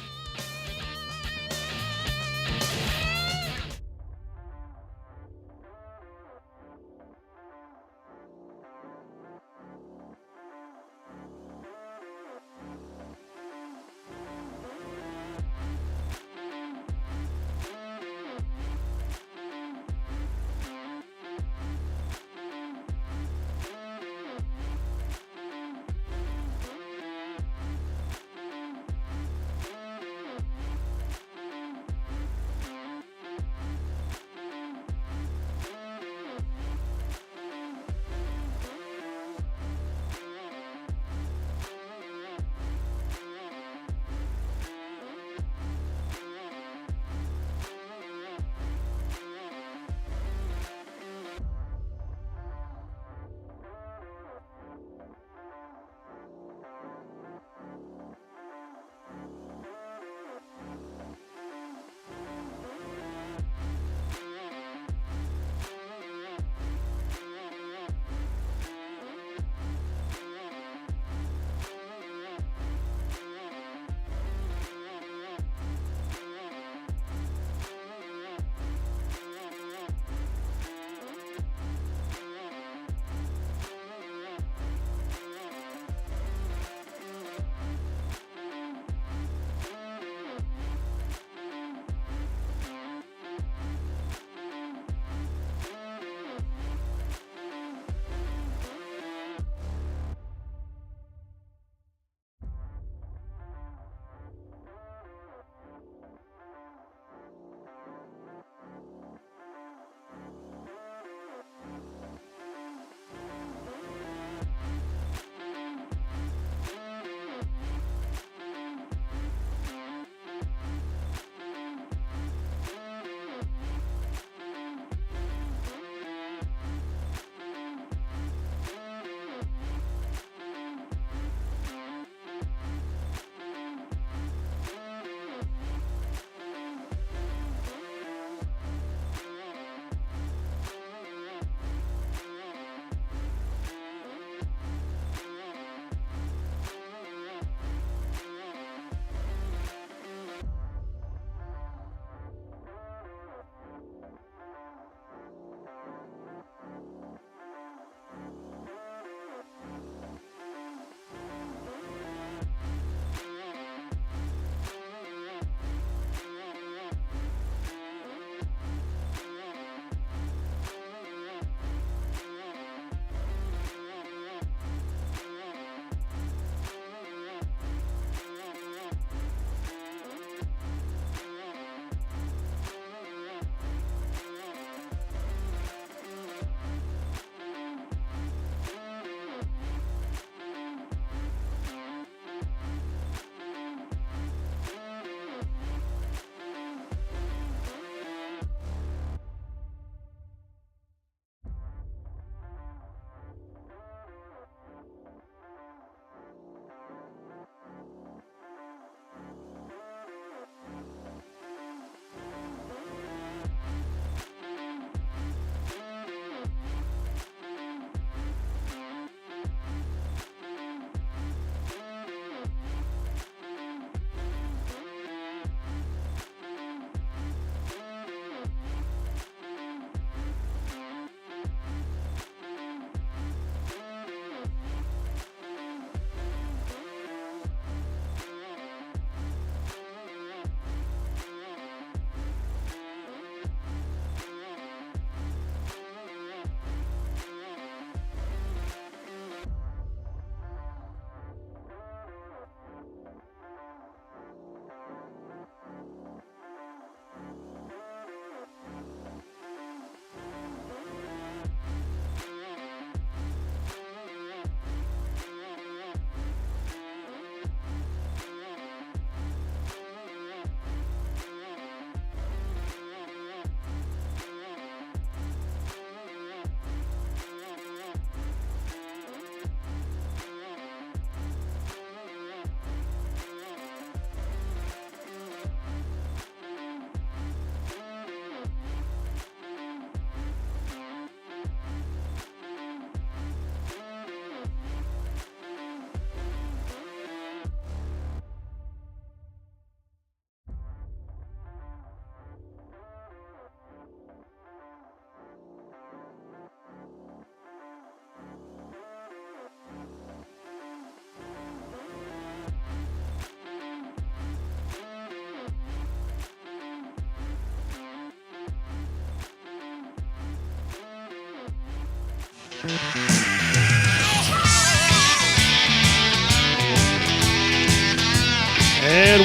And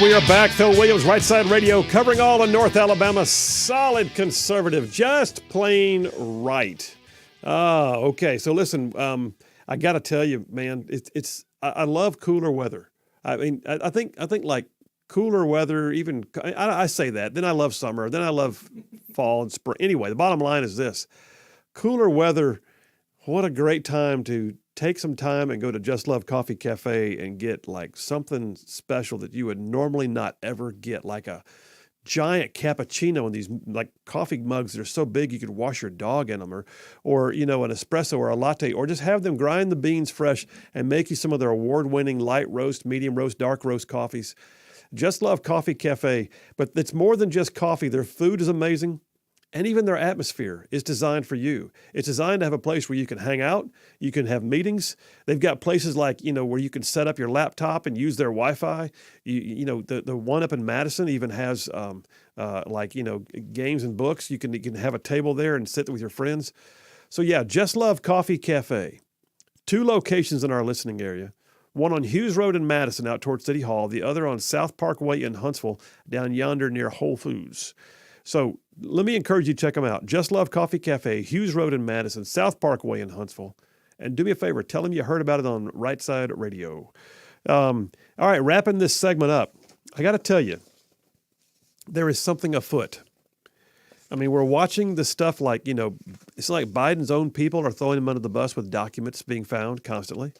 we are back. Phil Williams, Rightside Radio, covering all of North Alabama. Solid conservative, just plain right. Okay. So listen, I got to tell you, man, I love cooler weather. I mean, I think like cooler weather. Even I say that. Then I love summer. Then I love fall and spring. Anyway, the bottom line is this: cooler weather. What a great time to take some time and go to Just Love Coffee Cafe and get like something special that you would normally not ever get, like a giant cappuccino in these like coffee mugs that are so big you could wash your dog in them, or you know, an espresso or a latte, or just have them grind the beans fresh and make you some of their award-winning light roast, medium roast, dark roast coffees. Just Love Coffee Cafe. But it's more than just coffee. Their food is amazing. And even their atmosphere is designed for you. It's designed to have a place where you can hang out, you can have meetings. They've got places like, you know, where you can set up your laptop and use their Wi-Fi. You know, the one up in Madison even has like, you know, games and books. You can have a table there and sit with your friends. So yeah, Just Love Coffee Cafe. 2 locations in our listening area. One on Hughes Road in Madison out towards City Hall. The other on South Parkway in Huntsville, down yonder near Whole Foods. So let me encourage you to check them out. Just Love Coffee Cafe, Hughes Road in Madison, South Parkway in Huntsville. And do me a favor, tell them you heard about it on Rightside Radio. All right, wrapping this segment up, I got to tell you, there is something afoot. I mean, we're watching the stuff like, you know, it's like Biden's own people are throwing him under the bus with documents being found constantly.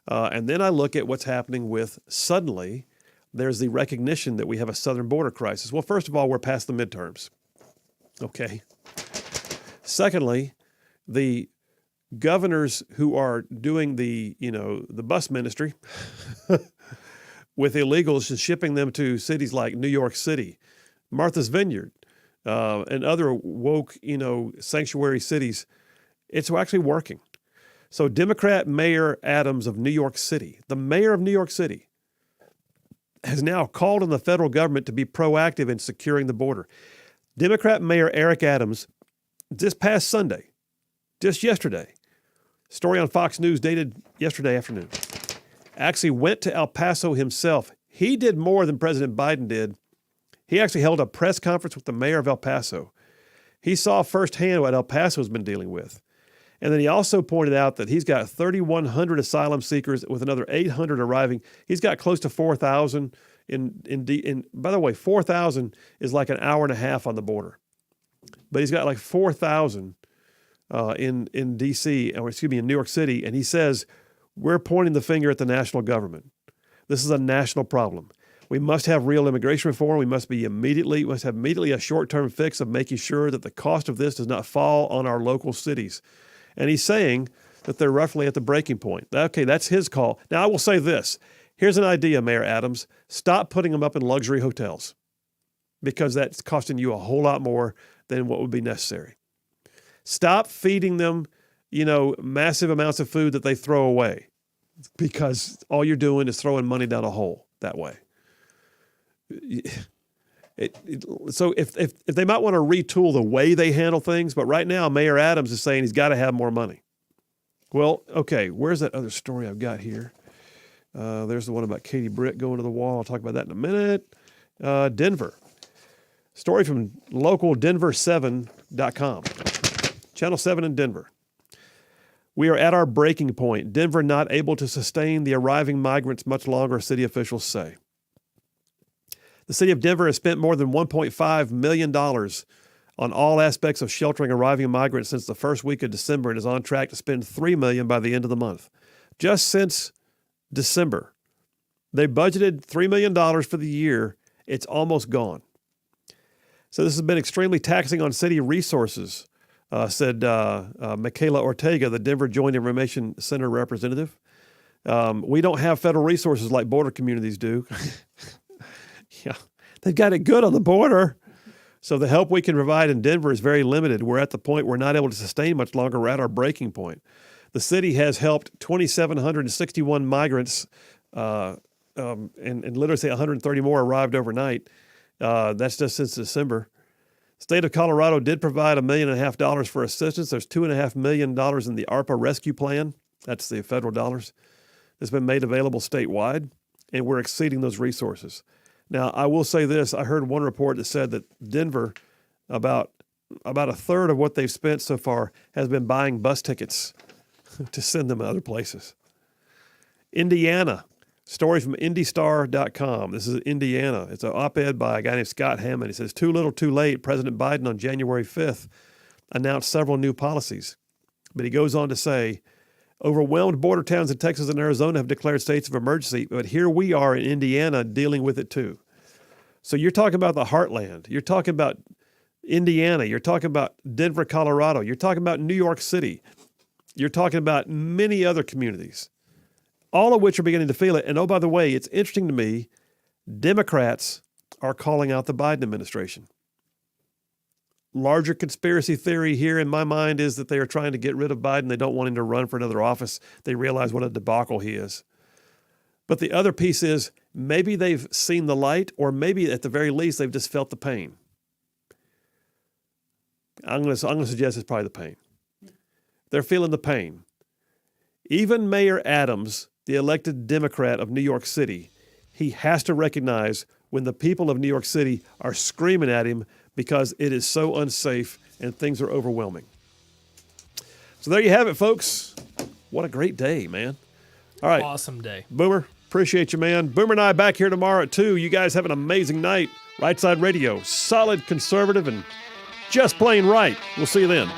And then I look at what's happening with suddenly there's the recognition that we have a southern border crisis. Well, first of all, we're past the midterms. Okay. Secondly, the governors who are doing the, you know, the bus ministry with illegals and shipping them to cities like New York City, Martha's Vineyard, and other woke, you know, sanctuary cities, it's actually working. So Democrat Mayor Adams of New York City, the mayor of New York City, has now called on the federal government to be proactive in securing the border. Democrat Mayor Eric Adams, this past Sunday, just yesterday, story on Fox News dated yesterday afternoon, actually went to El Paso himself. He did more than President Biden did. He actually held a press conference with the mayor of El Paso. He saw firsthand what El Paso's been dealing with. And then he also pointed out that he's got 3,100 asylum seekers with another 800 arriving. He's got close to 4,000 in by the way, 4,000 is like an hour and a half on the border. But he's got like 4,000 in D.C., or excuse me, in New York City. And he says, we're pointing the finger at the national government. This is a national problem. We must have real immigration reform. We must have immediately a short-term fix of making sure that the cost of this does not fall on our local cities. And he's saying that they're roughly at the breaking point. Okay, that's his call. Now, I will say this. Here's an idea, Mayor Adams. Stop putting them up in luxury hotels, because that's costing you a whole lot more than what would be necessary. Stop feeding them, you know, massive amounts of food that they throw away, because all you're doing is throwing money down a hole that way. So if they might want to retool the way they handle things, but right now Mayor Adams is saying he's got to have more money. Well, okay, where's that other story I've got here? There's the one about Katie Britt going to the wall. I'll talk about that in a minute. Denver. Story from local Denver7.com. Channel 7 in Denver. We are at our breaking point. Denver not able to sustain the arriving migrants much longer, city officials say. The city of Denver has spent more than $1.5 million on all aspects of sheltering arriving migrants since the first week of December, and is on track to spend $3 million by the end of the month. Just since December, they budgeted $3 million for the year. It's almost gone. So this has been extremely taxing on city resources, said Michaela Ortega, the Denver Joint Information Center representative. We don't have federal resources like border communities do. Yeah, they've got it good on the border. So the help we can provide in Denver is very limited. We're at the point we're not able to sustain much longer. We're at our breaking point. The city has helped 2,761 migrants, and literally say 130 more arrived overnight. That's just since December. State of Colorado did provide $1.5 million for assistance. There's $2.5 million in the ARPA rescue plan. That's the federal dollars. That's been made available statewide, and we're exceeding those resources. Now, I will say this. I heard one report that said that Denver, about a third of what they've spent so far has been buying bus tickets to send them to other places. Indiana, story from IndyStar.com. This is Indiana. It's an op-ed by a guy named Scott Hammond. He says, too little, too late. President Biden on January 5th announced several new policies. But he goes on to say, overwhelmed border towns in Texas and Arizona have declared states of emergency, but here we are in Indiana dealing with it too. So you're talking about the heartland. You're talking about Indiana. You're talking about Denver, Colorado. You're talking about New York City. You're talking about many other communities, all of which are beginning to feel it. And oh, by the way, it's interesting to me, Democrats are calling out the Biden administration. Larger conspiracy theory here in my mind is that they are trying to get rid of Biden. They don't want him to run for another office. They realize what a debacle he is. But the other piece is maybe they've seen the light, or maybe at the very least they've just felt the pain. I'm going to suggest it's probably the pain. They're feeling the pain. Even Mayor Adams, the elected Democrat of New York City, he has to recognize when the people of New York City are screaming at him because it is so unsafe and things are overwhelming. So there you have it, folks. What a great day, man. All right. Awesome day. Boomer, appreciate you, man. Boomer and I back here tomorrow at 2. You guys have an amazing night. Rightside Radio, solid, conservative, and just plain right. We'll see you then.